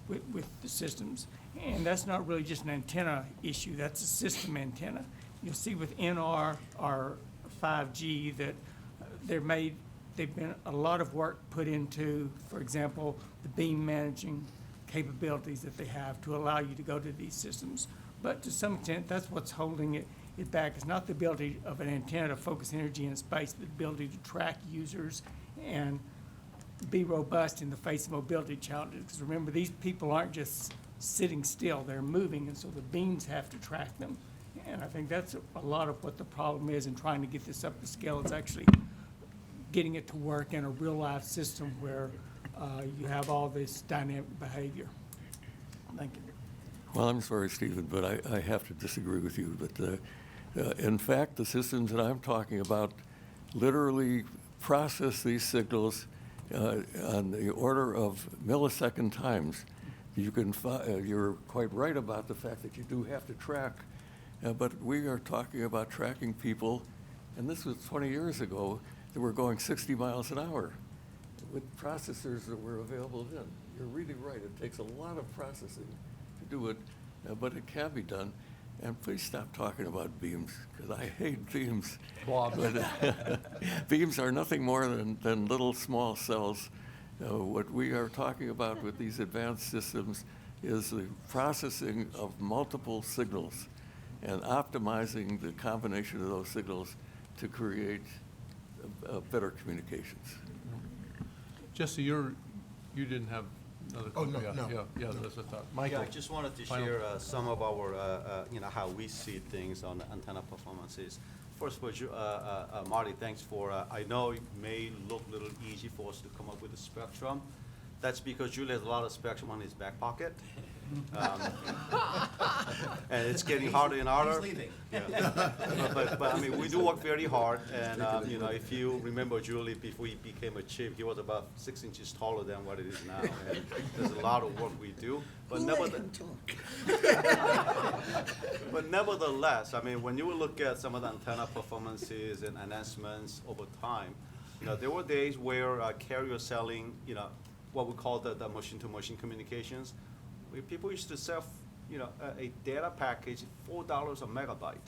with the systems. And that's not really just an antenna issue, that's a system antenna. You'll see with NR or 5G that they've been a lot of work put into, for example, the beam managing capabilities that they have to allow you to go to these systems But to some extent, that's what's holding it back. It's not the ability of an antenna to focus energy in space, the ability to track users and be robust in the face of mobility challenges. Because remember, these people aren't just sitting still, they're moving, and so the beams have to track them. And I think that's a lot of what the problem is in trying to get this up to scale, is actually getting it to work in a real-life system where you have all this dynamic behavior. Thank you. Well, I'm sorry, Stephen, but I have to disagree with you. But in fact, the systems that I'm talking about literally process these signals on the order of millisecond times. You can you're quite right about the fact that you do have to track, but we are talking about tracking people, and this was 20 years ago, that were going 60 miles an hour with processors that were available then. You're really right. It takes a lot of processing to do it, but it can be done. And please stop talking about beams, because I hate beams. Bob. But beams are nothing more than little small cells. What we are talking about with these advanced systems is the processing of multiple signals and optimizing the combination of those signals to create better communications. Jesse, you didn't have another Oh, no, comment? no. Yeah, that's what I thought. Michael? Yeah, I just wanted to final- share some of our, how we see things on the antenna performances. First of all, Marty, thanks for, I know it may look a little easy for us to come up with a spectrum. That's because Julie has a lot of spectrum in his back pocket. And it's getting harder and harder. He's leaving. Yeah. But I mean, we do work very hard, and, if you remember Julie, before he became a chief, he was about 6 inches taller than what it is now. And there's a lot of work we do, but but nevertheless, I mean, when you look at some of the antenna performances and enhancements over time, there were days where carriers selling, what we call the machine-to-machine communications, where people used to sell, a data package, $4 a megabyte.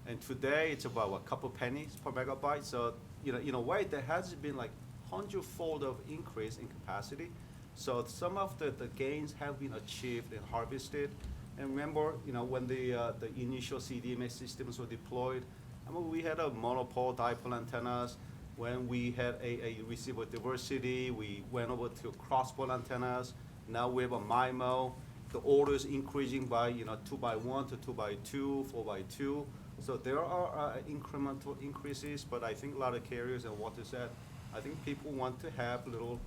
And today, it's about a couple pennies per megabyte. So, in a way, there has been like 100-fold of increase in capacity. So some of the gains have been achieved and harvested. And remember, when the initial CDMA systems were deployed, I mean, we had a monopole dipole antennas. When we had a receiver diversity, we went over to cross-pole antennas. Now we have a MIMO. The orders increasing by 2x1 to 2x2, 4x2. So there are incremental increases, but I think a lot of carriers, and Walter said, I think people want to have little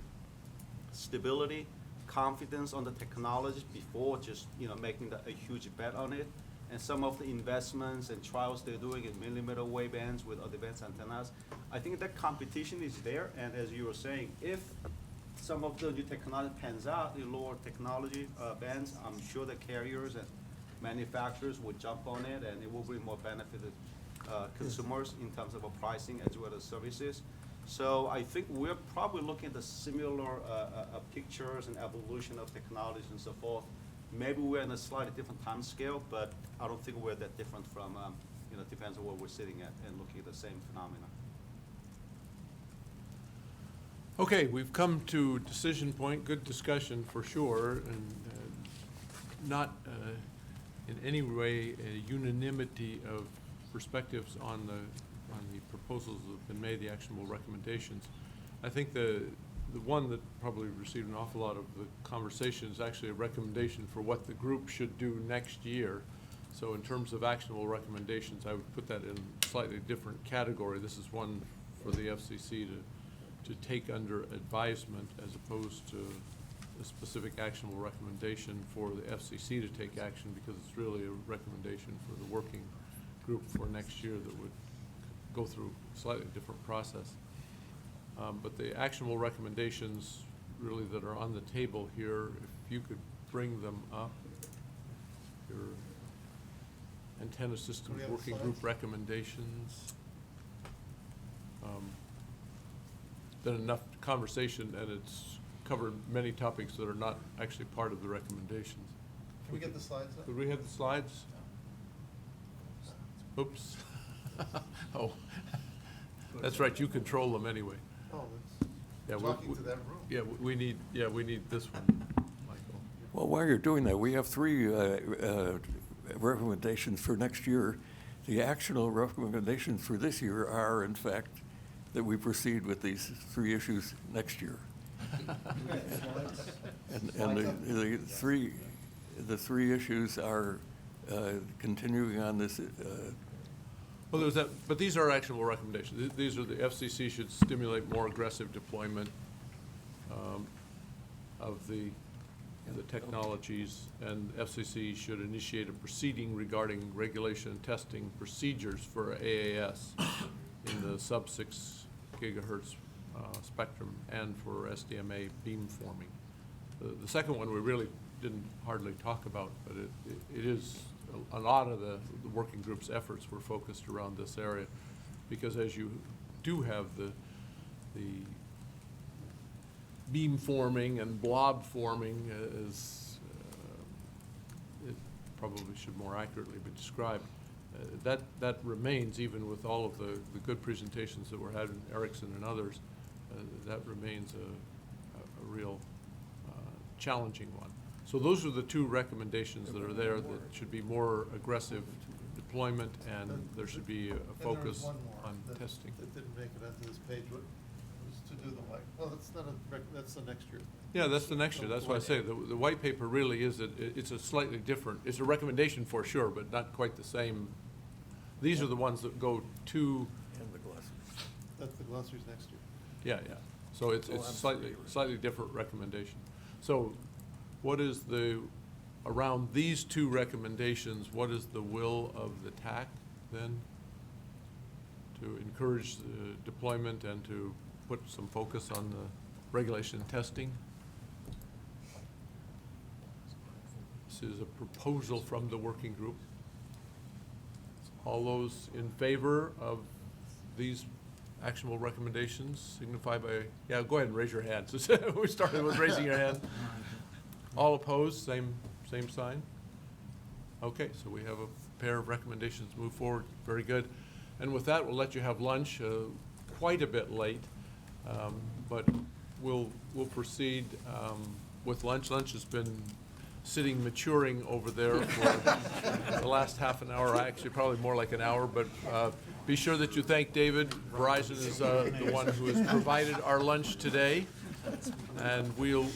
stability, confidence on the technology before just making a huge bet on it. And some of the investments and trials they're doing in millimeter wave bands with advanced antennas, I think that competition is there. And as you were saying, if some of the new technology pans out in lower technology bands, I'm sure the carriers and manufacturers will jump on it, and it will bring more benefit to consumers in terms of pricing as well as services. So I think we're probably looking at the similar pictures and evolution of technologies and so forth. Maybe we're in a slightly different time scale, but I don't think we're that different from, depends on where we're sitting at and looking at the same phenomena. Okay, we've come to decision point, good discussion for sure, and not in any way a unanimity of perspectives on the proposals that have been made, the actionable recommendations. I think the one that probably received an awful lot of the conversation is actually a recommendation for what the group should do next year. So in terms of actionable recommendations, I would put that in a slightly different category. This is one for the FCC to take under advisement as opposed to a specific actionable recommendation for the FCC to take action, because it's really a recommendation for the working group for next year that would go through a slightly different process. But the actionable recommendations really that are on the table here, if you could bring them up, your antenna systems we have the working slides? group recommendations. Been enough conversation, and it's covered many topics that are not actually part of the recommendations. Can we get the slides up? Could we have the slides? Oops. Oh, that's right, you control them anyway. Oh, Yeah, that's talking to that room. Yeah, we need this one, Michael. Well, while you're doing that, we have three recommendations for next year. The actionable recommendations for this year are, in fact, that we proceed with these 3 issues next year. And the three issues are continuing on this. Well, there's that, but these are actionable recommendations. These are the FCC should stimulate more aggressive deployment of the technologies, and FCC should initiate a proceeding regarding regulation and testing procedures for AAS in the sub-6 gigahertz spectrum and for SDMA beamforming. The second one we really didn't hardly talk about, but it is a lot of the working group's efforts were focused around this area, because as you do have the beam forming and blob forming, as it probably should more accurately be described, that remains, even with all of the good presentations that were had in Ericsson and others, that remains a real challenging one. So those are the 2 recommendations that are there, that should be more aggressive deployment, and there should be a focus on testing. That didn't make it onto this page. What was to do the white? Well, that's not that's the next year. Yeah, that's the next year. That's why I say the white paper really is, it's a slightly different, it's a recommendation for sure, but not quite the same. These are the ones that go to. And the glossaries. That's the glossaries next year. Yeah, yeah. So it's slightly different recommendation. So what is around these 2 recommendations, what is the will of the TAC then? To encourage the deployment and to put some focus on the regulation and testing? This is a proposal from the working group. All those in favor of these actionable recommendations signify by, yeah, go ahead and raise your hand. We started with raising your hand. All opposed, same sign? Okay, so we have a pair of recommendations to move forward. Very good. And with that, we'll let you have lunch, quite a bit late, but we'll proceed with lunch. Lunch has been sitting maturing over there for the last half an hour, actually probably more like an hour, but be sure that you thank David. Verizon is the one who has provided our lunch today, and we'll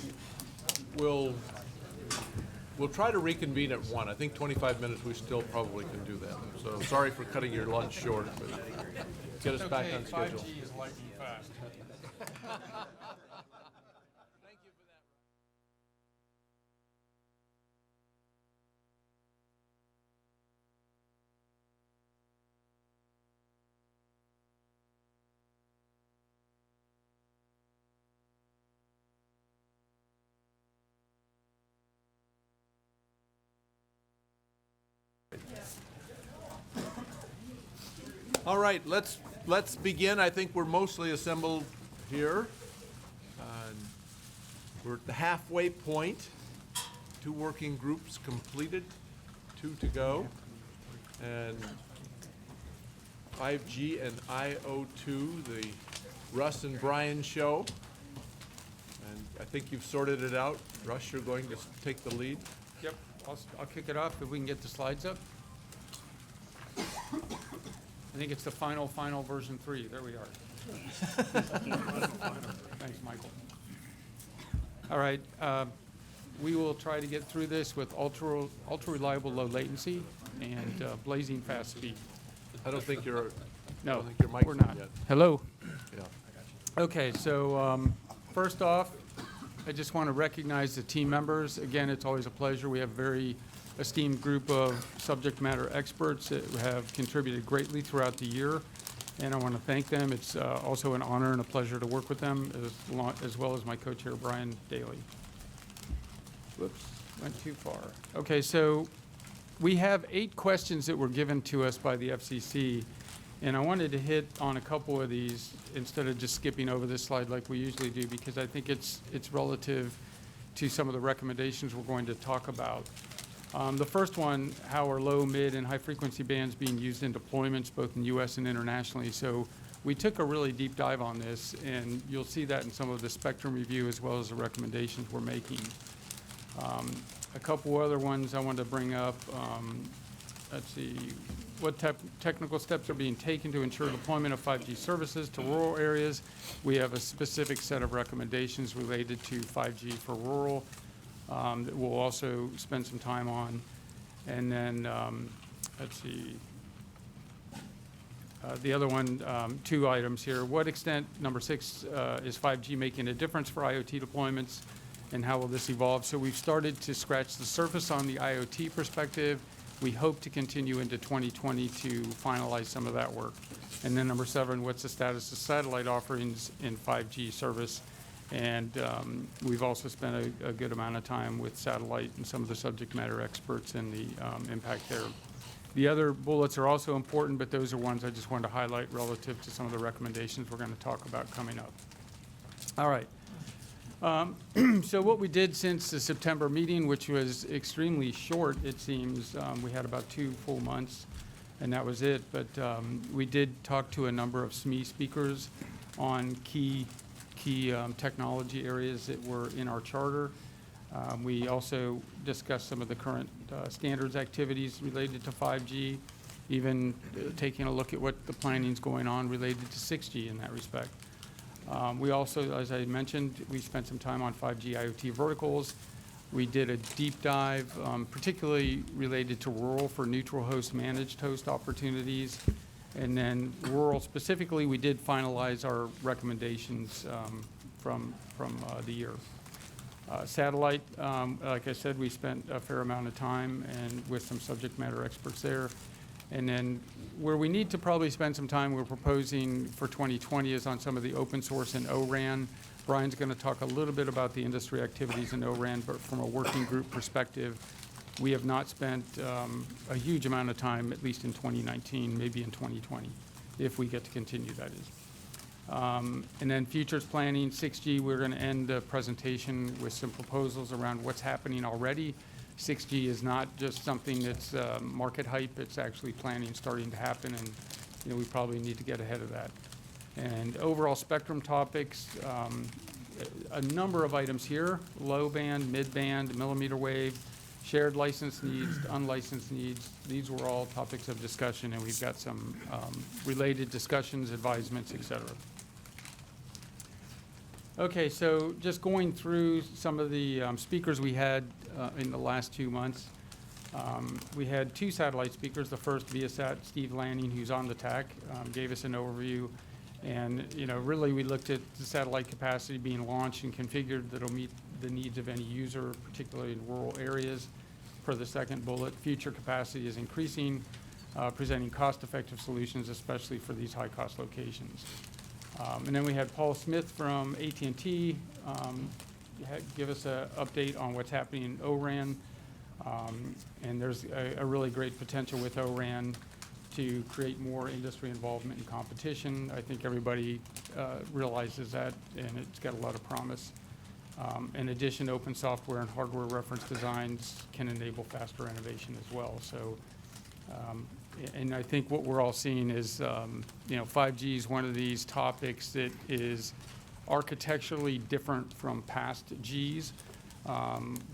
try to reconvene at 1. I think 25 minutes we still probably can do that. So sorry for cutting your lunch short, but get us back on schedule. 5G is lightning fast. All right, let's begin. I think we're mostly assembled here. We're at the halfway point. 2 working groups completed, 2 to go. And 5G and IO2, the Russ and Brian show. And I think you've sorted it out. Russ, you're going to take the lead. Yep, I'll kick it off if we can get the slides up. I think it's the final version 3. There we are. Thanks, Michael. All right, we will try to get through this with ultra reliable low latency and blazing fast speed. I don't think you're. No, I don't think your mic's we're on not. yet. Hello. Yeah. Okay, so first off, I just want to recognize the team members. Again, it's always a pleasure. We have a very esteemed group of subject matter experts that have contributed greatly throughout the year, and I want to thank them. It's also an honor and a pleasure to work with them, as well as my co-chair, Brian Daly. Whoops, went too far. Okay, so we have 8 questions that were given to us by the FCC, and I wanted to hit on a couple of these instead of just skipping over this slide like we usually do, because I think it's relative to some of the recommendations we're going to talk about. The first one, how are low, mid, and high-frequency bands being used in deployments both in U.S. and internationally? So we took a really deep dive on this, and you'll see that in some of the spectrum review as well as the recommendations we're making. A couple other ones I wanted to bring up. let's see, what technical steps are being taken to ensure deployment of 5G services to rural areas. We have a specific set of recommendations related to 5G for rural that we'll also spend some time on. And then, let's see, the other one, 2 items here. What extent, number 6, is 5G making a difference for IoT deployments, and how will this evolve? So we've started to scratch the surface on the IoT perspective. We hope to continue into 2020 to finalize some of that work. And then number 7, what's the status of satellite offerings in 5G service? And we've also spent a good amount of time with satellite and some of the subject matter experts and the impact there. The other bullets are also important, but those are ones I just wanted to highlight relative to some of the recommendations we're going to talk about coming up. All right. So what we did since the September meeting, which was extremely short, it seems, we had about 2 full months, and that was it. But we did talk to a number of SME speakers on key technology areas that were in our charter. We also discussed some of the current standards activities related to 5G, even taking a look at what the planning's going on related to 6G in that respect. We also, as I mentioned, we spent some time on 5G IoT verticals. We did a deep dive, particularly related to rural for neutral host managed host opportunities. And then rural specifically, we did finalize our recommendations from the year. Satellite, like I said, we spent a fair amount of time and with some subject matter experts there. And then where we need to probably spend some time, we're proposing for 2020 is on some of the open source and ORAN. Brian's going to talk a little bit about the industry activities in ORAN, but from a working group perspective, we have not spent a huge amount of time, at least in 2019, maybe in 2020, if we get to continue, that is. And then futures planning, 6G, we're going to end the presentation with some proposals around what's happening already. 6G is not just something that's market hype, it's actually planning starting to happen, and we probably need to get ahead of that. And overall spectrum topics, a number of items here: low band, mid band, millimeter wave, shared license needs, unlicensed needs. These were all topics of discussion, and we've got some related discussions, advisements, et cetera. Okay, so just going through some of the speakers we had in the last 2 months. We had 2 satellite speakers. The first, Viasat, Steve Lanning, who's on the TAC, gave us an overview. And, really we looked at the satellite capacity being launched and configured that'll meet the needs of any user, particularly in rural areas. Per the second bullet, future capacity is increasing, presenting cost-effective solutions, especially for these high-cost locations. And then we had Paul Smith from AT&T give us an update on what's happening in ORAN. And there's a really great potential with ORAN to create more industry involvement and competition. I think everybody realizes that, and it's got a lot of promise. In addition, open software and hardware reference designs can enable faster innovation as well. So, and I think what we're all seeing is, 5G is one of these topics that is architecturally different from past Gs,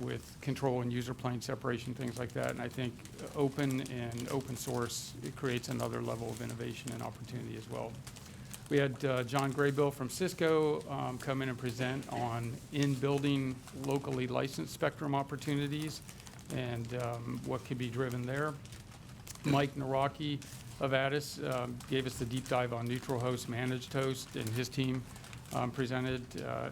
with control and user plane separation, things like that. And I think open and open source, it creates another level of innovation and opportunity as well. We had John Graybill from Cisco come in and present on in-building locally licensed spectrum opportunities and what could be driven there. Mike Naraki of Addis gave us the deep dive on neutral host, managed host, and his team presented.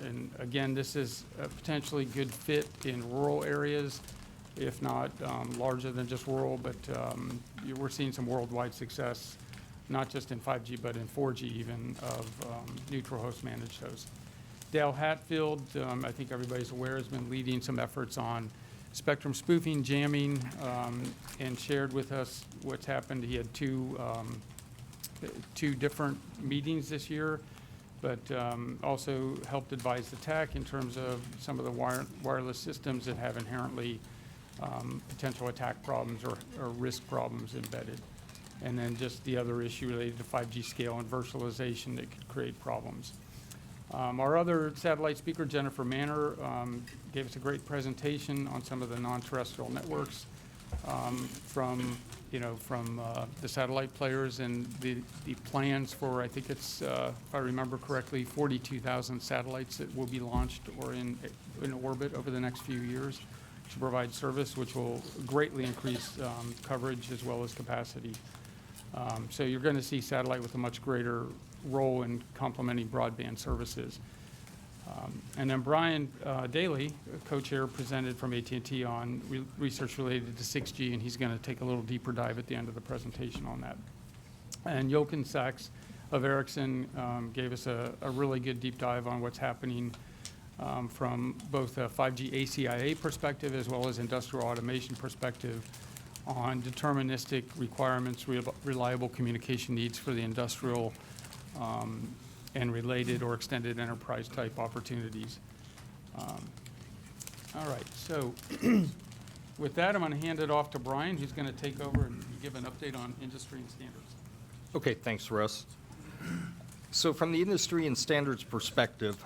And again, this is a potentially good fit in rural areas, if not larger than just rural, but we're seeing some worldwide success, not just in 5G, but in 4G even, of neutral host, managed host. Dale Hatfield, I think everybody's aware, has been leading some efforts on spectrum spoofing, jamming, and shared with us what's happened. He had two different meetings this year, but also helped advise the TAC in terms of some of the wireless systems that have inherently potential attack problems or risk problems embedded. And then just the other issue related to 5G scale and virtualization that could create problems. Our other satellite speaker, Jennifer Manor, gave us a great presentation on some of the non-terrestrial networks. from, from the satellite players and the plans for, I think it's, if I remember correctly, 42,000 satellites that will be launched or in orbit over the next few years to provide service, which will greatly increase coverage as well as capacity. So you're going to see satellite with a much greater role in complementing broadband services. And then Brian Daly, co-chair, presented from AT&T on research related to 6G, and he's going to take a little deeper dive at the end of the presentation on that. And Jochen Sachs of Ericsson gave us a really good deep dive on what's happening from both a 5G ACIA perspective as well as industrial automation perspective on deterministic requirements, reliable communication needs for the industrial and related or extended enterprise type opportunities. All right, so with that, I'm going to hand it off to Brian, who's going to take over and give an update on industry and standards. Okay, thanks, Russ. So from the industry and standards perspective,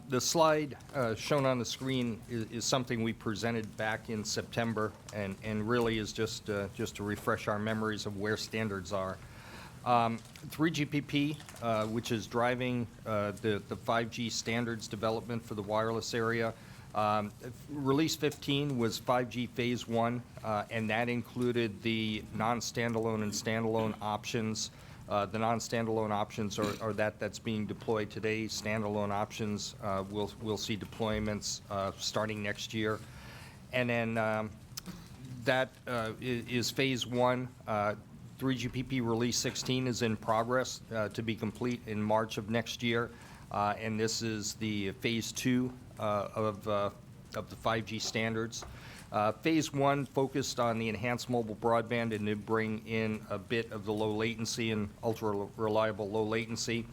the slide shown on the screen is something we presented back in September and really is just to refresh our memories of where standards are. 3GPP, which is driving the 5G standards development for the wireless area. Release 15 was 5G Phase 1, and that included the non-standalone and standalone options. The non-standalone options are that's being deployed today. Standalone options, we'll see deployments starting next year. And then that is Phase 1. 3GPP Release 16 is in progress to be complete in March of next year. And this is the Phase 2 of the 5G standards. Phase 1 focused on the enhanced mobile broadband and to bring in a bit of the low latency and ultra-reliable low latency.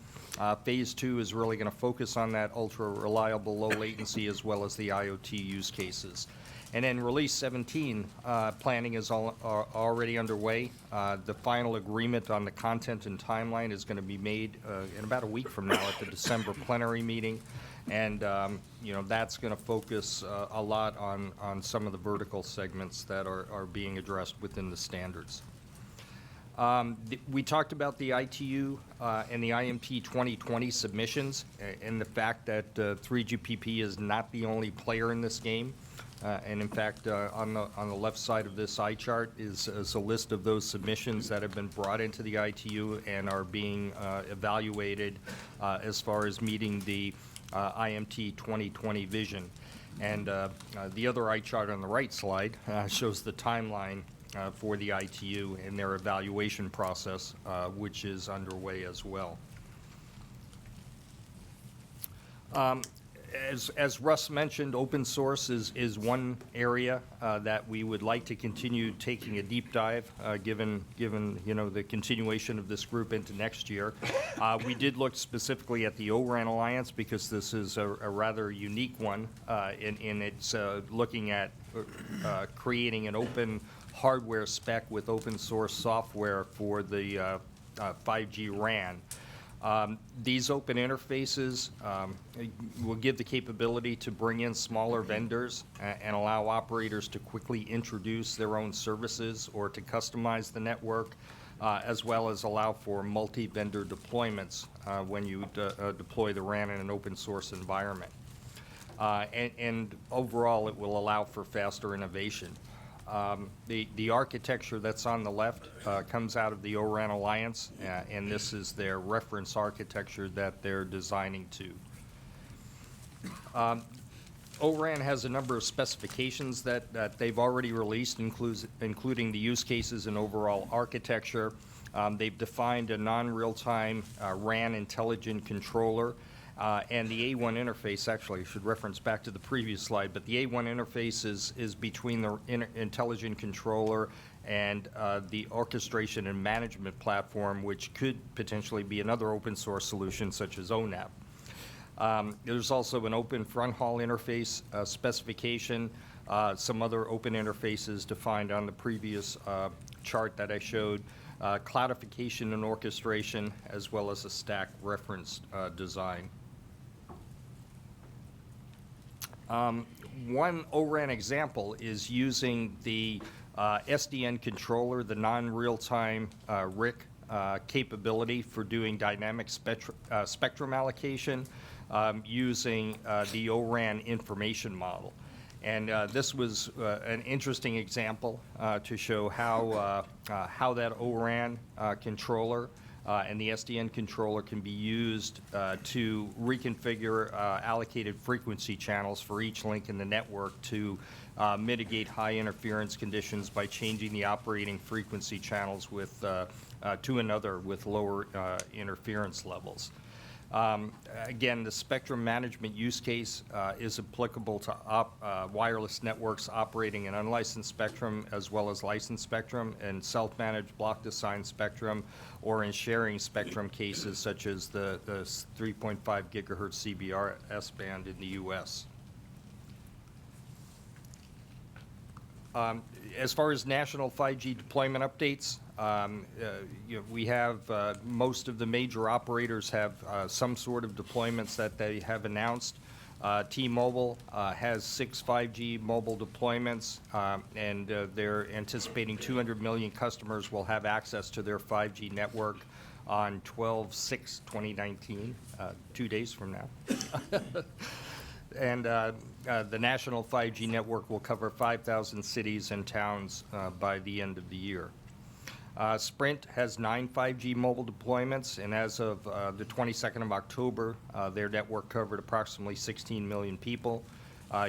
Phase 2 is really going to focus on that ultra-reliable low latency as well as the IoT use cases. And then Release 17, planning is already underway. The final agreement on the content and timeline is going to be made in about a week from now at the December plenary meeting. And that's going to focus a lot on some of the vertical segments that are being addressed within the standards. We talked about the ITU and the IMT 2020 submissions and the fact that 3GPP is not the only player in this game. And in fact, on the left side of this eye chart is a list of those submissions that have been brought into the ITU and are being evaluated as far as meeting the IMT 2020 vision. And the other eye chart on the right slide shows the timeline for the ITU and their evaluation process, which is underway as well. As Russ mentioned, open source is one area that we would like to continue taking a deep dive, given the continuation of this group into next year. We did look specifically at the O-RAN Alliance because this is a rather unique one, and it's looking at creating an open hardware spec with open source software for the 5G RAN. These open interfaces will give the capability to bring in smaller vendors and allow operators to quickly introduce their own services or to customize the network, as well as allow for multi-vendor deployments when you deploy the RAN in an open source environment. And overall, it will allow for faster innovation. The architecture that's on the left comes out of the O-RAN Alliance, and this is their reference architecture that they're designing to. O-RAN has a number of specifications that they've already released, including the use cases and overall architecture. They've defined a non-real-time RAN intelligent controller. And the A1 interface, actually, I should reference back to the previous slide, but the A1 interface is between the intelligent controller and the orchestration and management platform, which could potentially be another open source solution such as ONAP. There's also an open front haul interface specification, some other open interfaces defined on the previous chart that I showed, cloudification and orchestration, as well as a stack reference design. One O-RAN example is using the SDN controller, the non-real-time RIC capability for doing dynamic spectrum allocation using the O-RAN information model. And this was an interesting example to show how that O-RAN controller and the SDN controller can be used to reconfigure allocated frequency channels for each link in the network to mitigate high interference conditions by changing the operating frequency channels with to another with lower interference levels. Again, the spectrum management use case is applicable to wireless networks operating in unlicensed spectrum as well as licensed spectrum, and self-managed block-assigned spectrum, or in sharing spectrum cases such as the 3.5 gigahertz CBRS band in the U.S. As far as national 5G deployment updates, we have most of the major operators have some sort of deployments that they have announced. T-Mobile has 6 5G mobile deployments, and they're anticipating 200 million customers will have access to their 5G network on 12/6/2019, 2 days from now. And the national 5G network will cover 5,000 cities and towns by the end of the year. Sprint has 9 5G mobile deployments, and as of the 22nd of October, their network covered approximately 16 million people.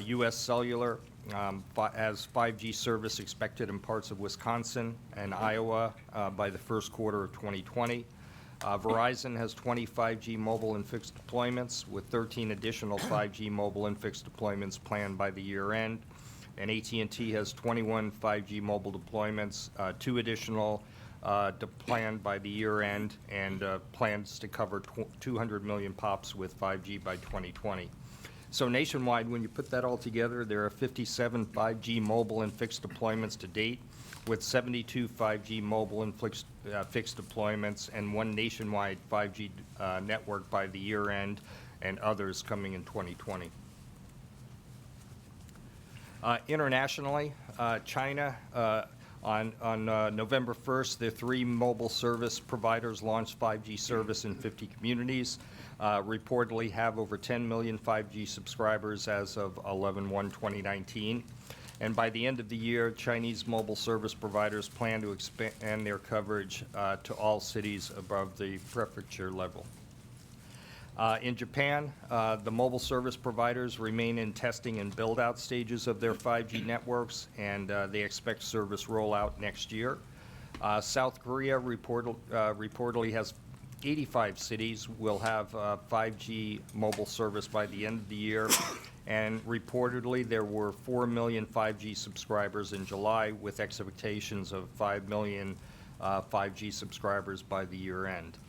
U.S. Cellular has 5G service expected in parts of Wisconsin and Iowa by the first quarter of 2020. Verizon has 20 5G mobile and fixed deployments, with 13 additional 5G mobile and fixed deployments planned by the year end. And AT&T has 21 5G mobile deployments, 2 additional planned by the year end, and plans to cover 200 million pops with 5G by 2020. So nationwide, when you put that all together, there are 57 5G mobile and fixed deployments to date, with 72 5G mobile and fixed deployments, and 1 nationwide 5G network by the year end, and others coming in 2020. Internationally, China, on November 1st, the 3 mobile service providers launched 5G service in 50 communities, reportedly have over 10 million 5G subscribers as of 11/1/2019. And by the end of the year, Chinese mobile service providers plan to expand their coverage to all cities above the prefecture level. In Japan, the mobile service providers remain in testing and build-out stages of their 5G networks, and they expect service rollout next year. South Korea reportedly has 85 cities will have 5G mobile service by the end of the year, and reportedly there were 4 million 5G subscribers in July, with expectations of 5 million 5G subscribers by the year end.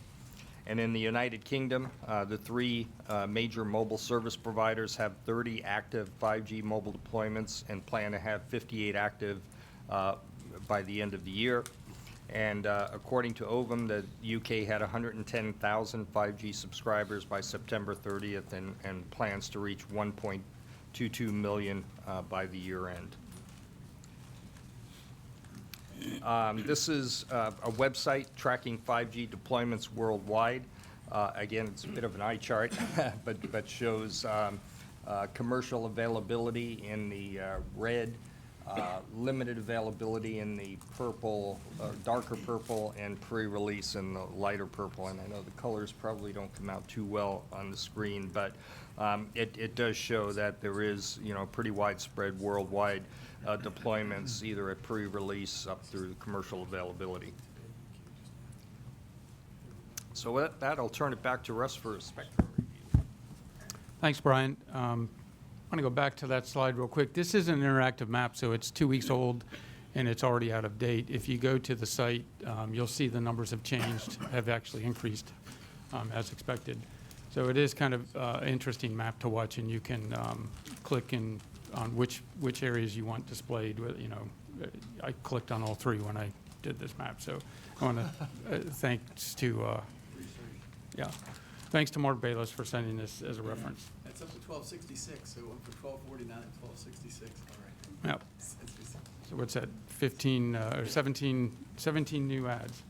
And in the United Kingdom, the 3 major mobile service providers have 30 active 5G mobile deployments and plan to have 58 active by the end of the year. And according to Ovum, the UK had 110,000 5G subscribers by September 30th and plans to reach 1.22 million by the year end. This is a website tracking 5G deployments worldwide. Again, it's a bit of an eye chart, but shows commercial availability in the red, limited availability in the purple, darker purple, and pre-release in the lighter purple. And I know the colors probably don't come out too well on the screen, but it does show that there is, pretty widespread worldwide deployments, either at pre-release up through commercial availability. So with that, I'll turn it back to Russ for a spectrum review. Thanks, Brian. I want to go back to that slide real quick. This is an interactive map, so it's 2 weeks old, and it's already out of date. If you go to the site, you'll see the numbers have changed, have actually increased as expected. So it is kind of an interesting map to watch, and you can click in on which areas you want displayed. I clicked on all 3 when I did this map. So I want to thanks to Mark Bayless for sending this as a reference. It's up to 1266, so it went from 1249 to 1266. All right. Yep. So what's that, 15, or 17 new ads.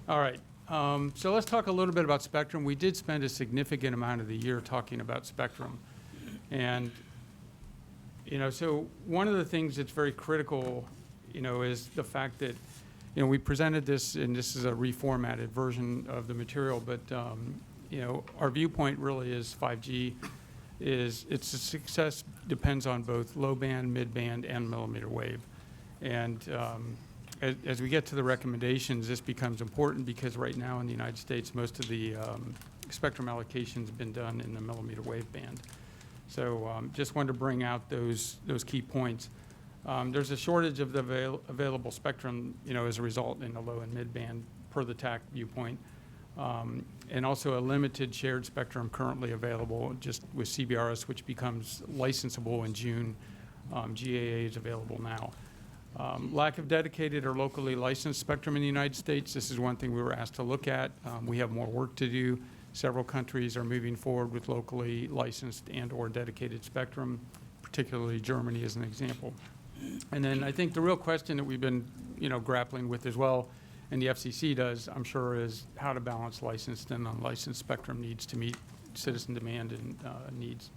All right, so let's talk a little bit about spectrum. We did spend a significant amount of the year talking about spectrum. And, so one of the things that's very critical, is the fact that, we presented this, and this is a reformatted version of the material, but, our viewpoint really is 5G its success depends on both low band, mid band, and millimeter wave. And as we get to the recommendations, this becomes important because right now in the United States, most of the spectrum allocation has been done in the millimeter wave band. So just wanted to bring out those key points. There's a shortage of the available spectrum, as a result in the low and mid band per the TAC viewpoint. And also a limited shared spectrum currently available just with CBRS, which becomes licensable in June. GAA is available now. Lack of dedicated or locally licensed spectrum in the United States. This is one thing we were asked to look at. We have more work to do. Several countries are moving forward with locally licensed and or dedicated spectrum, particularly Germany as an example. And then I think the real question that we've been, grappling with as well, and the FCC does, I'm sure, is how to balance licensed and unlicensed spectrum needs to meet citizen demand and needs.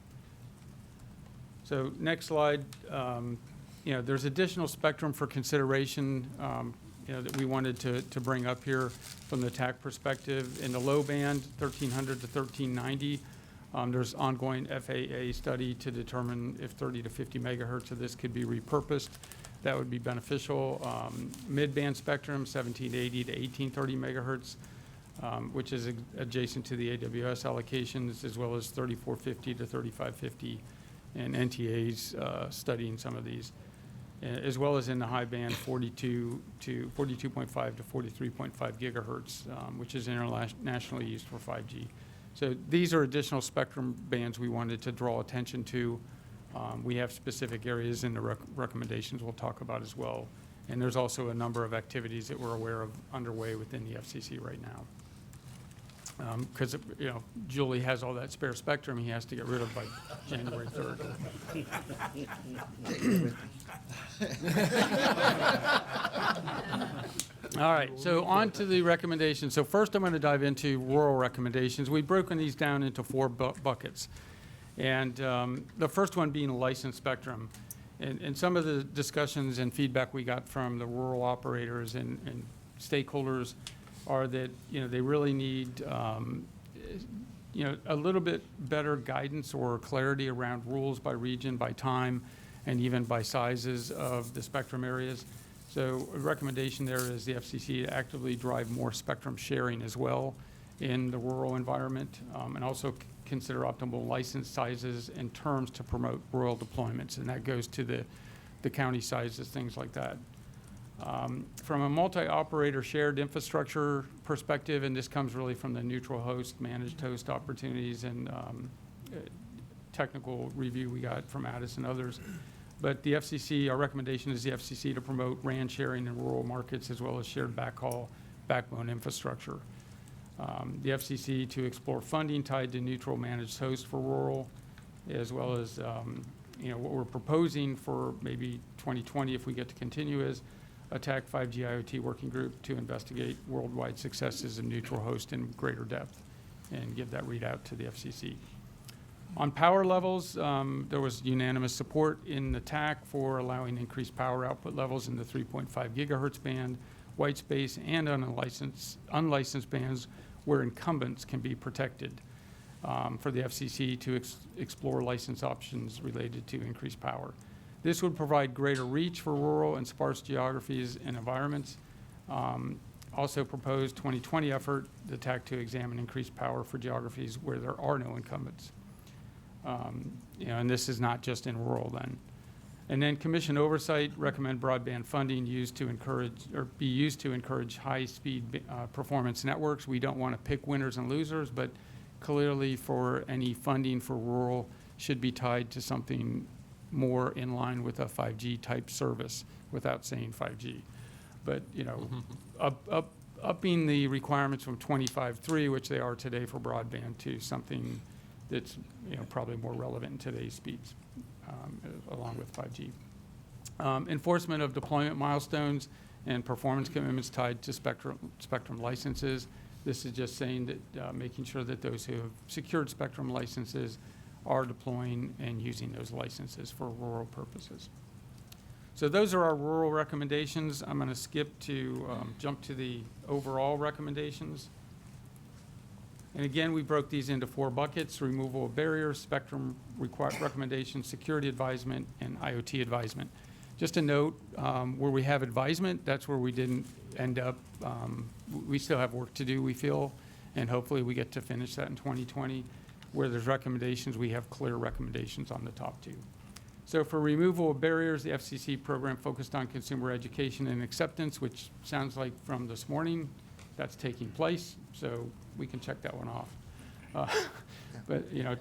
So next slide, there's additional spectrum for consideration, that we wanted to bring up here from the TAC perspective. In the low band, 1300 to 1390, there's ongoing FAA study to determine if 30 to 50 megahertz of this could be repurposed. That would be beneficial. Mid-band spectrum, 1780 to 1830 megahertz, which is adjacent to the AWS allocations, as well as 3450 to 3550, and NTA's studying some of these, as well as in the high band, 42.5 to 43.5 gigahertz, which is internationally used for 5G. So these are additional spectrum bands we wanted to draw attention to. We have specific areas in the recommendations we'll talk about as well. And there's also a number of activities that we're aware of underway within the FCC right now. Because, Julie has all that spare spectrum he has to get rid of by January 3rd. All right, so on to the recommendations. So first I'm going to dive into rural recommendations. We've broken these down into 4 buckets. And the first one being licensed spectrum. And some of the discussions and feedback we got from the rural operators and stakeholders are that, they really need, a little bit better guidance or clarity around rules by region, by time, and even by sizes of the spectrum areas. So a recommendation there is the FCC to actively drive more spectrum sharing as well in the rural environment, and also consider optimal license sizes and terms to promote rural deployments, and that goes to the county sizes, things like that. From a multi-operator shared infrastructure perspective, and this comes really from the neutral host, managed host opportunities and technical review we got from Addis and others. But the FCC, our recommendation is the FCC to promote RAN sharing in rural markets as well as shared backhaul backbone infrastructure. The FCC to explore funding tied to neutral managed hosts for rural, as well as what we're proposing for maybe 2020 if we get to continue is a TAC 5G IoT working group to investigate worldwide successes of neutral host in greater depth and give that readout to the FCC. On power levels, there was unanimous support in the TAC for allowing increased power output levels in the 3.5 gigahertz band, white space, and unlicensed bands where incumbents can be protected, for the FCC to explore license options related to increased power. This would provide greater reach for rural and sparse geographies and environments. Also proposed 2020 effort, the TAC to examine increased power for geographies where there are no incumbents. And this is not just in rural then. And then commission oversight, recommend broadband funding be used to encourage high-speed performance networks. We don't want to pick winners and losers, but clearly for any funding for rural should be tied to something more in line with a 5G type service without saying 5G. But, upping the requirements from 25.3, which they are today for broadband, to something that's, probably more relevant in today's speeds, along with 5G. Enforcement of deployment milestones and performance commitments tied to Spectrum licenses. This is just saying that, making sure that those who have secured Spectrum licenses are deploying and using those licenses for rural purposes. So those are our rural recommendations. I'm going to skip to, jump to the overall recommendations. And again, we broke these into 4 buckets: removal of barriers, Spectrum recommendations, security advisement, and IoT advisement. Just a note, where we have advisement, that's where we didn't end up. We still have work to do, we feel, and hopefully we get to finish that in 2020. Where there's recommendations, we have clear recommendations on the top 2. So for removal of barriers, the FCC program focused on consumer education and acceptance, which sounds like from this morning, that's taking place, so we can check that one off. But, you know,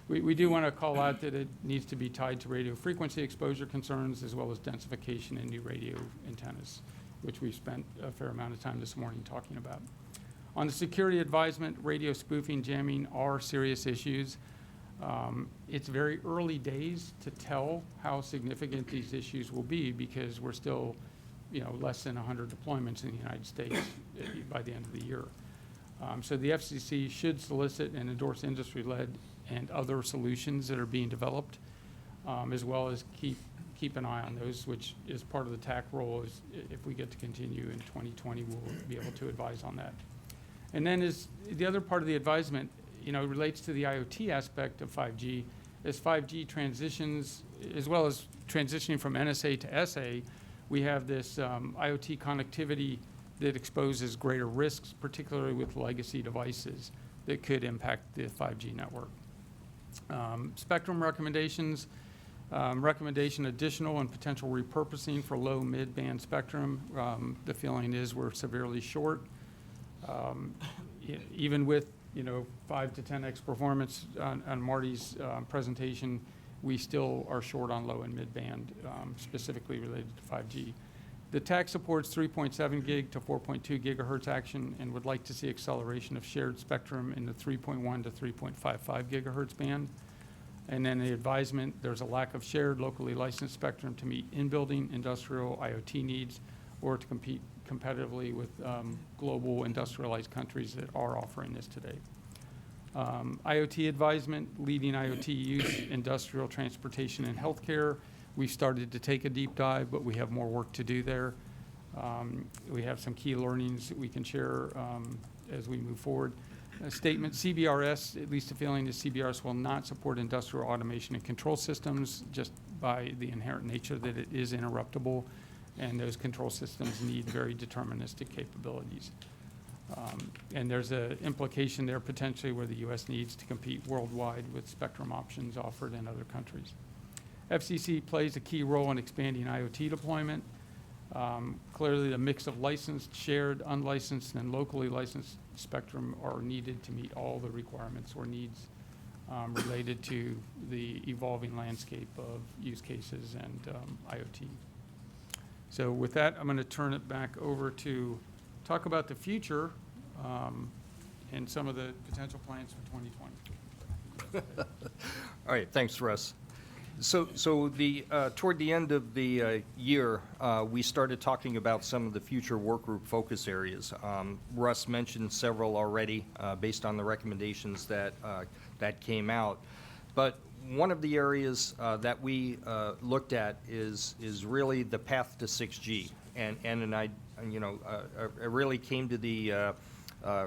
we do want to call out that it needs to be tied to radio frequency exposure concerns as well as densification and new radio antennas, which we've spent a fair amount of time this morning talking about. On the security advisement, radio spoofing, jamming are serious issues. It's very early days to tell how significant these issues will be because we're still, you know, less than 100 deployments in the United States by the end of the year. So the FCC should solicit and endorse industry-led and other solutions that are being developed, as well as keep an eye on those, which is part of the TAC role. Is if we get to continue in 2020, we'll be able to advise on that. And then is the other part of the advisement, you know, relates to the IoT aspect of 5G. As 5G transitions, as well as transitioning from NSA to SA, we have this IoT connectivity that exposes greater risks, particularly with legacy devices that could impact the 5G network. Spectrum recommendations, recommendation additional and potential repurposing for low mid-band spectrum. The feeling is we're severely short. Even with, you know, 5 to 10x performance on Marty's presentation, we still are short on low and mid-band, specifically related to 5G. The TAC supports 3.7 gig to 4.2 gigahertz action and would like to see acceleration of shared spectrum in the 3.1 to 3.55 gigahertz band. And then the advisement, there's a lack of shared locally licensed spectrum to meet in-building industrial IoT needs or to compete competitively with global industrialized countries that are offering this today. IoT advisement, leading IoT use, industrial, transportation, and healthcare. We started to take a deep dive, but we have more work to do there. We have some key learnings that we can share as we move forward. A statement, CBRS, at least a feeling is CBRS will not support industrial automation and control systems just by the inherent nature that it is interruptible, and those control systems need very deterministic capabilities. And there's an implication there potentially where the U.S. needs to compete worldwide with spectrum options offered in other countries. FCC plays a key role in expanding IoT deployment. Clearly, the mix of licensed, shared, unlicensed, and locally licensed spectrum are needed to meet all the requirements or needs related to the evolving landscape of use cases and IoT. So with that, I'm going to turn it back over to talk about the future and some of the potential plans for 2020. All right, thanks, Russ. So the toward the end of the year, we started talking about some of the future workgroup focus areas. Russ mentioned several already based on the recommendations that came out. But one of the areas that we looked at is really the path to 6G, and I really came to the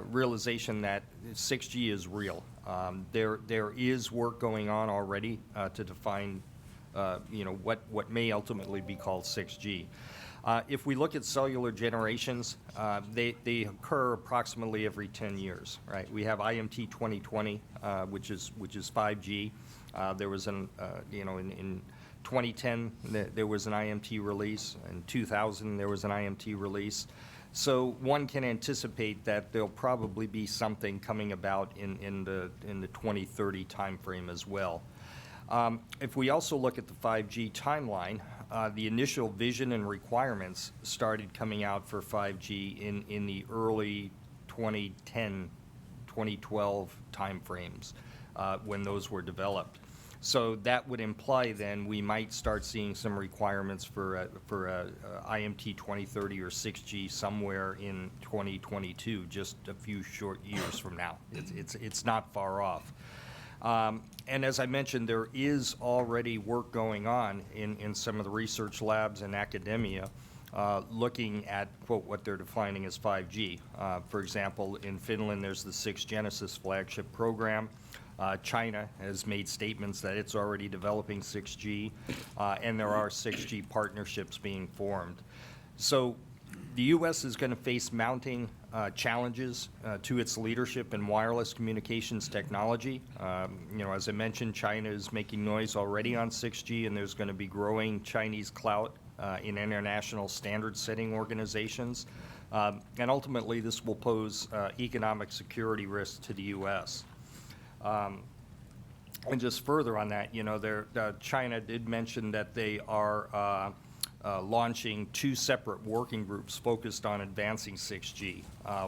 realization that 6G is real. There is work going on already to define, what may ultimately be called 6G. If we look at cellular generations, they occur approximately every 10 years, right? We have IMT 2020, which is 5G. There was in 2010 there was an IMT release. In 2000 there was an IMT release. So one can anticipate that there'll probably be something coming about in the 2030 timeframe as well. If we also look at the 5G timeline, the initial vision and requirements started coming out for 5G in the early 2010, 2012 timeframes when those were developed. So that would imply then we might start seeing some requirements for IMT 2030 or 6G somewhere in 2022, just a few short years from now. It's not far off. And as I mentioned, there is already work going on in some of the research labs and academia looking at, quote, what they're defining as 5G. For example, in Finland, there's the 6 Genesis flagship program. China has made statements that it's already developing 6G, and there are 6G partnerships being formed. So the U.S. is going to face mounting challenges to its leadership in wireless communications technology. As I mentioned, China is making noise already on 6G, and there's going to be growing Chinese clout in international standard-setting organizations. And ultimately, this will pose economic security risks to the U.S. And just further on that, China did mention that they are launching 2 separate working groups focused on advancing 6G.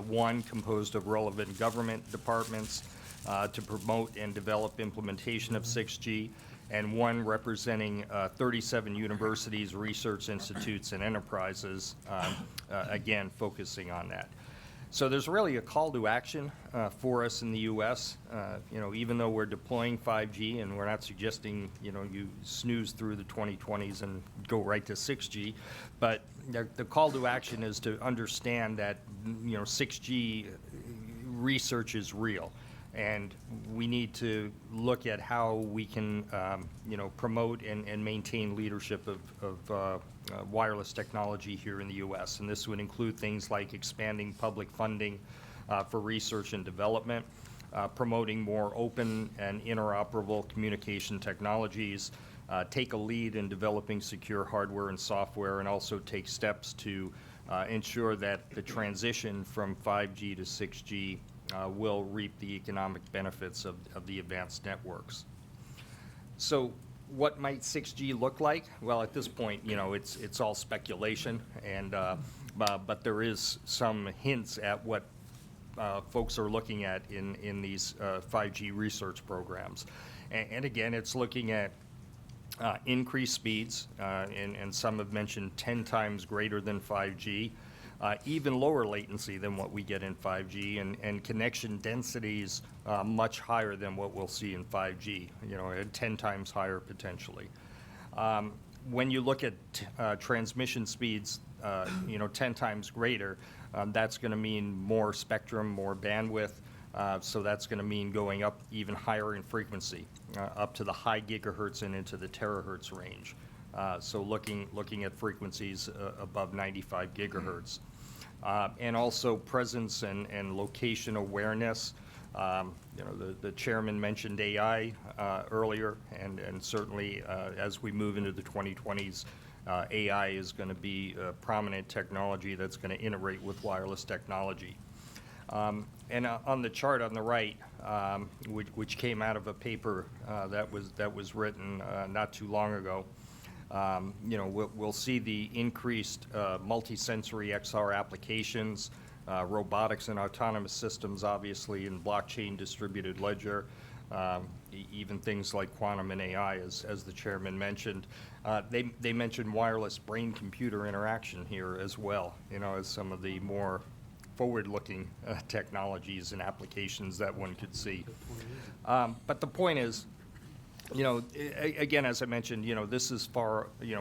One composed of relevant government departments to promote and develop implementation of 6G, and one representing 37 universities, research institutes, and enterprises, again, focusing on that. So there's really a call to action for us in the U.S. Even though we're deploying 5G, and we're not suggesting you snooze through the 2020s and go right to 6G, but the call to action is to understand that 6G research is real, and we need to look at how we can promote and maintain leadership of wireless technology here in the U.S. And this would include things like expanding public funding for research and development, promoting more open and interoperable communication technologies, take a lead in developing secure hardware and software, and also take steps to ensure that the transition from 5G to 6G will reap the economic benefits of the advanced networks. So what might 6G look like? Well, at this point, it's all speculation, and but there is some hints at what folks are looking at in these 5G research programs. And again, it's looking at increased speeds, and some have mentioned 10 times greater than 5G, even lower latency than what we get in 5G, and connection densities much higher than what we'll see in 5G, 10 times higher potentially. When you look at transmission speeds, 10 times greater, that's going to mean more spectrum, more bandwidth, so that's going to mean going up even higher in frequency, up to the high gigahertz and into the terahertz range. So looking at frequencies above 95 gigahertz. And also presence and location awareness. The chairman mentioned AI earlier, and certainly as we move into the 2020s, AI is going to be a prominent technology that's going to integrate with wireless technology. And on the chart on the right, which came out of a paper that was written not too long ago, we'll see the increased multisensory XR applications, robotics and autonomous systems, obviously, in blockchain distributed ledger, even things like quantum and AI, as the chairman mentioned. They mentioned wireless brain-computer interaction here as well, as some of the more forward-looking technologies and applications that one could see. But the point is, again, as I mentioned, this is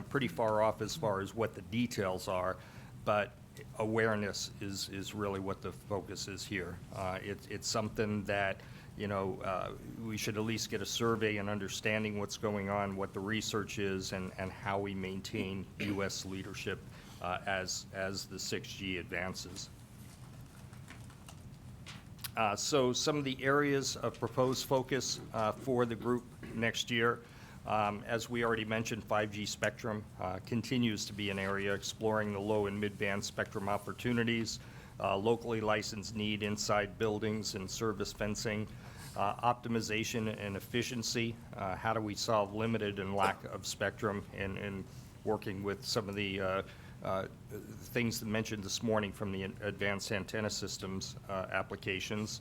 pretty far off as far as what the details are, but awareness is really what the focus is here. It's something that, we should at least get a survey and understanding what's going on, what the research is, and how we maintain U.S. leadership as the 6G advances. So some of the areas of proposed focus for the group next year, as we already mentioned, 5G spectrum continues to be an area, exploring the low and mid-band spectrum opportunities, locally licensed need inside buildings and service fencing, optimization and efficiency. How do we solve limited and lack of spectrum, and working with some of the things mentioned this morning from the advanced antenna systems applications.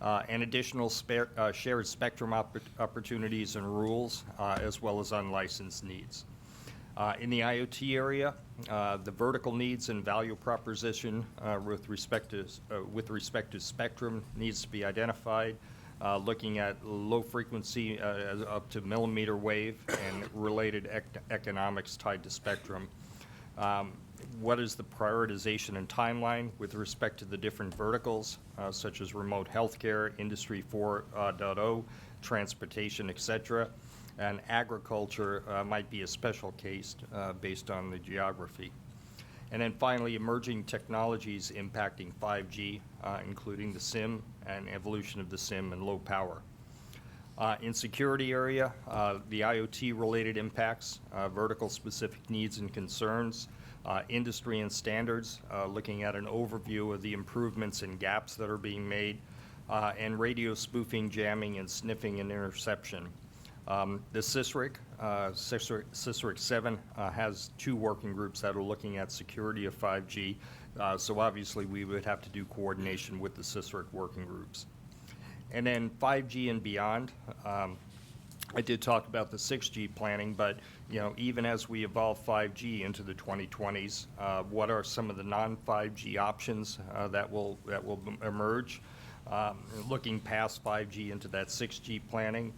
and additional shared spectrum opportunities and rules, as well as unlicensed needs. In the IoT area, the vertical needs and value proposition with respect to spectrum needs to be identified, looking at low frequency up to millimeter wave and related economics tied to spectrum. What is the prioritization and timeline with respect to the different verticals, such as remote healthcare, Industry 4.0, transportation, et cetera, and agriculture might be a special case based on the geography. And then finally, emerging technologies impacting 5G, including the SIM and evolution of the SIM and low power. In security area, the IoT-related impacts, vertical-specific needs and concerns, industry and standards, looking at an overview of the improvements and gaps that are being made, and radio spoofing, jamming, and sniffing and interception. The CISRIC, CISRIC 7, has 2 working groups that are looking at security of 5G, so obviously we would have to do coordination with the CISRIC working groups. And then 5G and beyond, I did talk about the 6G planning, but even as we evolve 5G into the 2020s, what are some of the non-5G options that will emerge? Looking past 5G into that 6G planning,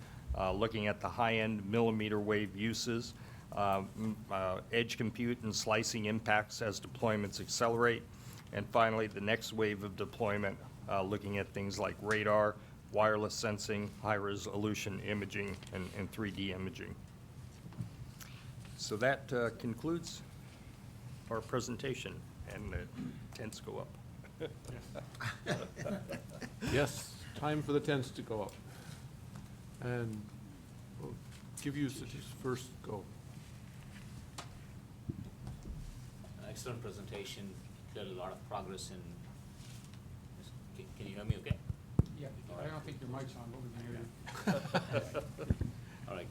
looking at the high-end millimeter wave uses, edge compute and slicing impacts as deployments accelerate, and finally the next wave of deployment, looking at things like radar, wireless sensing, high-resolution imaging, and 3D imaging. So that concludes our presentation, and the tents go up. Yes, time for the tents to go up. And we'll give you Satish's first go. Excellent presentation. Clearly a lot of progress in. Can you hear me okay? Yeah, I don't think your mic's on, but we can hear you. All right.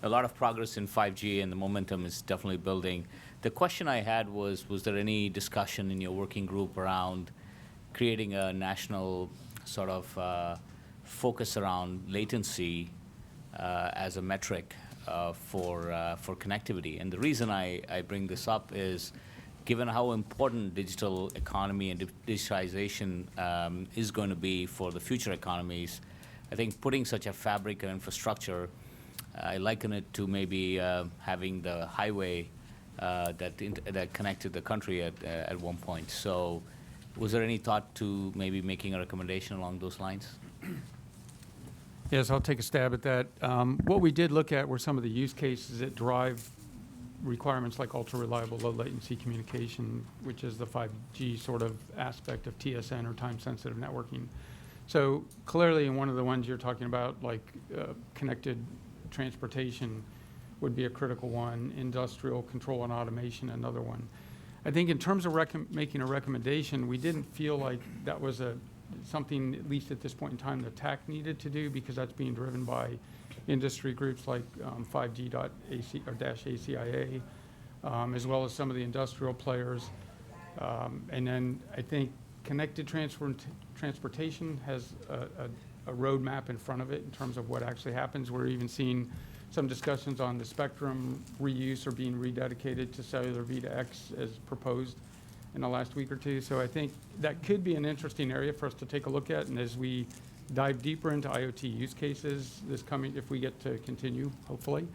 A lot of progress in 5G, and the momentum is definitely building. The question I had was there any discussion in your working group around creating a national sort of focus around latency as a metric for connectivity? And the reason I bring this up is, given how important digital economy and digitization is going to be for the future economies, I think putting such a fabric and infrastructure, I liken it to maybe having the highway that connected the country at one point. So was there any thought to maybe making a recommendation along those lines? Yes, I'll take a stab at that. What we did look at were some of the use cases that drive requirements like ultra-reliable, low-latency communication, which is the 5G sort of aspect of TSN, or time-sensitive networking. So clearly, in one of the ones you're talking about, like connected transportation would be a critical one, industrial control and automation another one. I think in terms of making a recommendation, we didn't feel like that was something, at least at this point in time, the TAC needed to do, because that's being driven by industry groups like 5G.ACIA, as well as some of the industrial players. And then I think connected transportation has a roadmap in front of it in terms of what actually happens. We're even seeing some discussions on the spectrum reuse or being rededicated to cellular V2X as proposed in the last week or two. So I think that could be an interesting area for us to take a look at. And as we dive deeper into IoT use cases this coming, if we get to continue, hopefully,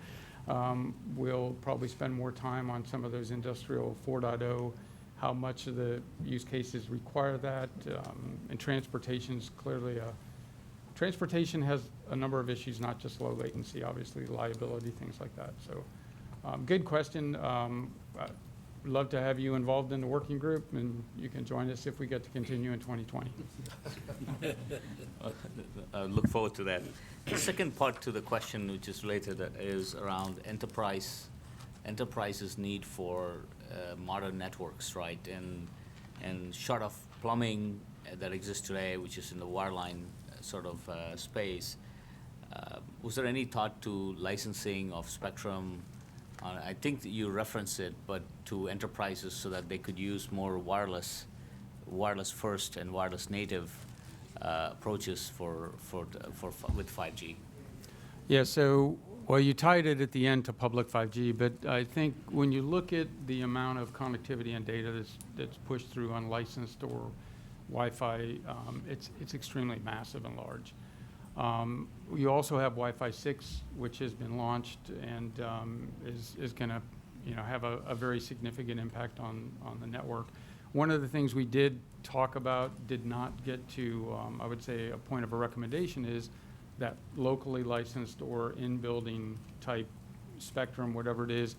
we'll probably spend more time on some of those industrial 4.0, how much of the use cases require that. And transportation's clearly transportation has a number of issues, not just low latency, obviously, liability, things like that. So good question. I'd love to have you involved in the working group, and you can join us if we get to continue in 2020. I look forward to that. The second part to the question, which is related, is around enterprises' need for modern networks, right? And short of plumbing that exists today, which is in the wireline sort of space, was there any thought to licensing of spectrum? I think that you referenced it, but to enterprises so that they could use more wireless first and wireless native approaches with 5G. Yeah, so, well, you tied it at the end to public 5G, but I think when you look at the amount of connectivity and data that's pushed through unlicensed or Wi-Fi, it's extremely massive and large. You also have Wi-Fi 6, which has been launched and is going to, have a very significant impact on the network. One of the things we did talk about, did not get to, I would say, a point of a recommendation is that locally licensed or in-building type spectrum, whatever it is.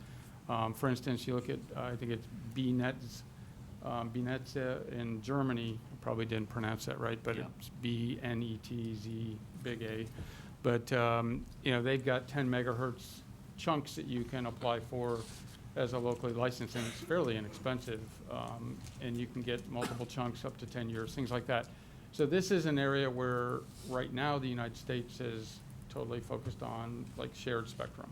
For instance, you look at, I think it's BNetz in Germany. I probably didn't pronounce that right, but it's BNETZ, big A. But they've got 10 megahertz chunks that you can apply for as a locally licensed, and it's fairly inexpensive, and you can get multiple chunks up to 10 years, things like that. So this is an area where right now the United States is totally focused on like shared spectrum.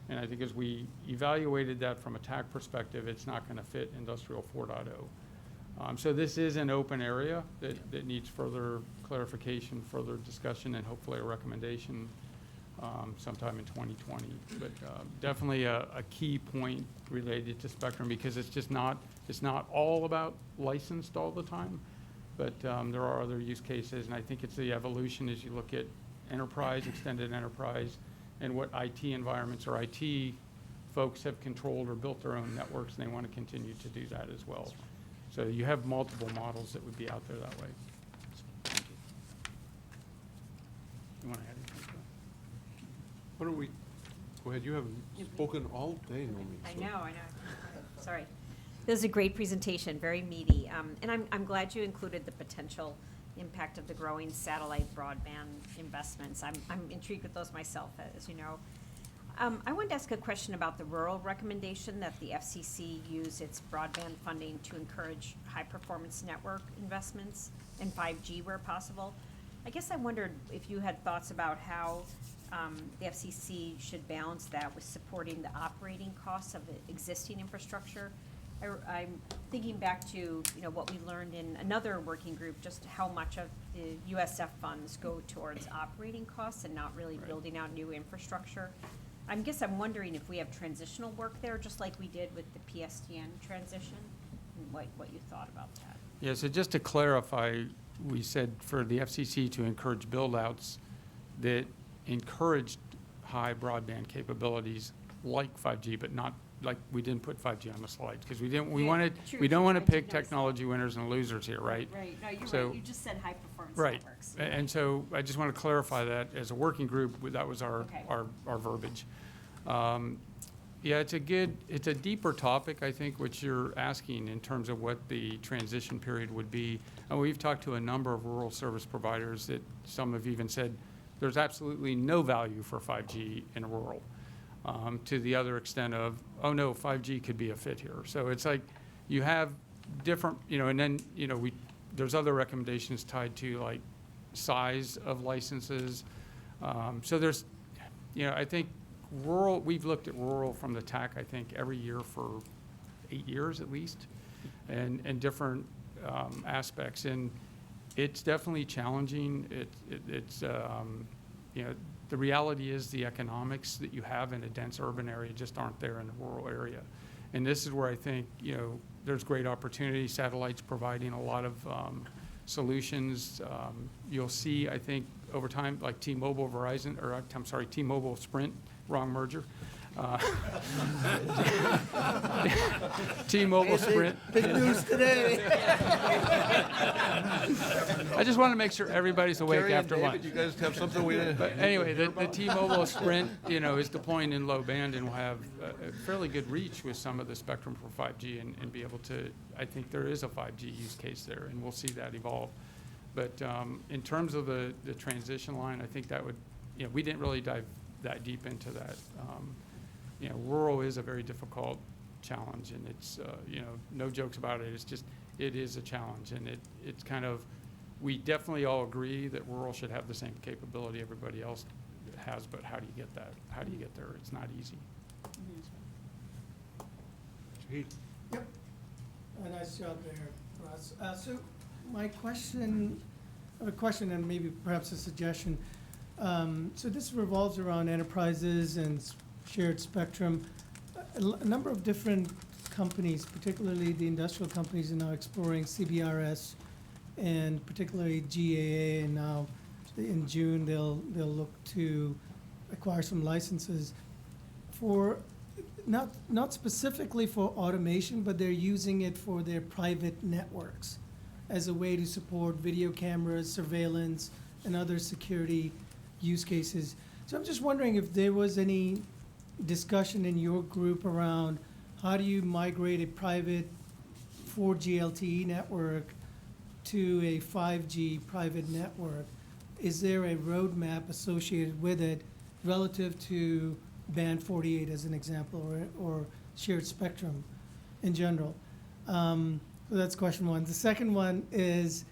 And I think as we evaluated that from a TAC perspective, it's not going to fit Industrial 4.0. So this is an open area that needs further clarification, further discussion, and hopefully a recommendation sometime in 2020. But definitely a key point related to spectrum, because it's not all about licensed all the time. But there are other use cases, and I think it's the evolution as you look at enterprise, extended enterprise, and what IT environments or IT folks have controlled or built their own networks, and they want to continue to do that as well. So you have multiple models that would be out there that way. You want to add anything to that? Why don't we, go ahead, you haven't spoken all day, Naomi. I know. Sorry. This is a great presentation, very meaty. And I'm glad you included the potential impact of the growing satellite broadband investments. I'm intrigued with those myself, as you know. I wanted to ask a question about the rural recommendation that the FCC use its broadband funding to encourage high-performance network investments and 5G where possible. I guess I wondered if you had thoughts about how the FCC should balance that with supporting the operating costs of the existing infrastructure. I'm thinking back to what we learned in another working group, just how much of the USF funds go towards operating costs and not really building out new infrastructure. I'm wondering if we have transitional work there, just like we did with the PSTN transition, and what you thought about that. Yeah, so just to clarify, we said for the FCC to encourage build-outs that encouraged high broadband capabilities like 5G, but not like we didn't put 5G on the slides because we didn't. We don't want to pick technology winners and losers here, right? Right. No, you're so, right. You just said high performance networks. Right. And so I just want to clarify that as a working group, that was our verbiage. Yeah, it's a deeper topic, I think, which you're asking in terms of what the transition period would be. And we've talked to a number of rural service providers that some have even said there's absolutely no value for 5G in rural. To the other extent of, oh no, 5G could be a fit here. So it's like you have different, and then, there's other recommendations tied to like size of licenses. So there's, I think rural, we've looked at rural from the TAC, I think, every year for 8 years at least, and different aspects. And it's definitely challenging. It's the reality is the economics that you have in a dense urban area just aren't there in a rural area. And this is where I think, there's great opportunity. Satellites providing a lot of solutions. You'll see, I think, over time, like T-Mobile, Verizon, or I'm sorry, T-Mobile, Sprint, wrong merger. T-Mobile, Sprint. Big news today. I just want to make sure everybody's awake Jerry after and lunch. David, you guys have something we didn't. But anyway, the T-Mobile Sprint, is deploying in low band and will have a fairly good reach with some of the spectrum for 5G and be able to, I think there is a 5G use case there, and we'll see that evolve. But in terms of the transition line, I think that would, we didn't really dive that deep into that. Rural is a very difficult challenge, and it's, no jokes about it. It's just, it is a challenge, and it's kind of, we definitely all agree that rural should have the same capability everybody else has, but how do you get that? How do you get there? It's not easy. Yep. A nice job there, Russ. So my question I have a question and maybe perhaps a suggestion. So this revolves around enterprises and shared spectrum. A number of different companies, particularly the industrial companies, are now exploring CBRS, and particularly GAA, and now in June they'll look to acquire some licenses for not specifically for automation, but they're using it for their private networks as a way to support video cameras, surveillance, and other security use cases. So I'm just wondering if there was any discussion in your group around how do you migrate a private 4G LTE network to a 5G private network? Is there a roadmap associated with it relative to Band 48 as an example, or shared spectrum in general? So that's question one. The second one is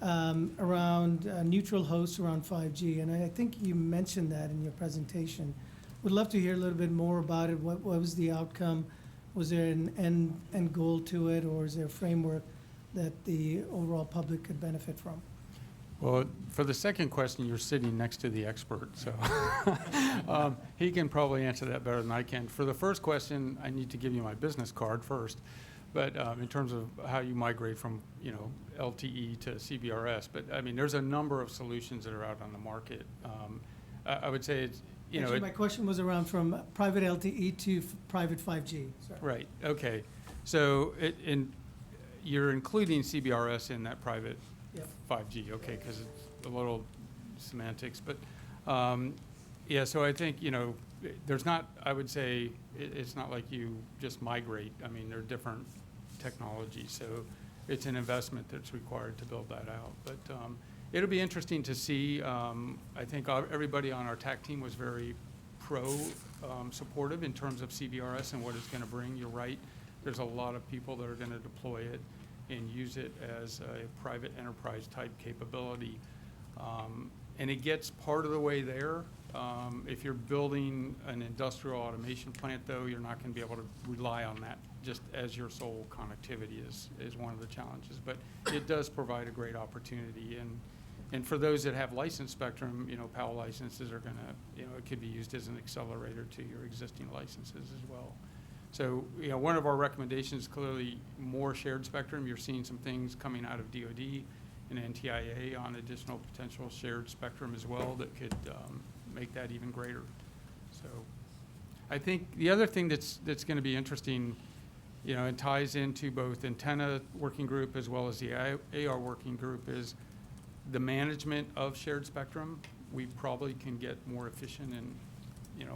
around neutral hosts around 5G, and I think you mentioned that in your presentation. Would love to hear a little bit more about it. What was the outcome? Was there an end goal to it, or is there a framework that the overall public could benefit from? Well, for the second question, you're sitting next to the expert, so he can probably answer that better than I can. For the first question, I need to give you my business card first. But in terms of how you migrate from, LTE to CBRS, but I mean, there's a number of solutions that are out on the market. I would say it's, Actually, my question was around from private LTE to private 5G. Sorry. Right, okay. So you're including CBRS in that private Yep. 5G, okay, because it's a little semantics. But, yeah, so I think, there's not, I would say, it's not like you just migrate. I mean, there are different technologies, so it's an investment that's required to build that out. But it'll be interesting to see. I think everybody on our TAC team was very supportive in terms of CBRS and what it's going to bring. You're right. There's a lot of people that are going to deploy it and use it as a private enterprise type capability. And it gets part of the way there. If you're building an industrial automation plant, though, you're not going to be able to rely on that just as your sole connectivity is one of the challenges. But it does provide a great opportunity. And for those that have licensed spectrum, PAL licenses are going to, it could be used as an accelerator to your existing licenses as well. So, one of our recommendations is clearly more shared spectrum. You're seeing some things coming out of DoD and NTIA on additional potential shared spectrum as well that could make that even greater. So I think the other thing that's going to be interesting, and ties into both antenna working group as well as the AR working group, is the management of shared spectrum. We probably can get more efficient and,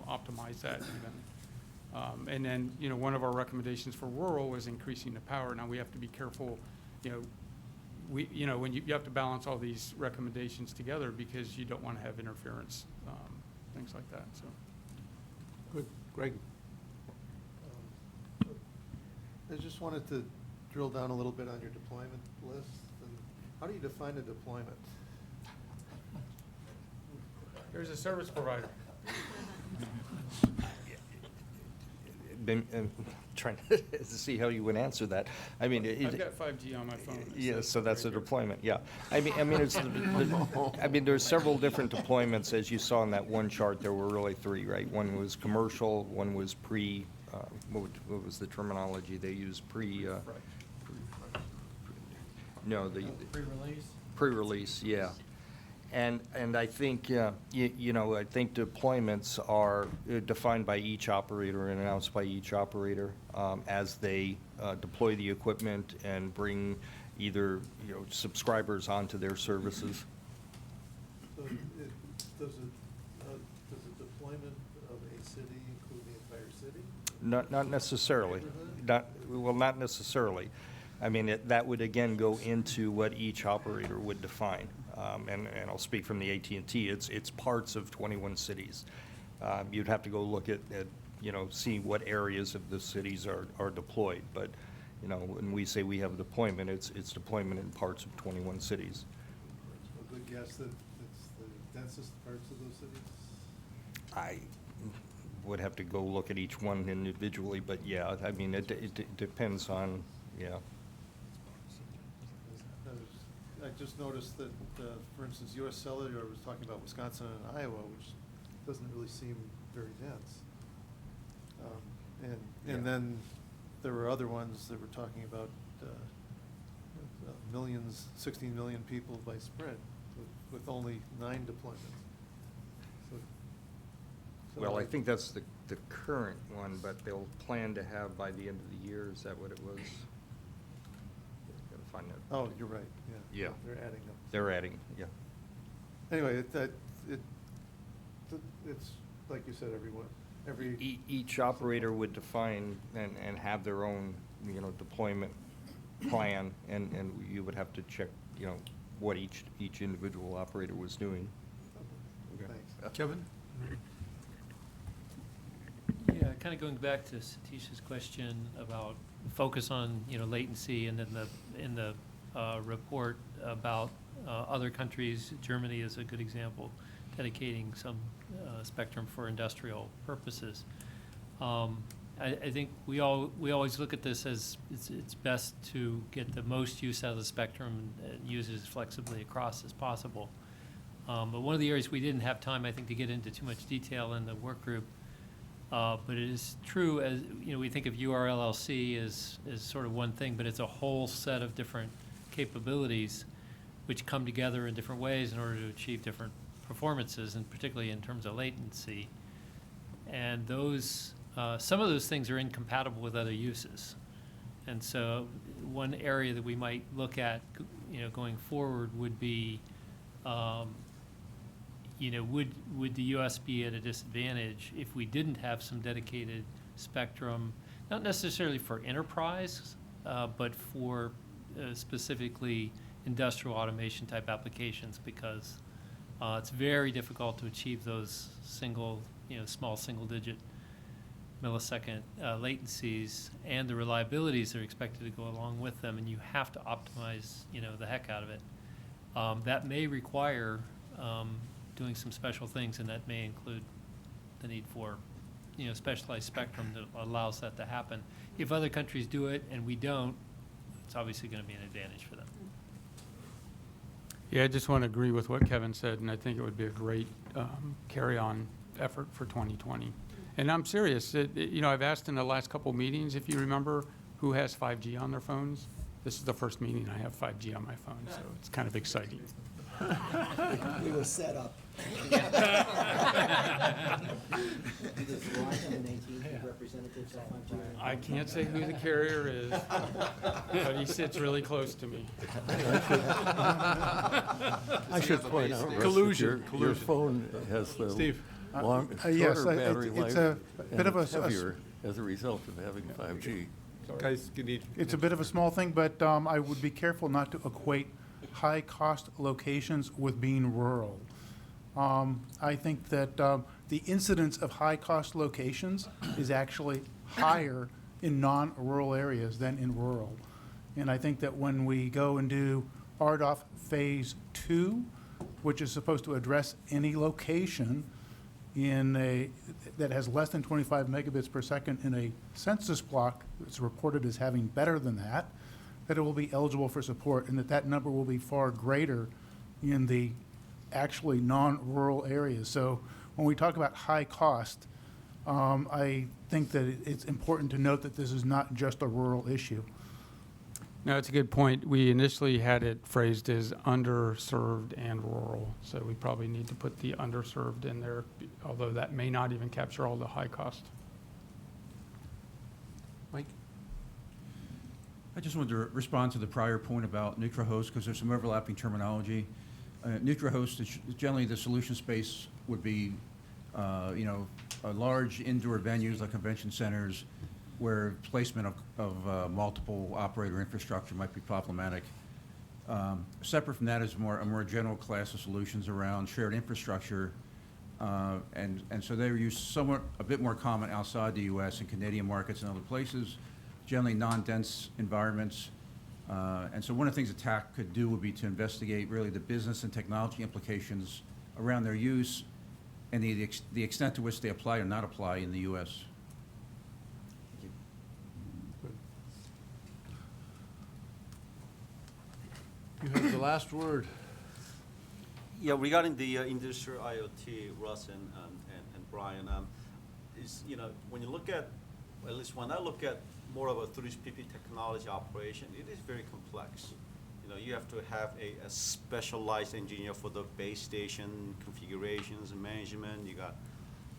optimize that even. And then, one of our recommendations for rural was increasing the power. Now we have to be careful, when you have to balance all these recommendations together because you don't want to have interference, things like that. So, good, Greg. I just wanted to drill down a little bit on your deployment list. And how do you define a deployment? There's a service provider. Been trying to see how you would answer that. I mean, I've got 5G on my phone. Yeah, so that's a deployment. Yeah, I mean, it's I mean, there's several different deployments, as you saw in that one chart. There were really three, right? One was commercial, one was pre. What was the terminology they used? No, the Pre-release. Pre-release, yeah. And I think, I think deployments are defined by each operator and announced by each operator as they deploy the equipment and bring either, subscribers onto their services. So does a deployment of a city include the entire city? Not necessarily. Not necessarily. I mean, that would again go into what each operator would define. And I'll speak from the AT&T, it's parts of 21 cities. You'd have to go look at see what areas of the cities are deployed. But, when we say we have a deployment, it's deployment in parts of 21 cities. A good guess that it's the densest parts of those cities? I would have to go look at each one individually, but yeah, I mean, it depends on, yeah. I just noticed that, for instance, US Cellular was talking about Wisconsin and Iowa, which doesn't really seem very dense. And then there were other ones that were talking about millions, 16 million people by Sprint with only 9 deployments. So Well, I think that's the current one, but they'll plan to have by the end of the year, is that what it was? Gotta find that. Oh, you're right, yeah. Yeah. They're adding them. They're adding, yeah. Anyway, it's, like you said, every. Each operator would define and have their own, deployment plan, and you would have to check, what each individual operator was doing. Okay. Thanks. Kevin? Yeah, kind of going back to Satish's question about focus on, latency, and then in the report about other countries, Germany is a good example, dedicating some spectrum for industrial purposes. I think we always look at this as it's best to get the most use out of the spectrum and use it as flexibly across as possible. But one of the areas we didn't have time, I think, to get into too much detail in the work group, but it is true, as we think of URLLC as sort of one thing, but it's a whole set of different capabilities which come together in different ways in order to achieve different performances, and particularly in terms of latency. And those, some of those things are incompatible with other uses. And so one area that we might look at, going forward would be, would the U.S. be at a disadvantage if we didn't have some dedicated spectrum, not necessarily for enterprise, but for specifically industrial automation type applications, because it's very difficult to achieve those small single-digit millisecond latencies and the reliabilities that are expected to go along with them, and you have to optimize, the heck out of it. That may require doing some special things, and that may include the need for, specialized spectrum that allows that to happen. If other countries do it and we don't, it's obviously going to be an advantage for them. Yeah, I just want to agree with what Kevin said, and I think it would be a great carry-on effort for 2020. And I'm serious. I've asked in the last couple of meetings, if you remember, who has 5G on their phones. This is the first meeting I have 5G on my phone, so it's kind of exciting. We were set up. I can't say who the carrier is, but he sits really close to me. I should point out, Russ, that Collusion. your phone has the Steve. Yes, shorter battery life, it's a bit of and it's a heavier as a result of having 5G. Guys, you need. It's a bit of a small thing, but I would be careful not to equate high-cost locations with being rural. I think that the incidence of high-cost locations is actually higher in non-rural areas than in rural. And I think that when we go and do RDOF Phase 2, which is supposed to address any location that has less than 25 megabits per second in a census block that's reported as having better than that it will be eligible for support, and that number will be far greater in the actually non-rural areas. So when we talk about high cost, I think that it's important to note that this is not just a rural issue. No, it's a good point. We initially had it phrased as underserved and rural, so we probably need to put the underserved in there, although that may not even capture all the high cost. Mike? I just wanted to respond to the prior point about NutraHost, because there's some overlapping terminology. NutraHost is generally the solution space would be, large indoor venues like convention centers, where placement of multiple operator infrastructure might be problematic. Separate from that is a more general class of solutions around shared infrastructure, and so they're used a bit more common outside the U.S. and Canadian markets and other places, generally non-dense environments. And so one of the things that TAC could do would be to investigate really the business and technology implications around their use and the extent to which they apply or not apply in the U.S. You have the last word. Yeah, regarding the industrial IoT, Russ and Brian, is, you know, when you look at least when I look at more of a 3GPP technology operation, it is very complex. You know, you have to have a specialized engineer for the base station configurations and management. You got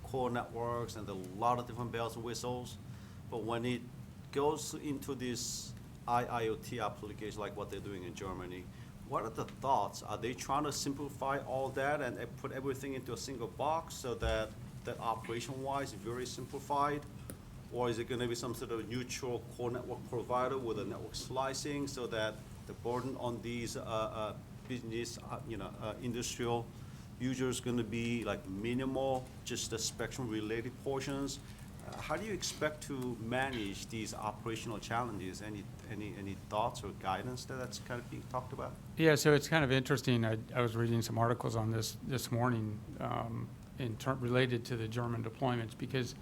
core networks and a lot of different bells and whistles. But when it goes into this IoT application, like what they're doing in Germany, what are the thoughts? Are they trying to simplify all that and put everything into a single box so that operation-wise is very simplified? Or is it going to be some sort of neutral core network provider with a network slicing so that the burden on these business, industrial users going to be like minimal, just the spectrum-related portions? How do you expect to manage these operational challenges? Any thoughts or guidance that's kind of being talked about? Yeah, so it's kind of interesting. I was reading some articles on this morning related to the German deployments because,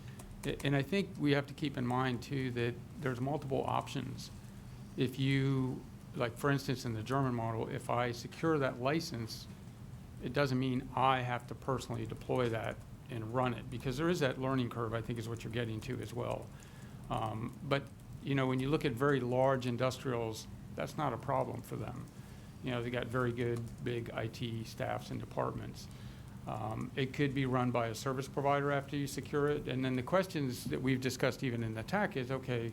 and I think we have to keep in mind too that there's multiple options. If you, like for instance in the German model, if I secure that license, it doesn't mean I have to personally deploy that and run it, because there is that learning curve, I think is what you're getting to as well. But you know, when you look at very large industrials, that's not a problem for them. You know, they got very good big IT staffs and departments. It could be run by a service provider after you secure it. And then the questions that we've discussed even in the TAC is, okay,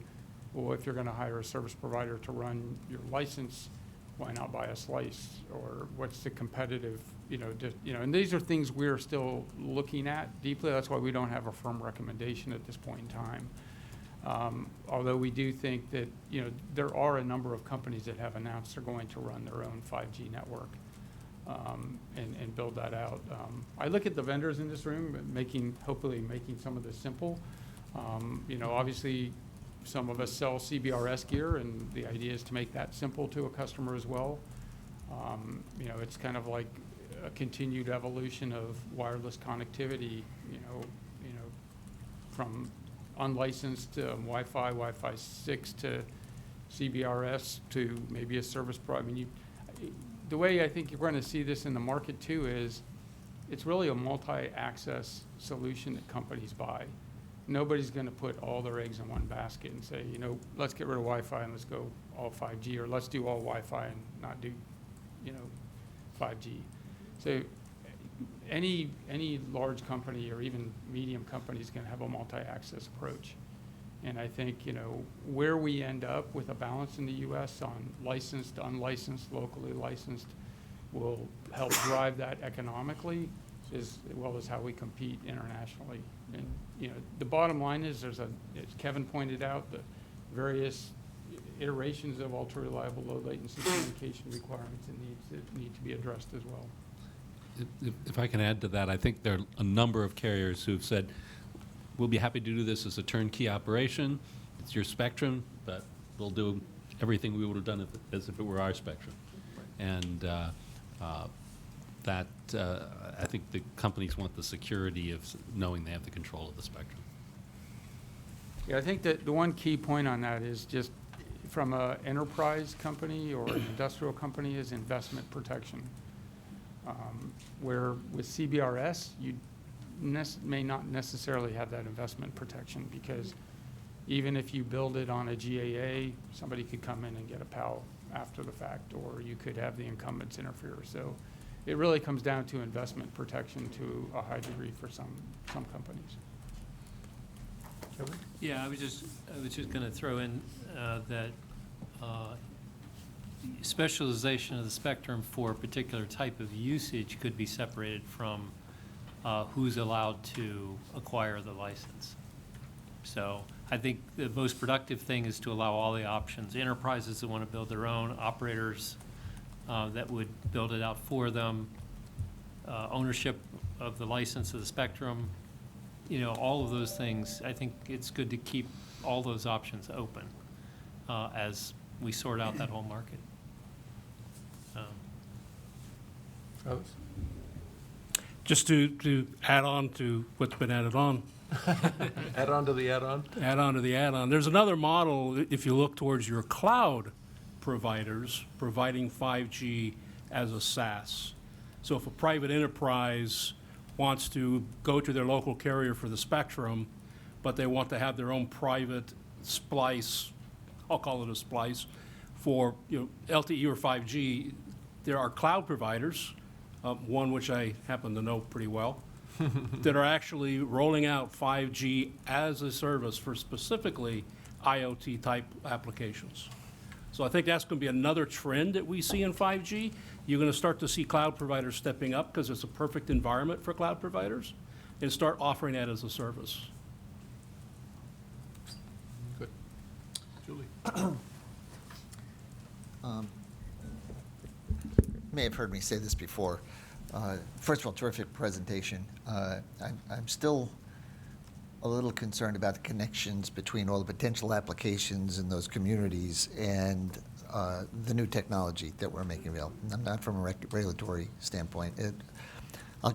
well, if you're going to hire a service provider to run your license, why not buy a slice? Or what's the competitive, and these are things we're still looking at deeply. That's why we don't have a firm recommendation at this point in time. Although we do think that, there are a number of companies that have announced they're going to run their own 5G network and build that out. I look at the vendors in this room hopefully making some of this simple. Obviously some of us sell CBRS gear, and the idea is to make that simple to a customer as well. It's kind of like a continued evolution of wireless connectivity, from unlicensed to Wi-Fi, Wi-Fi 6 to CBRS to maybe a service provider. The way I think you're going to see this in the market too is it's really a multi-access solution that companies buy. Nobody's going to put all their eggs in one basket and say, let's get rid of Wi-Fi and let's go all 5G, or let's do all Wi-Fi and not do, 5G. So any large company or even medium company is going to have a multi-access approach. And I think, where we end up with a balance in the U.S. on licensed, unlicensed, locally licensed will help drive that economically as well as how we compete internationally. And, the bottom line is as Kevin pointed out, the various iterations of ultra-reliable, low-latency communication requirements that need to be addressed as well. If I can add to that, I think there are a number of carriers who've said, we'll be happy to do this as a turnkey operation. It's your spectrum, but we'll do everything we would have done as if it were our spectrum. And I think the companies want the security of knowing they have the control of the spectrum. Yeah, I think that the one key point on that is just from an enterprise company or an industrial company is investment protection. Where with CBRS, you may not necessarily have that investment protection, because even if you build it on a GAA, somebody could come in and get a PAL after the fact, or you could have the incumbents interfere. So it really comes down to investment protection to a high degree for some companies. Kevin? Yeah, I was just going to throw in that specialization of the spectrum for a particular type of usage could be separated from who's allowed to acquire the license. So I think the most productive thing is to allow all the options. Enterprises that want to build their own, operators that would build it out for them, ownership of the license of the spectrum, all of those things. I think it's good to keep all those options open as we sort out that whole market. Just to add on to what's been added on. Add on to the add-on? Add on to the add-on. There's another model, if you look towards your cloud providers providing 5G as a SaaS. So if a private enterprise wants to go to their local carrier for the spectrum, but they want to have their own private splice, I'll call it a splice, for LTE or 5G, there are cloud providers, one which I happen to know pretty well, that are actually rolling out 5G as a service for specifically IoT-type applications. So I think that's going to be another trend that we see in 5G. You're going to start to see cloud providers stepping up because it's a perfect environment for cloud providers and start offering that as a service. Good. Julie? May have heard me say this before. First of all, terrific presentation. I'm still a little concerned about the connections between all the potential applications in those communities and the new technology that we're making available. Not from a regulatory standpoint.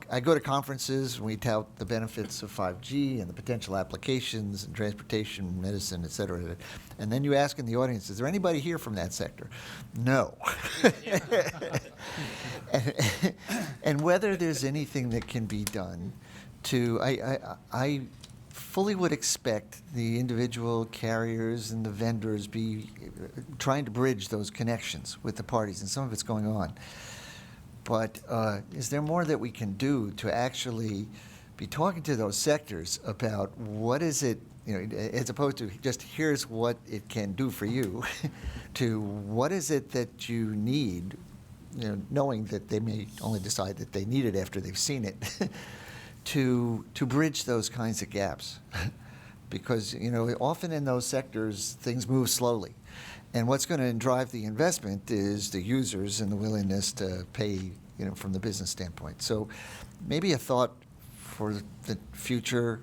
I go to conferences, and we tout the benefits of 5G and the potential applications in transportation, medicine, et cetera. And then you ask in the audience, is there anybody here from that sector? No. and whether there's anything that can be done to, I fully would expect the individual carriers and the vendors be trying to bridge those connections with the parties, and some of it's going on. But is there more that we can do to actually be talking to those sectors about what is it, as opposed to just here's what it can do for you, to what is it that you need, knowing that they may only decide that they need it after they've seen it, to bridge those kinds of gaps. Because, often in those sectors, things move slowly. And what's going to drive the investment is the users and the willingness to pay, from the business standpoint. So maybe a thought for the future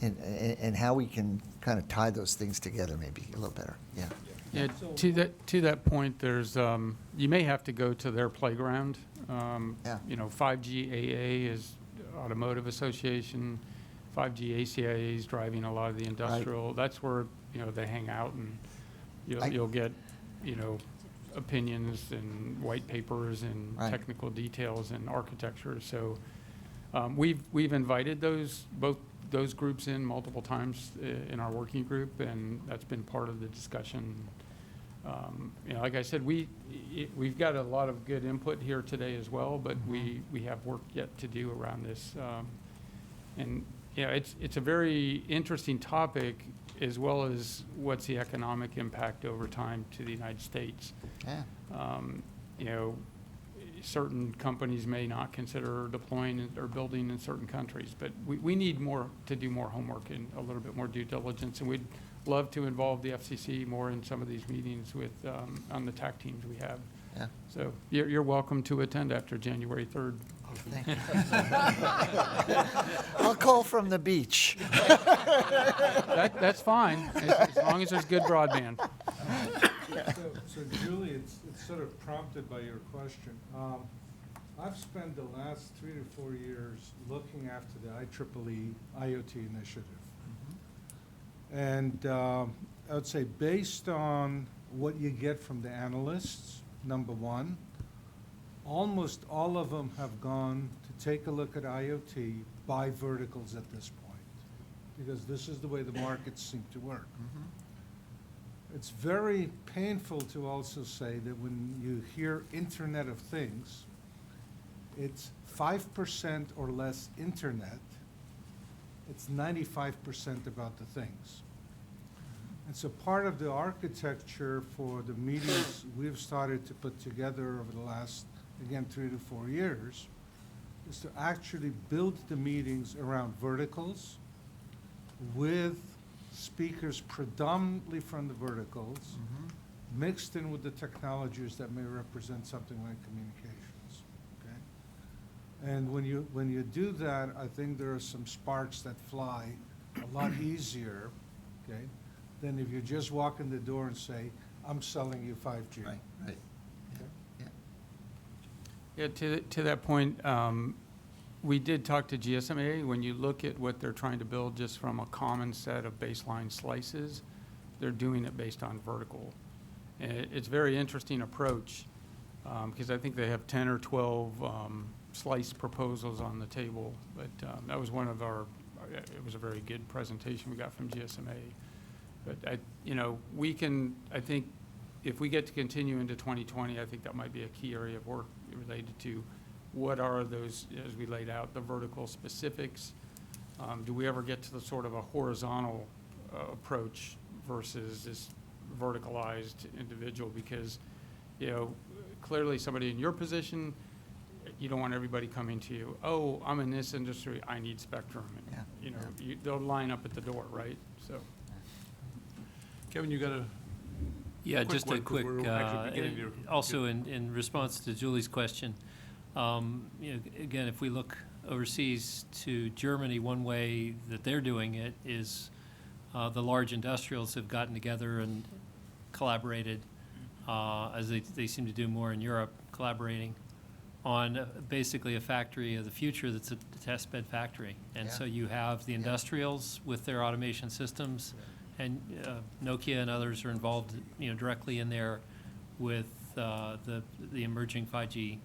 and how we can kind of tie those things together maybe a little better. Yeah. Yeah, to that point, there's, you may have to go to their playground. 5G AA is Automotive Association, 5G ACIA is driving a lot of the industrial. Right. That's where, they hang out, and you'll get, opinions and white papers and technical details and architecture. So we've invited both those groups in multiple times in our working group, and that's been part of the discussion. Like I said, we've got a lot of good input here today as well, but we have work yet to do around this. It's a very interesting topic, as well as what's the economic impact over time to the United States. Yeah. Certain companies may not consider deploying or building in certain countries, but we need to do more homework and a little bit more due diligence, and we'd love to involve the FCC more in some of these meetings with on the TAC teams we have. Yeah. So you're welcome to attend after January 3rd. Thank you. I'll call from the beach. That's fine, as long as there's good broadband. So Julie, it's sort of prompted by your question. I've spent the last 3 to 4 years looking after the IEEE IoT initiative. And I would say based on what you get from the analysts, number one, almost all of them have gone to take a look at IoT by verticals at this point, because this is the way the markets seem to work. It's very painful to also say that when you hear Internet of Things, it's 5% or less Internet. It's 95% about the things. And so part of the architecture for the meetings we've started to put together over the last, again, 3 to 4 years, is to actually build the meetings around verticals with speakers predominantly from the verticals, mixed in with the technologies that may represent something like communications. Okay? And when you do that, I think there are some sparks that fly a lot easier, okay, than if you just walk in the door and say, I'm selling you 5G. Right. Okay? Yeah, to that point, we did talk to GSMA. When you look at what they're trying to build just from a common set of baseline slices, they're doing it based on vertical. And it's a very interesting approach. because I think they have 10 or 12 slice proposals on the table. But that was one of our, it was a very good presentation we got from GSMA. But, we can, I think, if we get to continue into 2020, I think that might be a key area of work related to what are those, as we laid out, the vertical specifics. Do we ever get to the sort of a horizontal approach versus this verticalized individual? Because, clearly somebody in your position, you don't want everybody coming to you, oh, I'm in this industry, I need Spectrum. And, they'll line up at the door, right? So. Kevin, you got a Yeah, quick just a one, 'cause quick, we're actually beginning to also get- in response to Julie's question, again, if we look overseas to Germany, one way that they're doing it is the large industrials have gotten together and collaborated, as they seem to do more in Europe, collaborating on basically a factory of the future that's a test bed factory. And so you have the industrials with their automation systems, and Nokia and others are involved, directly in there with the emerging 5G,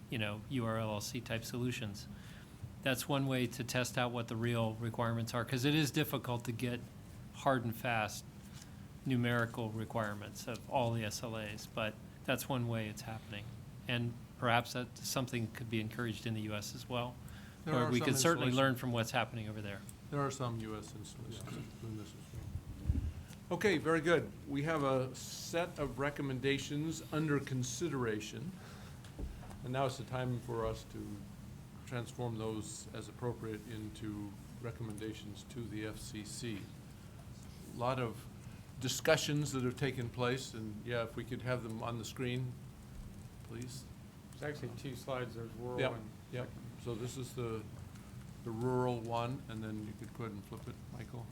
URLLC type solutions. That's one way to test out what the real requirements are, because it is difficult to get hard and fast numerical requirements of all the SLAs, but that's one way it's happening. And perhaps that something could be encouraged in the U.S. as well. There Or are we some could certainly installations. learn from what's happening over there. There are some U.S. installations doing this as well. Okay, very good. We have a set of recommendations under consideration. And now it's the time for us to transform those as appropriate into recommendations to the FCC. A lot of discussions that have taken place, and if we could have them on the screen, please. There's actually 2 slides, there's rural Yep, and. yep. So this is the rural one, and then you could go ahead and flip it, Michael.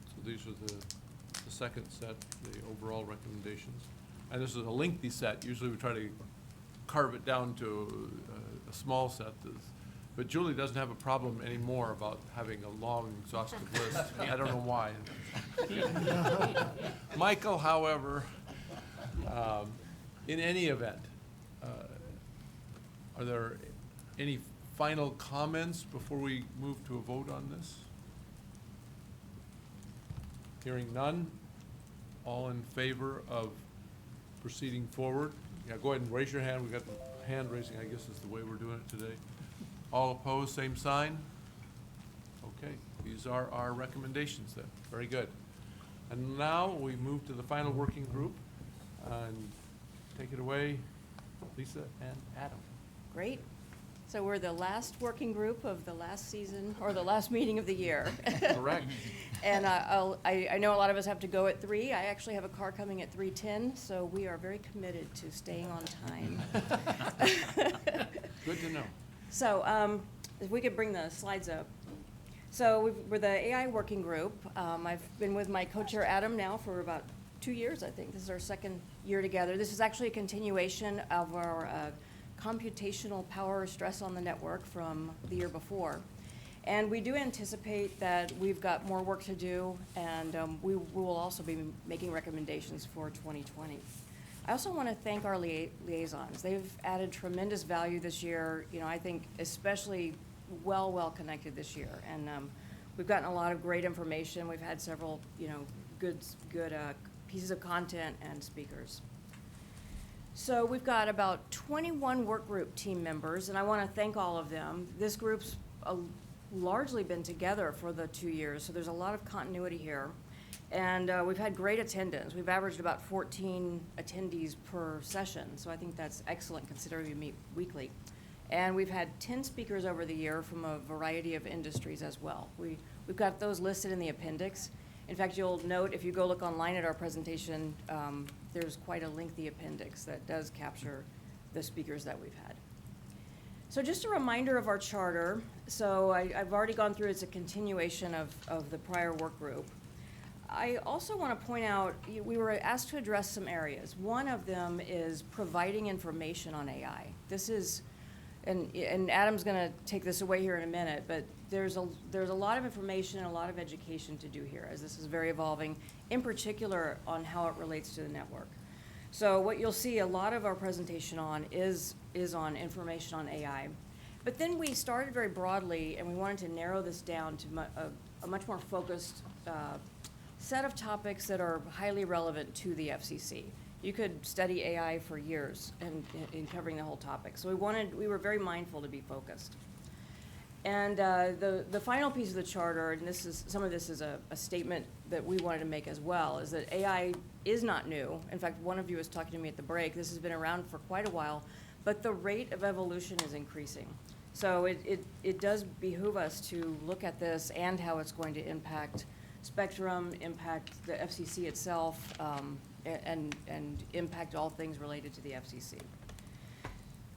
So these are the second set, the overall recommendations. And this is a lengthy set. Usually we try to carve it down to a small set. But Julie doesn't have a problem anymore about having a long, exhaustive list. I don't know why. Michael, however, in any event, are there any final comments before we move to a vote on this? Hearing none, all in favor of proceeding forward? Yeah, go ahead and raise your hand. We've got the hand raising, I guess is the way we're doing it today. All opposed, same sign? Okay, these are our recommendations then. Very good. And now we move to the final working group. And take it away, Lisa and Adam. Great. So we're the last working group of the last season, or the last meeting of the year. Correct. And I know a lot of us have to go at 3. I actually have a car coming at 3:10, so we are very committed to staying on time. Good to know. So if we could bring the slides up. So we're the AI working group. I've been with my co-chair Adam now for about 2 years, I think. This is our second year together. This is actually a continuation of our computational power stress on the network from the year before. And we do anticipate that we've got more work to do, and we will also be making recommendations for 2020. I also want to thank our liaisons. They've added tremendous value this year. I think especially well connected this year. And we've gotten a lot of great information. We've had several, good pieces of content and speakers. So we've got about 21 work group team members, and I want to thank all of them. This group's largely been together for the 2 years, so there's a lot of continuity here. And we've had great attendance. We've averaged about 14 attendees per session, so I think that's excellent considering we meet weekly. And we've had 10 speakers over the year from a variety of industries as well. We've got those listed in the appendix. In fact, you'll note if you go look online at our presentation, there's quite a lengthy appendix that does capture the speakers that we've had. So just a reminder of our charter. So I've already gone through, it's a continuation of the prior work group. I also want to point out, we were asked to address some areas. One of them is providing information on AI. This is, and Adam's going to take this away here in a minute, but there's a lot of information and a lot of education to do here, as this is very evolving, in particular on how it relates to the network. So what you'll see a lot of our presentation on is on information on AI. But then we started very broadly, and we wanted to narrow this down to a much more focused set of topics that are highly relevant to the FCC. You could study AI for years in covering the whole topic. So we were very mindful to be focused. And the final piece of the charter, and some of this is a statement that we wanted to make as well, is that AI is not new. In fact, one of you was talking to me at the break. This has been around for quite a while, but the rate of evolution is increasing. So it does behoove us to look at this and how it's going to impact spectrum, impact the FCC itself, and impact all things related to the FCC.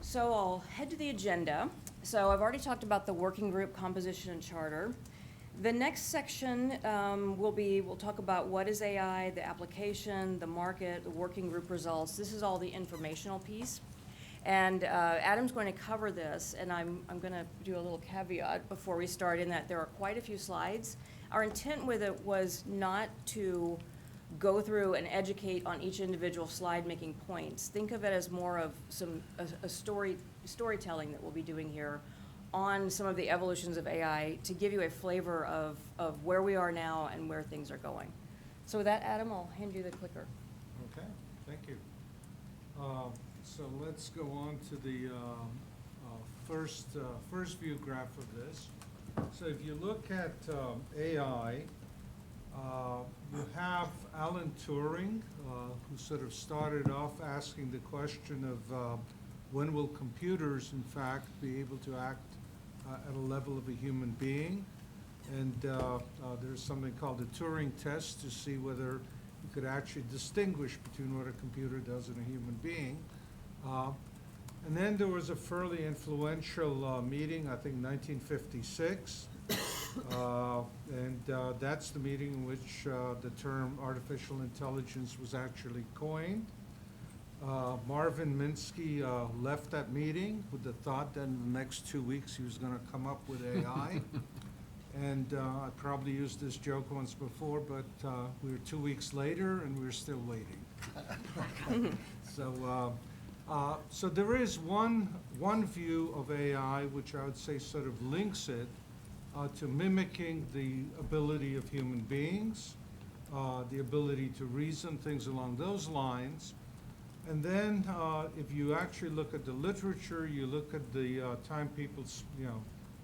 So I'll head to the agenda. So I've already talked about the working group composition and charter. The next section we'll talk about what is AI, the application, the market, the working group results. This is all the informational piece. And Adam's going to cover this, and I'm going to do a little caveat before we start in that there are quite a few slides. Our intent with it was not to go through and educate on each individual slide making points. Think of it as more of a storytelling that we'll be doing here on some of the evolutions of AI to give you a flavor of where we are now and where things are going. So with that, Adam, I'll hand you the clicker. Okay, thank you. So let's go on to the first view graph of this. So if you look at AI, you have Alan Turing, who sort of started off asking the question of when will computers, in fact, be able to act at a level of a human being? And there's something called the Turing test to see whether you could actually distinguish between what a computer does and a human being. And then there was a fairly influential meeting, I think 1956. And that's the meeting in which the term artificial intelligence was actually coined. Marvin Minsky left that meeting with the thought that in the next 2 weeks he was going to come up with AI. And I probably used this joke once before, but we were 2 weeks later and we're still waiting. So there is one view of AI which I would say sort of links it to mimicking the ability of human beings, the ability to reason, things along those lines. And then if you actually look at the literature, you look at the time people,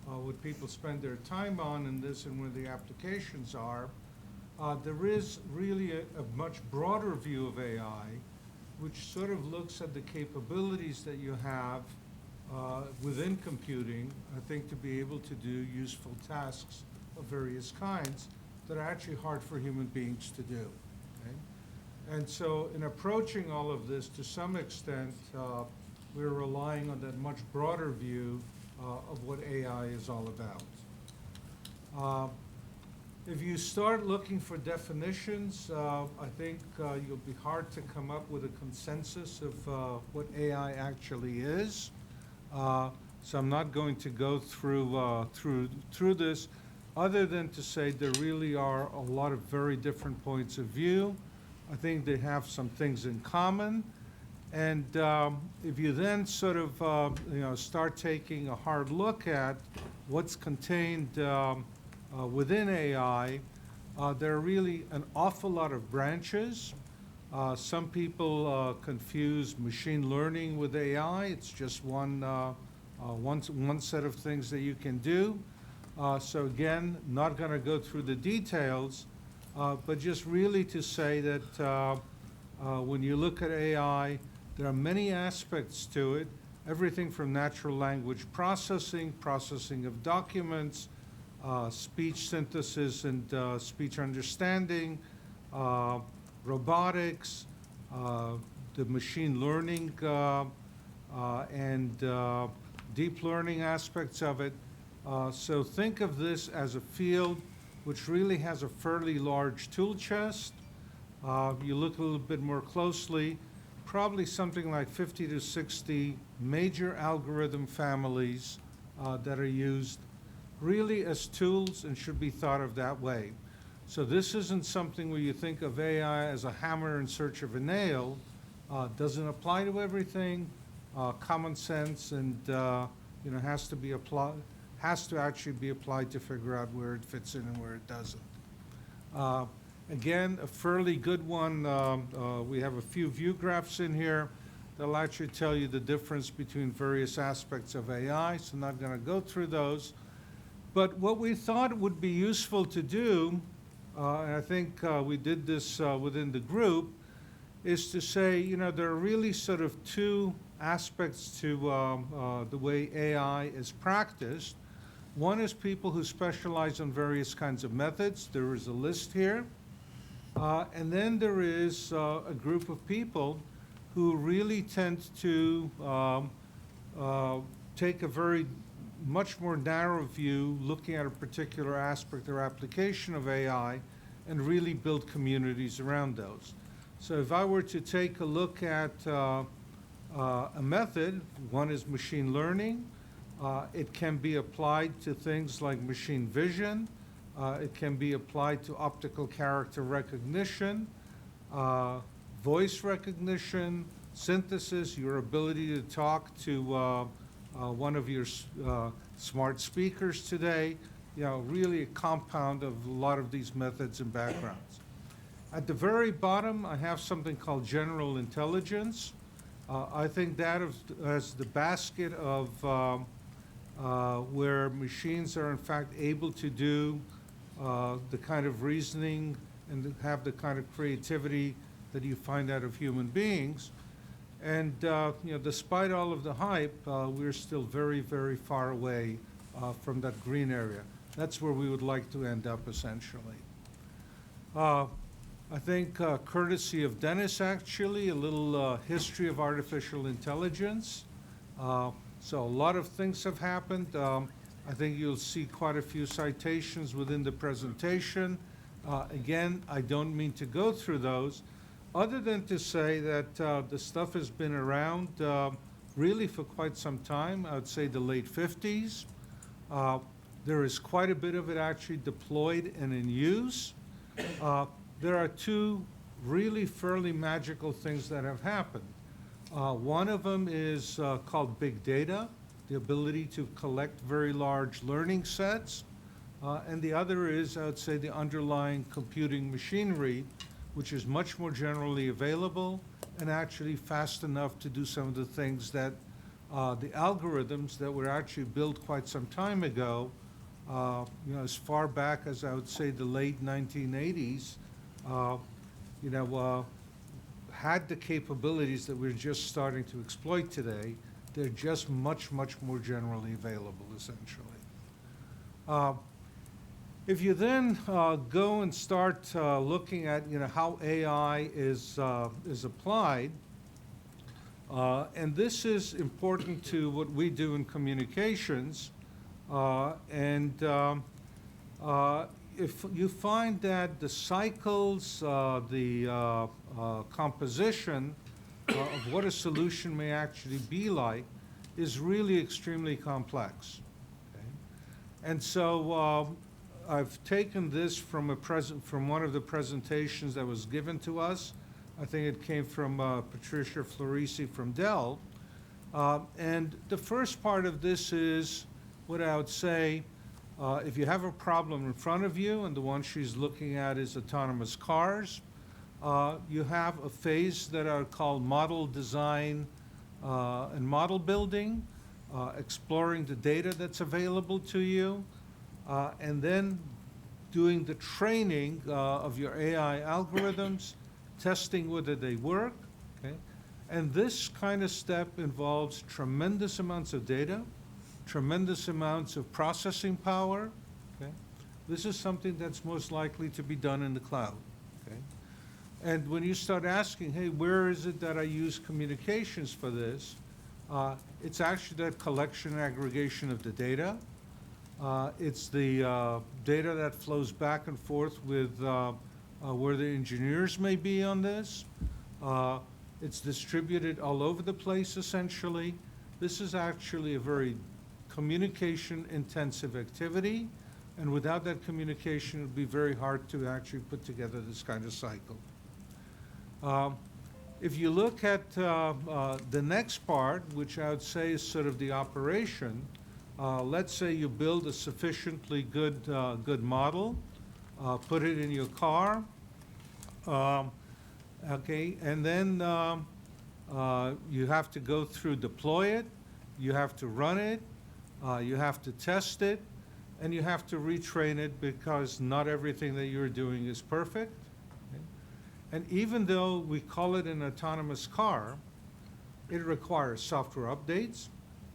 what people spend their time on in this and where the applications are, there is really a much broader view of AI, which sort of looks at the capabilities that you have within computing, I think, to be able to do useful tasks of various kinds that are actually hard for human beings to do. Okay? And so in approaching all of this, to some extent, we're relying on that much broader view of what AI is all about. If you start looking for definitions, I think you'll be hard to come up with a consensus of what AI actually is. So I'm not going to go through this, other than to say there really are a lot of very different points of view. I think they have some things in common. And if you then sort of start taking a hard look at what's contained within AI, there are really an awful lot of branches. Some people confuse machine learning with AI. It's just one set of things that you can do. So again, not going to go through the details, but just really to say that when you look at AI, there are many aspects to it, everything from natural language processing, processing of documents, speech synthesis and speech understanding, robotics, the machine learning and deep learning aspects of it. So think of this as a field which really has a fairly large tool chest. You look a little bit more closely, probably something like 50 to 60 major algorithm families that are used really as tools and should be thought of that way. So this isn't something where you think of AI as a hammer in search of a nail. doesn't apply to everything. Common sense and, has to be applied, has to actually be applied to figure out where it fits in and where it doesn't. Again, a fairly good one. We have a few view graphs in here that'll actually tell you the difference between various aspects of AI, so I'm not going to go through those. But what we thought would be useful to do, and I think we did this within the group, is to say, there are really sort of two aspects to the way AI is practiced. One is people who specialize in various kinds of methods. There is a list here. And then there is a group of people who really tend to take a very much more narrow view, looking at a particular aspect or application of AI, and really build communities around those. So if I were to take a look at a method, one is machine learning. It can be applied to things like machine vision. It can be applied to optical character recognition, voice recognition, synthesis, your ability to talk to one of your smart speakers today, really a compound of a lot of these methods and backgrounds. At the very bottom, I have something called general intelligence. I think that as the basket of where machines are in fact able to do the kind of reasoning and have the kind of creativity that you find out of human beings. And despite all of the hype, we're still very, very far away from that green area. That's where we would like to end up, essentially. I think courtesy of Dennis, actually, a little history of artificial intelligence. So a lot of things have happened. I think you'll see quite a few citations within the presentation. Again, I don't mean to go through those, other than to say that the stuff has been around really for quite some time. I would say the late 50s. There is quite a bit of it actually deployed and in use. There are two really fairly magical things that have happened. One of them is called big data, the ability to collect very large learning sets. And the other is, I would say, the underlying computing machinery, which is much more generally available and actually fast enough to do some of the things that the algorithms that were actually built quite some time ago, as far back as I would say the late 1980s, had the capabilities that we're just starting to exploit today. They're just much, much more generally available, essentially. If you then go and start looking at how AI is applied, and this is important to what we do in communications, if you find that the cycles, the composition of what a solution may actually be like is really extremely complex. Okay? And so I've taken this from one of the presentations that was given to us. I think it came from Patricia Florisi from Dell. And the first part of this is what I would say, if you have a problem in front of you, and the one she's looking at is autonomous cars, you have a phase that are called model design and model building, exploring the data that's available to you, and then doing the training of your AI algorithms, testing whether they work. Okay? And this kind of step involves tremendous amounts of data, tremendous amounts of processing power. Okay? This is something that's most likely to be done in the cloud. Okay? And when you start asking, hey, where is it that I use communications for this? It's actually that collection and aggregation of the data. It's the data that flows back and forth with where the engineers may be on this. It's distributed all over the place, essentially. This is actually a very communication-intensive activity, and without that communication, it would be very hard to actually put together this kind of cycle. If you look at the next part, which I would say is sort of the operation, let's say you build a sufficiently good model, put it in your car, okay, and then you have to go through deploy it, you have to run it, you have to test it, and you have to retrain it because not everything that you're doing is perfect. Okay? And even though we call it an autonomous car, it requires software updates,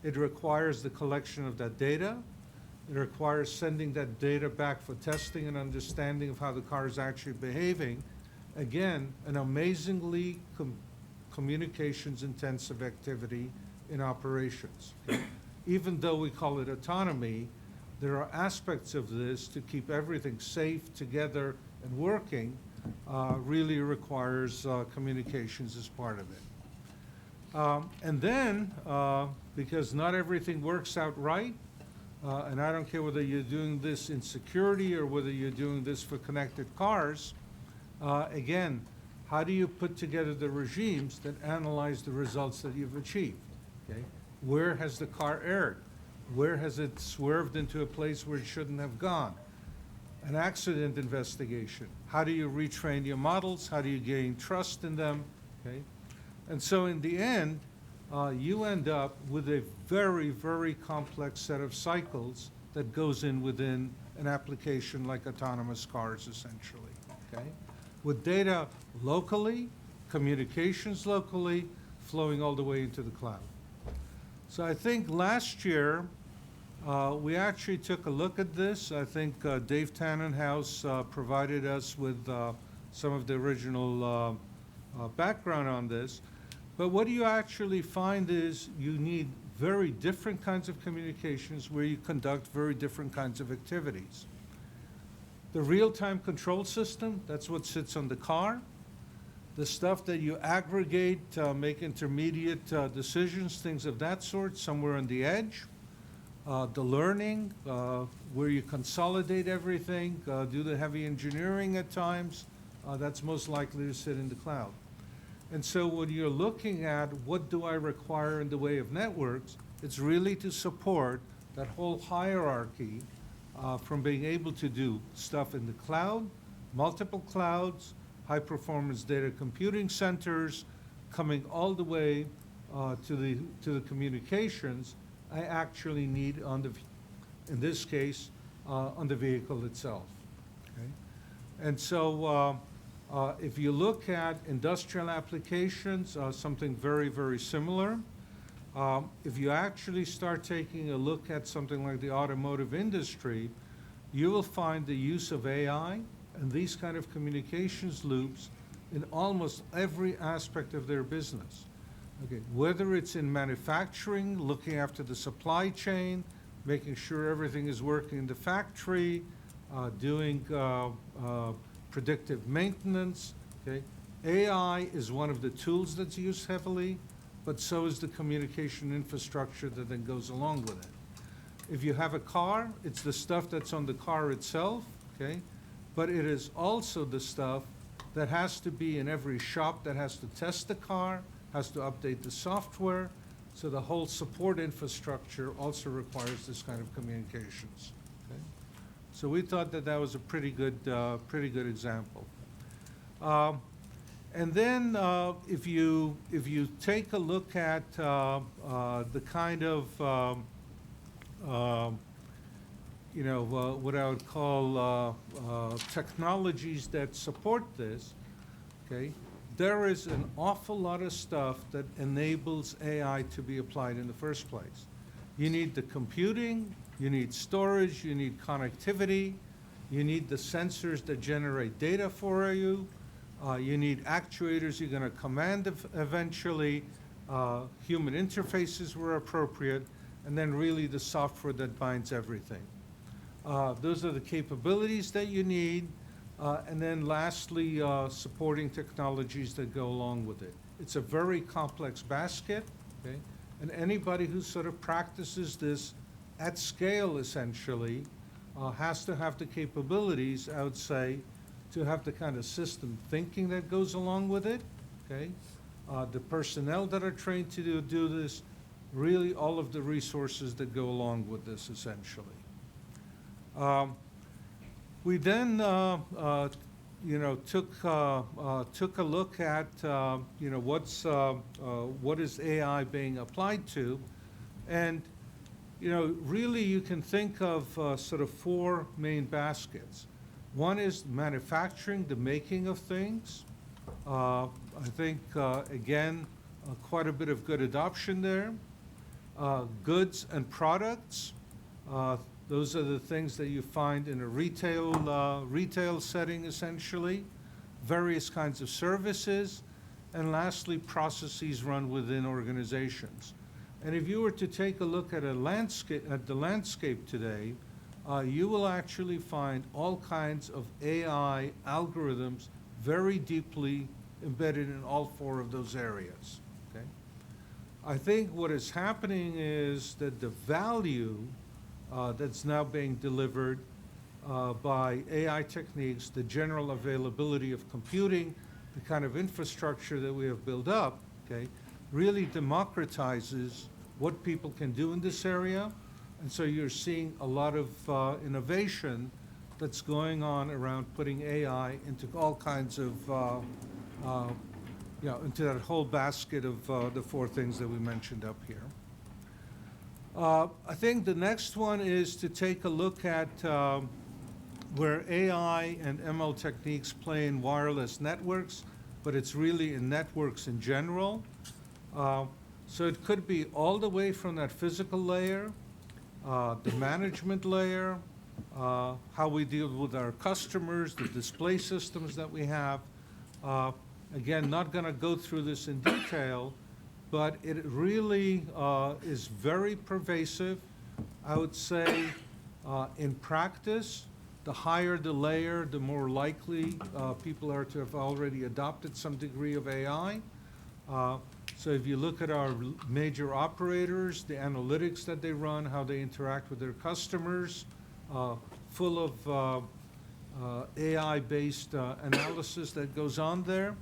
it requires the collection of that data, it requires sending that data back for testing and understanding of how the car is actually behaving. Again, an amazingly communications-intensive activity in operations. Okay? Even though we call it autonomy, there are aspects of this to keep everything safe, together, and working, really requires communications as part of it. And then, because not everything works out right, and I don't care whether you're doing this in security or whether you're doing this for connected cars, again, how do you put together the regimes that analyze the results that you've achieved? Okay? Where has the car erred? Where has it swerved into a place where it shouldn't have gone? An accident investigation. How do you retrain your models? How do you gain trust in them? Okay? And so in the end, you end up with a very, very complex set of cycles that goes in within an application like autonomous cars, essentially. Okay? With data locally, communications locally, flowing all the way into the cloud. So I think last year, we actually took a look at this. I think Dave Tannenhouse provided us with some of the original background on this. But what you actually find is you need very different kinds of communications where you conduct very different kinds of activities. The real-time control system, that's what sits on the car. The stuff that you aggregate, make intermediate decisions, things of that sort, somewhere on the edge. The learning, where you consolidate everything, do the heavy engineering at times, that's most likely to sit in the cloud. And so when you're looking at what do I require in the way of networks, it's really to support that whole hierarchy from being able to do stuff in the cloud, multiple clouds, high-performance data computing centers, coming all the way to the communications I actually need on the, in this case, on the vehicle itself. Okay? And so if you look at industrial applications, something very, very similar. If you actually start taking a look at something like the automotive industry, you will find the use of AI and these kind of communications loops in almost every aspect of their business. Okay, whether it's in manufacturing, looking after the supply chain, making sure everything is working in the factory, doing predictive maintenance. Okay, AI is one of the tools that's used heavily, but so is the communication infrastructure that then goes along with it. If you have a car, it's the stuff that's on the car itself, okay, but it is also the stuff that has to be in every shop that has to test the car, has to update the software, so the whole support infrastructure also requires this kind of communications. Okay? So we thought that that was a pretty good example. And then if you take a look at the kind of you know, what I would call technologies that support this, okay? There is an awful lot of stuff that enables AI to be applied in the first place. You need the computing, you need storage, you need connectivity, you need the sensors that generate data for you, you need actuators you're going to command eventually, human interfaces where appropriate, and then really the software that binds everything. Those are the capabilities that you need. And then lastly, supporting technologies that go along with it. It's a very complex basket, okay? And anybody who sort of practices this at scale, essentially, has to have the capabilities, I would say, to have the kind of system thinking that goes along with it, okay? the personnel that are trained to do this, really all of the resources that go along with this, essentially. We then, took a look at, what is AI being applied to, and, really you can think of sort of four main baskets. One is manufacturing, the making of things. I think, again, quite a bit of good adoption there. Goods and products. Those are the things that you find in a retail setting, essentially. Various kinds of services. And lastly, processes run within organizations. And if you were to take a look at the landscape today, you will actually find all kinds of AI algorithms very deeply embedded in all four of those areas. Okay? I think what is happening is that the value that's now being delivered by AI techniques, the general availability of computing, the kind of infrastructure that we have built up, okay, really democratizes what people can do in this area. And so you're seeing a lot of innovation that's going on around putting AI into all kinds of, into that whole basket of the four things that we mentioned up here. I think the next one is to take a look at where AI and ML techniques play in wireless networks, but it's really in networks in general. So it could be all the way from that physical layer, the management layer, how we deal with our customers, the display systems that we have. Again, not going to go through this in detail, but it really is very pervasive. I would say in practice, the higher the layer, the more likely people are to have already adopted some degree of AI. So if you look at our major operators, the analytics that they run, how they interact with their customers, full of AI-based analysis that goes on there.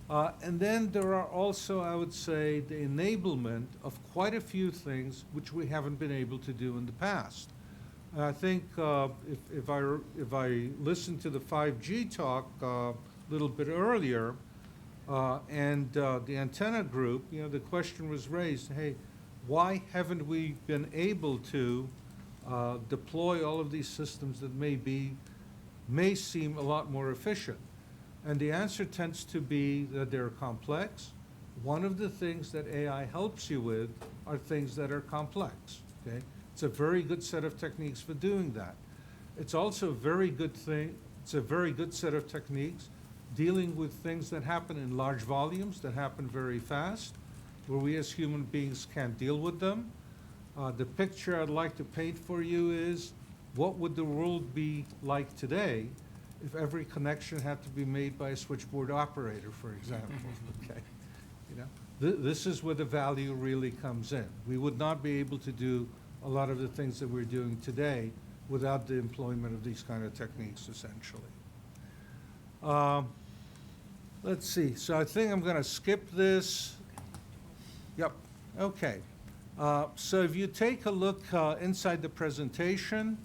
And then there are also, I would say, the enablement of quite a few things which we haven't been able to do in the past. And I think if I listen to the 5G talk a little bit earlier, and the antenna group, the question was raised, hey, why haven't we been able to deploy all of these systems that may seem a lot more efficient? And the answer tends to be that they're complex. One of the things that AI helps you with are things that are complex, okay? It's a very good set of techniques for doing that. It's also a very good set of techniques dealing with things that happen in large volumes, that happen very fast, where we as human beings can't deal with them. The picture I'd like to paint for you is, what would the world be like today if every connection had to be made by a switchboard operator, for example? Okay, this is where the value really comes in. We would not be able to do a lot of the things that we're doing today without the employment of these kind of techniques, essentially. Let's see. So I think I'm going to skip this. Yep. Okay. So if you take a look inside the presentation,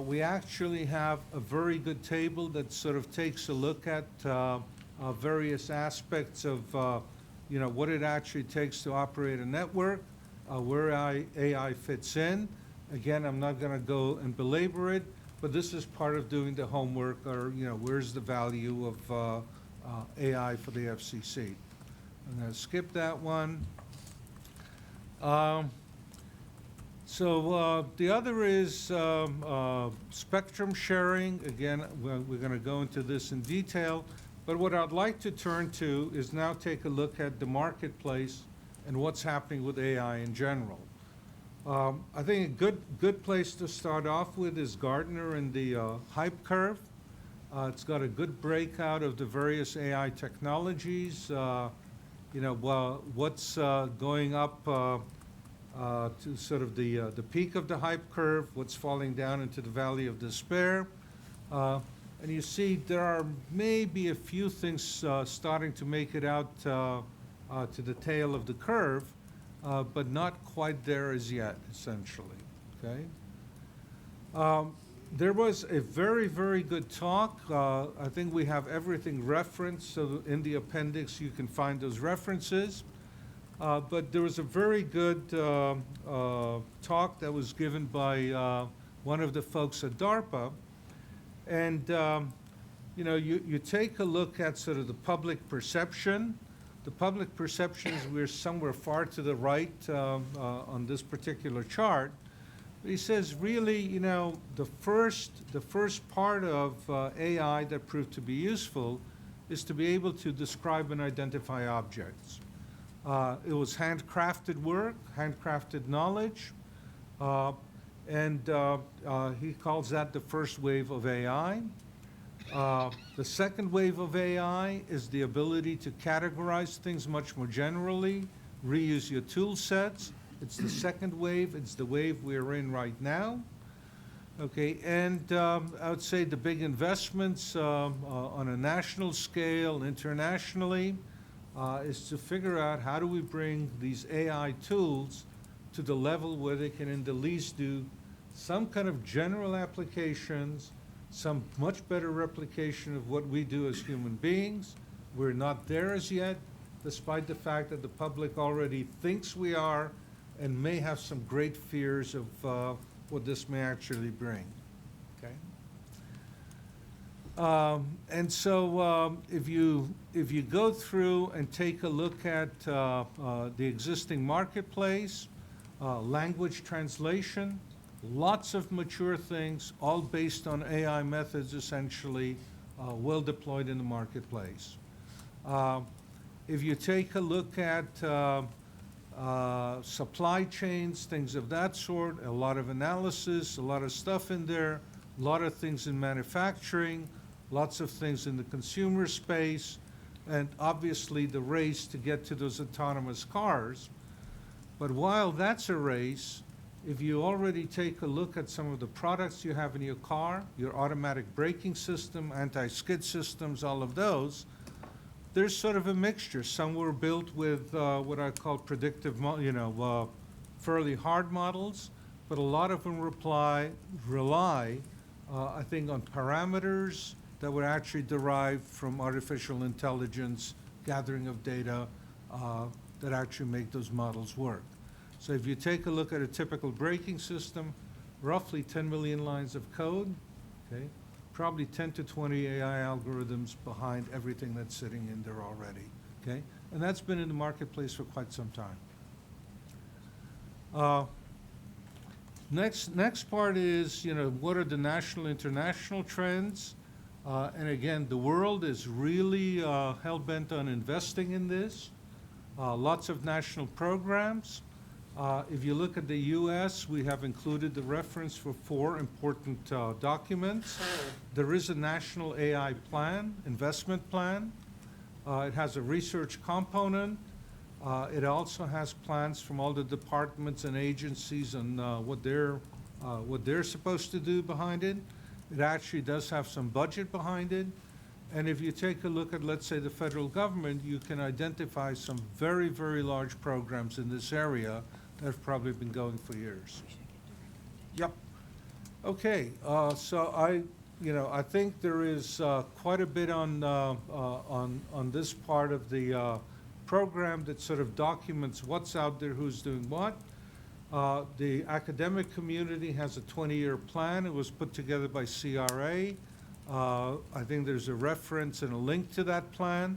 we actually have a very good table that sort of takes a look at various aspects of what it actually takes to operate a network, where AI fits in. Again, I'm not going to go and belabor it, but this is part of doing the homework, or where's the value of AI for the FCC. I'm going to skip that one. So the other is spectrum sharing. Again, we're going to go into this in detail, but what I'd like to turn to is now take a look at the marketplace and what's happening with AI in general. I think a good place to start off with is Gartner and the hype curve. It's got a good breakout of the various AI technologies. What's going up to sort of the peak of the hype curve, what's falling down into the valley of despair. And you see there are maybe a few things starting to make it out to the tail of the curve, but not quite there as yet, essentially, okay? There was a very, very good talk. I think we have everything referenced, so in the appendix you can find those references. But there was a very good talk that was given by one of the folks at DARPA. And, you know, you take a look at sort of the public perception. The public perception is we're somewhere far to the right on this particular chart. But he says, really, you know, the first part of AI that proved to be useful is to be able to describe and identify objects. It was handcrafted work, handcrafted knowledge, and he calls that the first wave of AI. The second wave of AI is the ability to categorize things much more generally, reuse your tool sets. It's the second wave. It's the wave we're in right now. Okay, and I would say the big investments on a national scale, internationally, is to figure out how do we bring these AI tools to the level where they can in the least do some kind of general applications, some much better replication of what we do as human beings. We're not there as yet, despite the fact that the public already thinks we are and may have some great fears of what this may actually bring, okay? And so if you go through and take a look at the existing marketplace, language translation, lots of mature things, all based on AI methods, essentially, well deployed in the marketplace. If you take a look at supply chains, things of that sort, a lot of analysis, a lot of stuff in there, a lot of things in manufacturing, lots of things in the consumer space, and obviously the race to get to those autonomous cars. But while that's a race, if you already take a look at some of the products you have in your car, your automatic braking system, anti-skid systems, all of those, there's sort of a mixture. Some were built with what I call predictive, fairly hard models, but a lot of them rely, I think, on parameters that were actually derived from artificial intelligence, gathering of data that actually make those models work. So if you take a look at a typical braking system, roughly 10 million lines of code, okay? Probably 10 to 20 AI algorithms behind everything that's sitting in there already, okay? And that's been in the marketplace for quite some time. Next part is, you know, what are the national, international trends? And again, the world is really hell-bent on investing in this. Lots of national programs. If you look at the US, we have included the reference for 4 important documents. There is a national AI plan, investment plan. It has a research component. It also has plans from all the departments and agencies on what they're supposed to do behind it. It actually does have some budget behind it. And if you take a look at, let's say, the federal government, you can identify some very, very large programs in this area that have probably been going for years. Yep. Okay, so I think there is quite a bit on this part of the program that sort of documents what's out there, who's doing what. The academic community has a 20-year plan. It was put together by CRA. I think there's a reference and a link to that plan.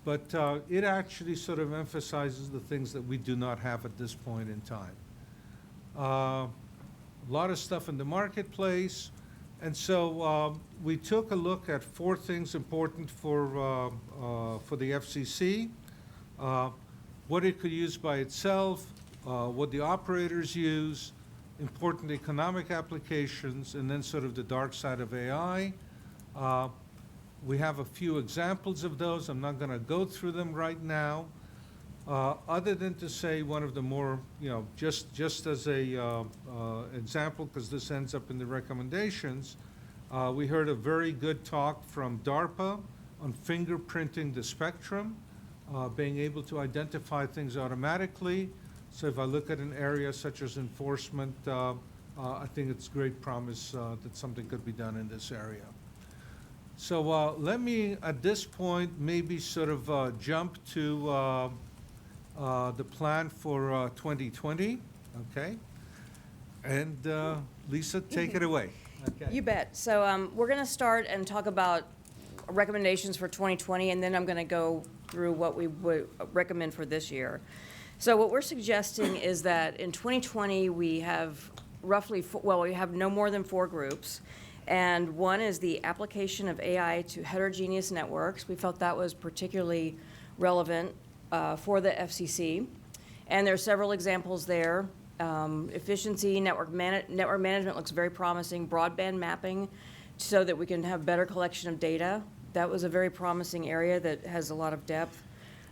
But it actually sort of emphasizes the things that we do not have at this point in time. A lot of stuff in the marketplace. And so we took a look at 4 things important for the FCC. What it could use by itself, what the operators use, important economic applications, and then sort of the dark side of AI. We have a few examples of those. I'm not going to go through them right now, other than to say one of the more, just as a example, because this ends up in the recommendations, we heard a very good talk from DARPA on fingerprinting the spectrum. being able to identify things automatically. So if I look at an area such as enforcement, I think it's great promise that something could be done in this area. So let me, at this point, maybe sort of jump to the plan for 2020, okay? And Lisa, take it away. Okay. You bet. So we're going to start and talk about recommendations for 2020, and then I'm going to go through what we would recommend for this year. So what we're suggesting is that in 2020, we have roughly, we have no more than 4 groups. And one is the application of AI to heterogeneous networks. We felt that was particularly relevant for the FCC. And there are several examples there. Efficiency, network management looks very promising. Broadband mapping so that we can have better collection of data. That was a very promising area that has a lot of depth.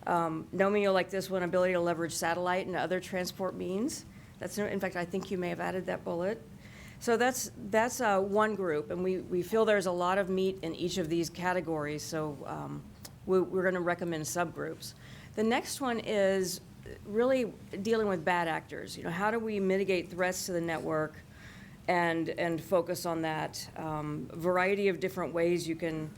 Nomi, you'll like this one, ability to leverage satellite and other transport means. That's, in fact, I think you may have added that bullet. So that's one group, and we feel there's a lot of meat in each of these categories, so we're going to recommend subgroups. The next one is really dealing with bad actors. You know, how do we mitigate threats to the network and focus on that? Variety of different ways you can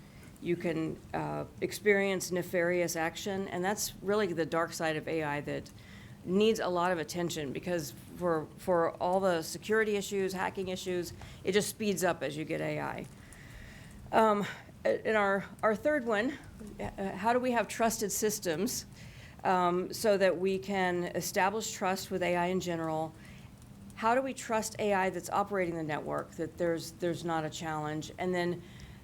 experience nefarious action, and that's really the dark side of AI that needs a lot of attention, because for all the security issues, hacking issues, it just speeds up as you get AI. And our third one, how do we have trusted systems so that we can establish trust with AI in general? How do we trust AI that's operating the network, that there's not a challenge? And then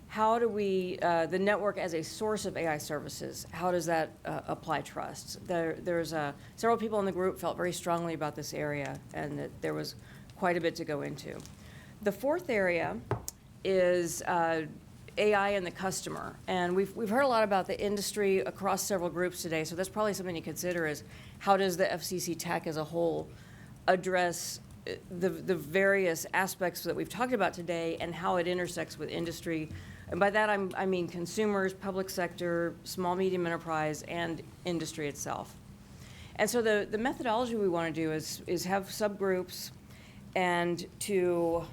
how do we, the network as a source of AI services, how does that apply trust? There's several people in the group felt very strongly about this area, and that there was quite a bit to go into. The fourth area is AI and the customer. And we've heard a lot about the industry across several groups today, so that's probably something to consider is how does the FCC tech as a whole address the various aspects that we've talked about today and how it intersects with industry. And by that, I mean consumers, public sector, small, medium enterprise, and industry itself. And so the methodology we want to do is have subgroups and to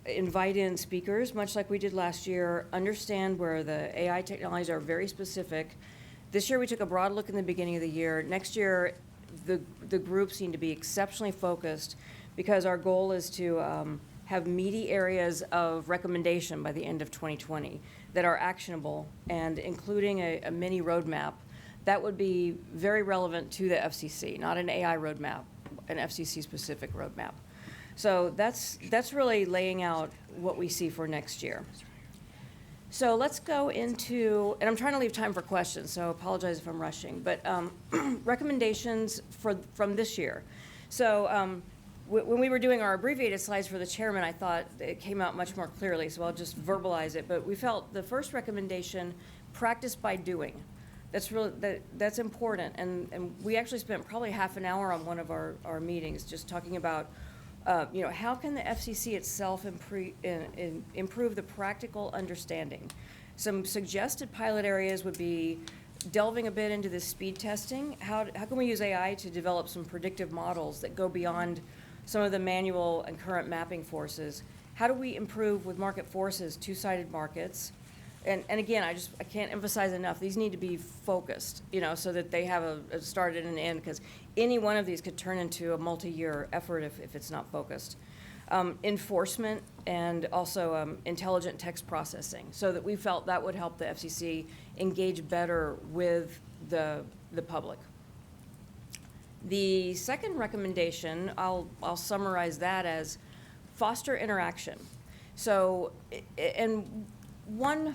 invite in speakers, much like we did last year, understand where the AI technologies are very specific. This year, we took a broad look in the beginning of the year. Next year, the groups need to be exceptionally focused because our goal is to have meaty areas of recommendation by the end of 2020 that are actionable, and including a mini roadmap that would be very relevant to the FCC, not an AI roadmap, an FCC-specific roadmap. So that's really laying out what we see for next year. So let's go into, and I'm trying to leave time for questions, so apologize if I'm rushing, but recommendations from this year. So when we were doing our abbreviated slides for the chairman, I thought it came out much more clearly, so I'll just verbalize it. But we felt the first recommendation, practice by doing. That's important, and we actually spent probably half an hour on one of our meetings just talking about how can the FCC itself improve the practical understanding. Some suggested pilot areas would be delving a bit into the speed testing. How can we use AI to develop some predictive models that go beyond some of the manual and current mapping forces? How do we improve with market forces, two-sided markets? And again, I can't emphasize enough, these need to be focused, so that they have a start and an end, because any one of these could turn into a multi-year effort if it's not focused. Enforcement and also intelligent text processing, so that we felt that would help the FCC engage better with the public. The second recommendation, I'll summarize that as foster interaction. So, and one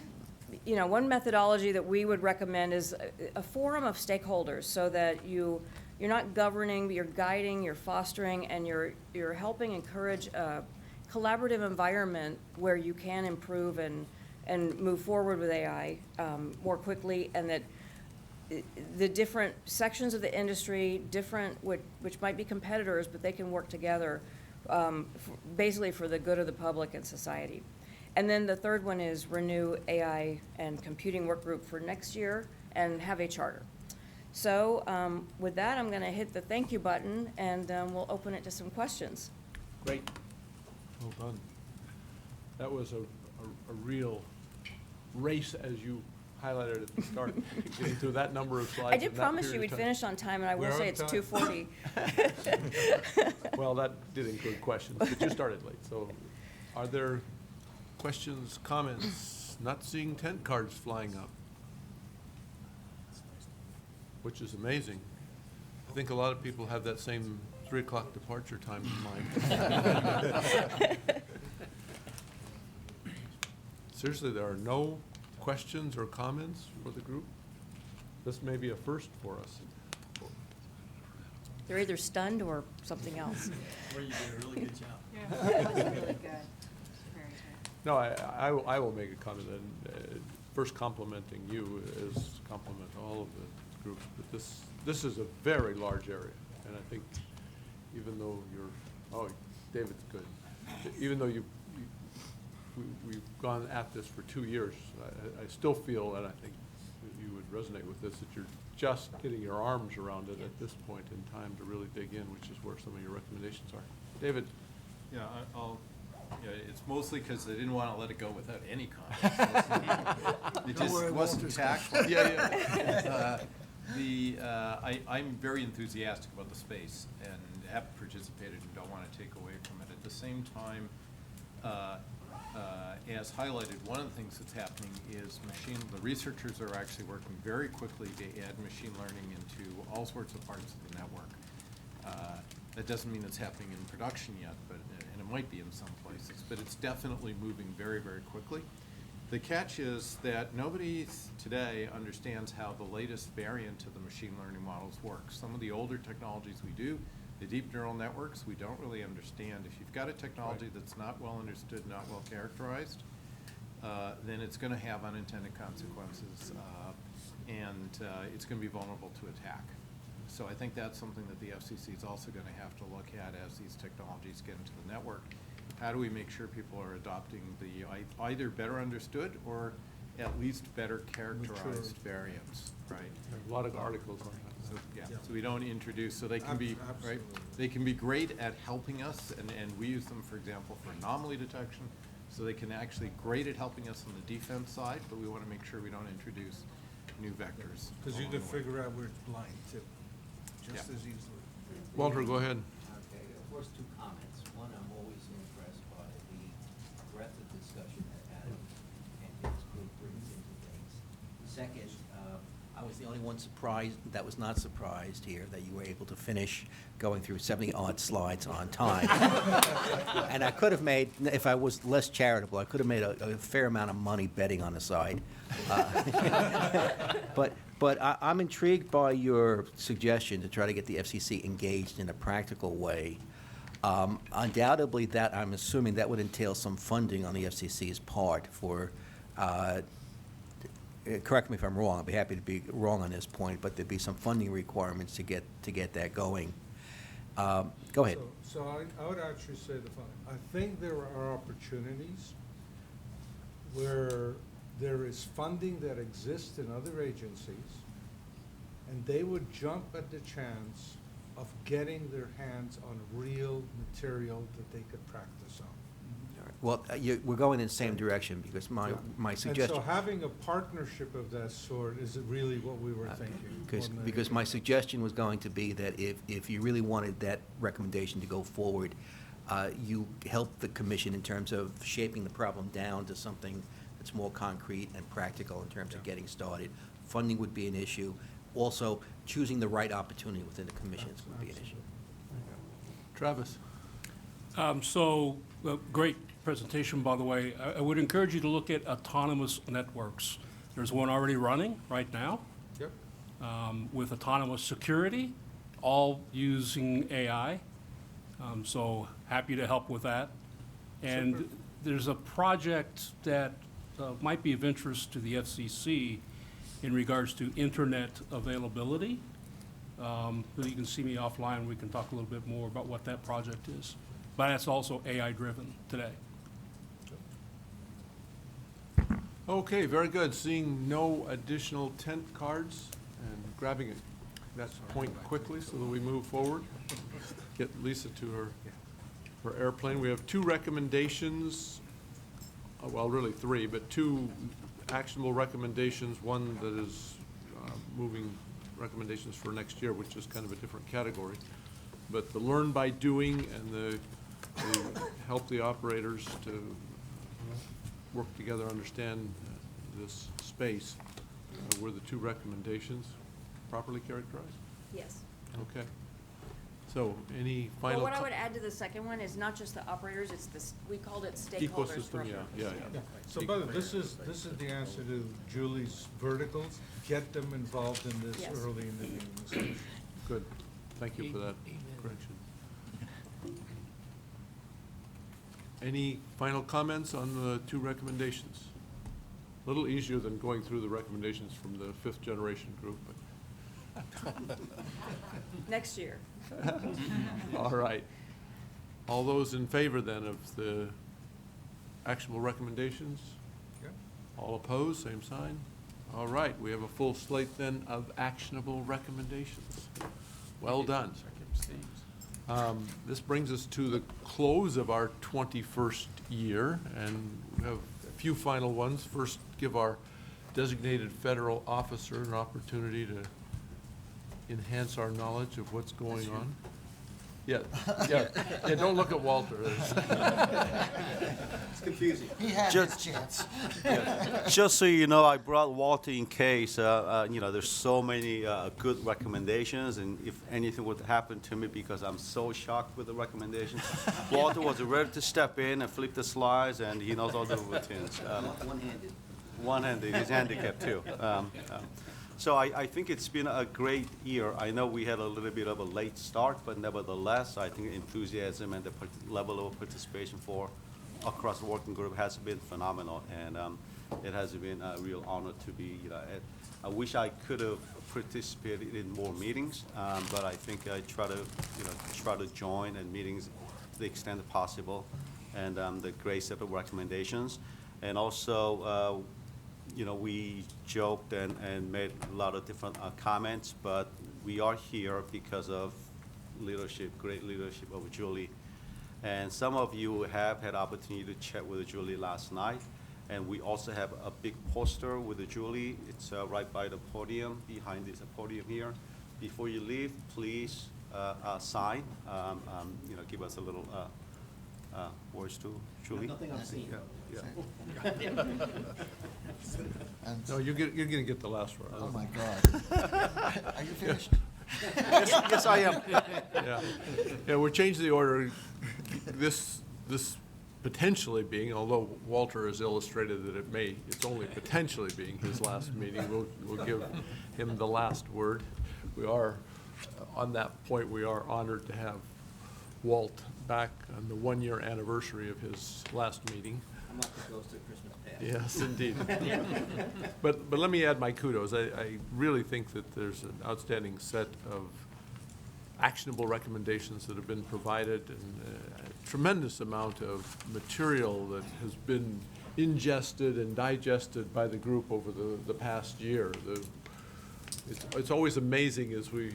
methodology that we would recommend is a forum of stakeholders, so that you're not governing, but you're guiding, you're fostering, and you're helping encourage a collaborative environment where you can improve and move forward with AI more quickly, and that the different sections of the industry, which might be competitors, but they can work together basically for the good of the public and society. And then the third one is renew AI and computing work group for next year and have a charter. So with that, I'm going to hit the thank you button, and we'll open it to some questions. Great. Well done. That was a real race, as you highlighted at the start, getting through that number of slides. I did in that promise you period we'd of time. finish on time, and I will We're say on it's time. 2:40. Well, that did include questions, but you started late. So are there questions, comments? Not seeing tent cards flying up, which is amazing. I think a lot of people have that same 3 o'clock departure time in mind. Seriously, there are no questions or comments for the group? This may be a first for us. They're either stunned or something else. Or you did a really good job. Yeah, that was really good. Very good. No, I will make a comment, and first complimenting you is compliment all of the groups, but this is a very large area, and I think even though David's good, even though we've gone at this for 2 years, I still feel, and I think you would resonate with this, that you're just getting your arms around it at this point in time to really dig in, which is where some of your recommendations are. David? Yeah, it's mostly because they didn't want to let it go without any comments. It Don't just worry, wasn't Walter's tactful. Yeah. I'm very enthusiastic about the space and have participated and don't want to take away from it. At the same time, as highlighted, one of the things that's happening is the researchers are actually working very quickly to add machine learning into all sorts of parts of the network. That doesn't mean it's happening in production yet, and it might be in some places, but it's definitely moving very, very quickly. The catch is that nobody today understands how the latest variant of the machine learning models work. Some of the older technologies we do, the deep neural networks, we don't really understand. If you've got a technology that's not well understood, not well characterized, then it's going to have unintended consequences, and it's going to be vulnerable to attack. So I think that's something that the FCC is also going to have to look at as these technologies get into the network. How do we make sure people are adopting the either better understood or at least better characterized variants, right? A lot of articles on that. So, yeah, so we don't introduce, so they can be, right? They can be great at helping us, and we use them, for example, for anomaly detection, so they can actually great at helping us on the defense side, but we want to make sure we don't introduce new vectors. Because you along can the way. figure out where it's blind too, just Yeah. as easily. Walter, go ahead. Okay, first 2 comments. One, I'm always impressed by the breadth of discussion that Adam and his group brings into things. Second, I was the only one that was not surprised here that you were able to finish going through 70-odd slides on time. And I could have made, if I was less charitable, I could have made a fair amount of money betting on the side. But I'm intrigued by your suggestion to try to get the FCC engaged in a practical way. Undoubtedly, that I'm assuming that would entail some funding on the FCC's part for. Correct me if I'm wrong. I'd be happy to be wrong on this point, but there'd be some funding requirements to get that going. Go ahead. So I would actually say the following. I think there are opportunities where there is funding that exists in other agencies, and they would jump at the chance of getting their hands on real material that they could practice on. Well, we're going in the same direction because my suggestion. And so having a partnership of that sort is really what we were thinking. more than Because anything my else. suggestion was going to be that if you really wanted that recommendation to go forward, you help the commission in terms of shaping the problem down to something that's more concrete and practical in terms of getting started. Funding would be an issue. Also, choosing the right opportunity within the commissions would be an issue. Travis? Great presentation, by the way. I would encourage you to look at autonomous networks. There's one already running right now. Yep. With autonomous security, all using AI. So happy to help with that. And Super. there's a project that might be of interest to the FCC in regards to internet availability. You can see me offline. We can talk a little bit more about what that project is. But that's also AI-driven today. Okay, very good. Seeing no additional tent cards and grabbing that point quickly so that we move forward. Get Lisa to her airplane. We have two recommendations, well, really three, but two actionable recommendations, one that is moving recommendations for next year, which is kind of a different category. But the learn by doing and the help the operators to work together, understand this space were the two recommendations. Properly characterized? Yes. Okay. So, any final? Well, what I would add to the second one is not just the operators, it's this, we called it stakeholders. Ecosystem, yeah. So, by the way, this is the answer to Julie's verticals. Get them involved in this Yes. early in the meeting discussion. Good. Thank you for that correction. Any final comments on the two recommendations? A little easier than going through the recommendations from the fifth generation group, but. Next year. All right. All those in favor then of the actionable recommendations? Yep. All opposed, same sign? All right, we have a full slate then of actionable recommendations. Well done. This brings us to the close of our 21st year, and we have a few final ones. First, give our designated federal officer an opportunity to enhance our knowledge of what's going on. Yeah, don't look at Walter. It's confusing. He had his chance. Just so you know, I brought Walter in case, there's so many good recommendations, and if anything would happen to me because I'm so shocked with the recommendations, Walter was ready to step in and flip the slides, and he knows all the routines. One-handed. One-handed, he's handicapped too. So I think it's been a great year. I know we had a little bit of a late start, but nevertheless, I think enthusiasm and the level of participation across the working group has been phenomenal, and it has been a real honor to be. I wish I could have participated in more meetings, but I think I try to join in meetings to the extent possible, and the great set of recommendations, and also. We joked and made a lot of different comments, but we are here because of great leadership of Julie. And some of you have had opportunity to chat with Julie last night. And we also have a big poster with Julie. It's right by the podium, behind this podium here. Before you leave, please sign. Give us a little words to Julie. Nothing I'm seeing. Yeah. No, you're gonna get the last word. Oh, my God. Are you finished? Yes, I am. Yeah, we're changing the order. This potentially being, although Walter has illustrated that it's only potentially being his last meeting, we'll give him the last word. We are, on that point, we are honored to have Walt back on the one-year anniversary of his last meeting. I'm like the ghost of Christmas past. Yes, indeed. But let me add my kudos. I really think that there's an outstanding set of actionable recommendations that have been provided, and a tremendous amount of material that has been ingested and digested by the group over the past year. It's always amazing as we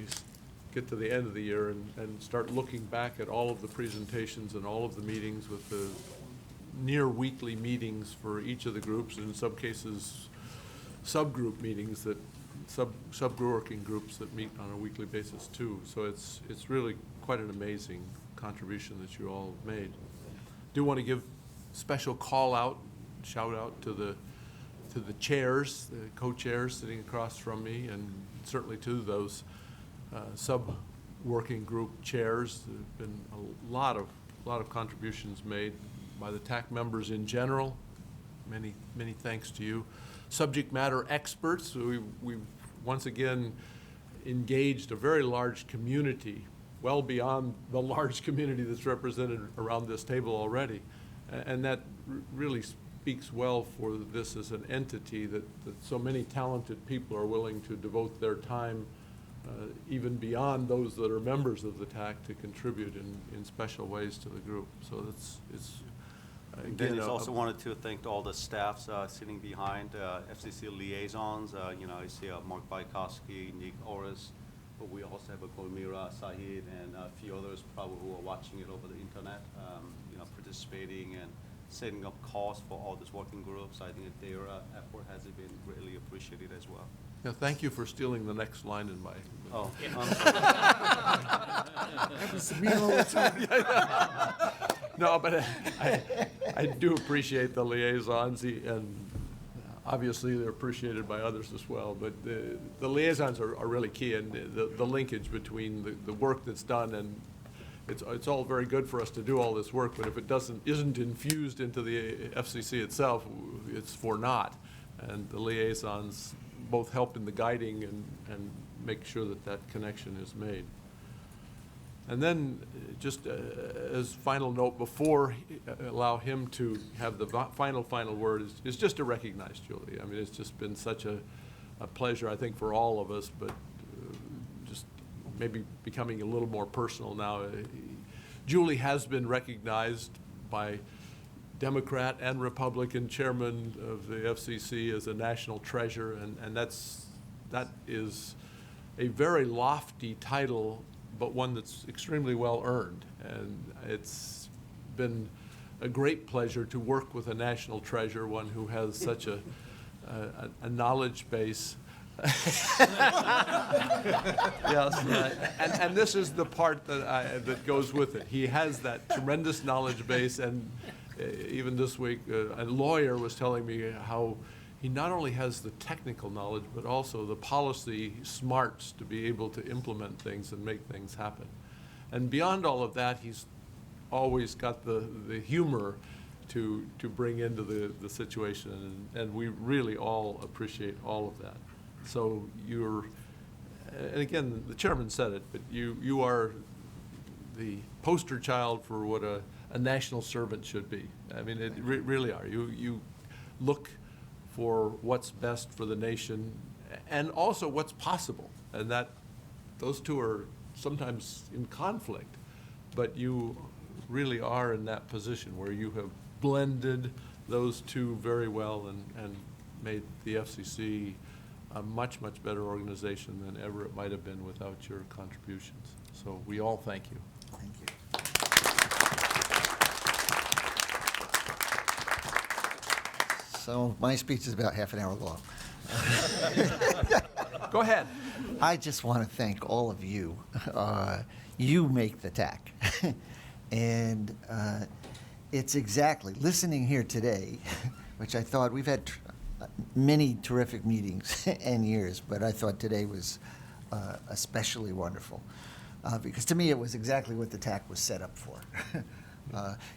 get to the end of the year and start looking back at all of the presentations and all of the meetings with the near weekly meetings for each of the groups, and in some cases, subgroup meetings that, sub-working groups that meet on a weekly basis too. So it's really quite an amazing contribution that you all have made. Do want to give special shout out to the chairs, the co-chairs sitting across from me, and certainly to those sub-working group chairs. There have been a lot of contributions made by the TAC members in general. Many thanks to you. Subject matter experts. We've once again engaged a very large community, well beyond the large community that's represented around this table already. And that really speaks well for this as an entity that so many talented people are willing to devote their time even beyond those that are members of the TAC to contribute in special ways to the group. So it's Dennis also wanted to thank all the staffs sitting behind, FCC liaisons. I see Mark Bykowski, Nick Orris, but we also have a Gulmira, Sahid, and a few others probably who are watching it over the internet, participating and setting up calls for all these working groups. I think that their effort has been greatly appreciated as well. Yeah, thank you for stealing the next line in my. Oh, Happens to me all the time. No, but I do appreciate the liaisons, and obviously they're appreciated by others as well, but the liaisons are really key, and the linkage between the work that's done, and it's all very good for us to do all this work, but if it isn't infused into the FCC itself, it's for naught. And the liaisons both help in the guiding and make sure that connection is made. And then, just as final note, before allow him to have the final word, is just to recognize Julie. I mean, it's just been such a pleasure, I think, for all of us, but just maybe becoming a little more personal now. Julie has been recognized by Democrat and Republican chairman of the FCC as a national treasure, and that is a very lofty title, but one that's extremely well earned. And it's been a great pleasure to work with a national treasure, one who has such a knowledge base. Yes, and this is the part that goes with it. He has that tremendous knowledge base, and even this week, a lawyer was telling me how he not only has the technical knowledge, but also the policy smarts to be able to implement things and make things happen. And beyond all of that, he's always got the humor to bring into the situation, and we really all appreciate all of that. So and again, the chairman said it, but you are the poster child for what a national servant should be. I mean, it really are. You look for what's best for the nation and also what's possible, and those two are sometimes in conflict, but you really are in that position where you have blended those two very well and made the FCC a much, much better organization than ever it might have been without your contributions. So we all thank you. Thank you. So my speech is about half an hour long. Go ahead. I just want to thank all of you. You make the TAC. And it's exactly, listening here today, which I thought we've had many terrific meetings and years, but I thought today was especially wonderful. Because to me, it was exactly what the TAC was set up for.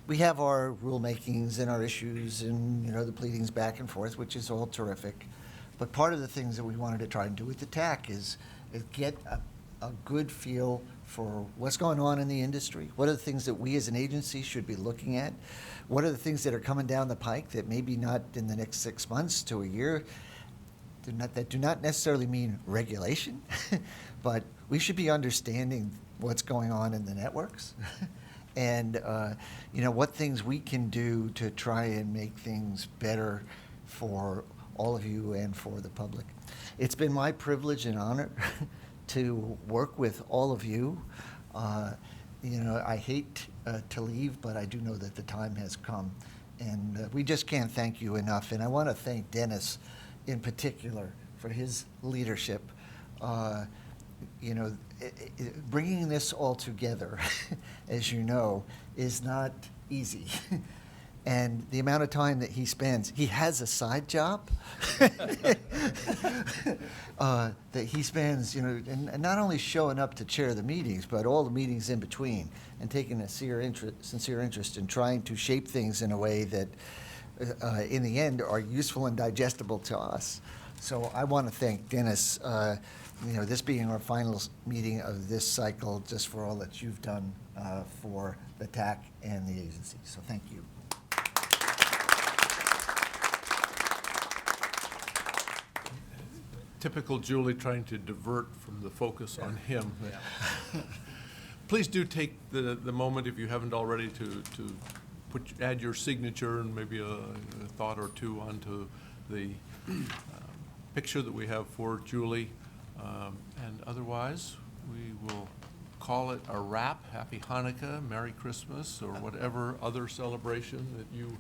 We have our rulemakings and our issues and, the pleadings back and forth, which is all terrific. But part of the things that we wanted to try and do with the TAC is get a good feel for what's going on in the industry. What are the things that we as an agency should be looking at? What are the things that are coming down the pike that maybe not in the next 6 months to a year, that do not necessarily mean regulation, but we should be understanding what's going on in the networks. And what things we can do to try and make things better for all of you and for the public. It's been my privilege and honor to work with all of you. I hate to leave, but I do know that the time has come. And we just can't thank you enough. And I want to thank Dennis in particular for his leadership. Bringing this all together, as you know, is not easy. And the amount of time that he spends, he has a side job that he spends, and not only showing up to chair the meetings, but all the meetings in between, and taking a sincere interest in trying to shape things in a way that, in the end, are useful and digestible to us. So I want to thank Dennis, this being our final meeting of this cycle, just for all that you've done for the TAC and the agency. So thank you. Typical Julie trying to divert from the focus on him. Please do take the moment, if you haven't already, to add your signature and maybe a thought or two onto the picture that we have for Julie. And otherwise, we will call it a wrap. Happy Hanukkah, Merry Christmas, or whatever other celebration that you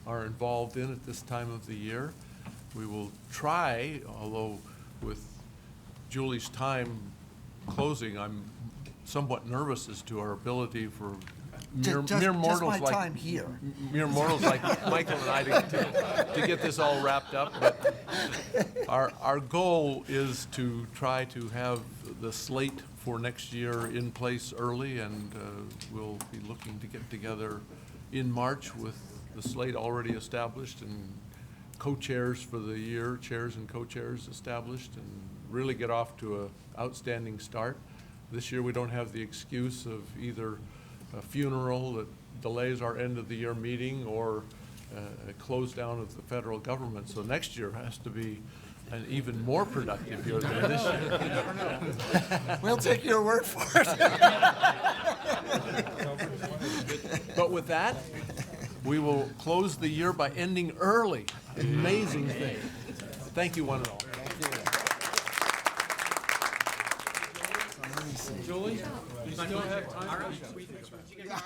are involved in at this time of the year. We will try, although with Julie's time closing, I'm somewhat nervous as to our ability for mere mortals Just my time here. mere mortals like Michael and I to get this all wrapped up. But our goal is to try to have the slate for next year in place early, and we'll be looking to get together in March with the slate already established and co-chairs for the year, chairs and co-chairs established, and really get off to an outstanding start. This year we don't have the excuse of either a funeral that delays our end of the year meeting or a close down of the federal government. So next year has to be an even more productive year than this year. We'll take your word for it. But with that, we will close the year by ending early. Amazing thing. Thank you, one and all. Julie, you still have time? Yeah.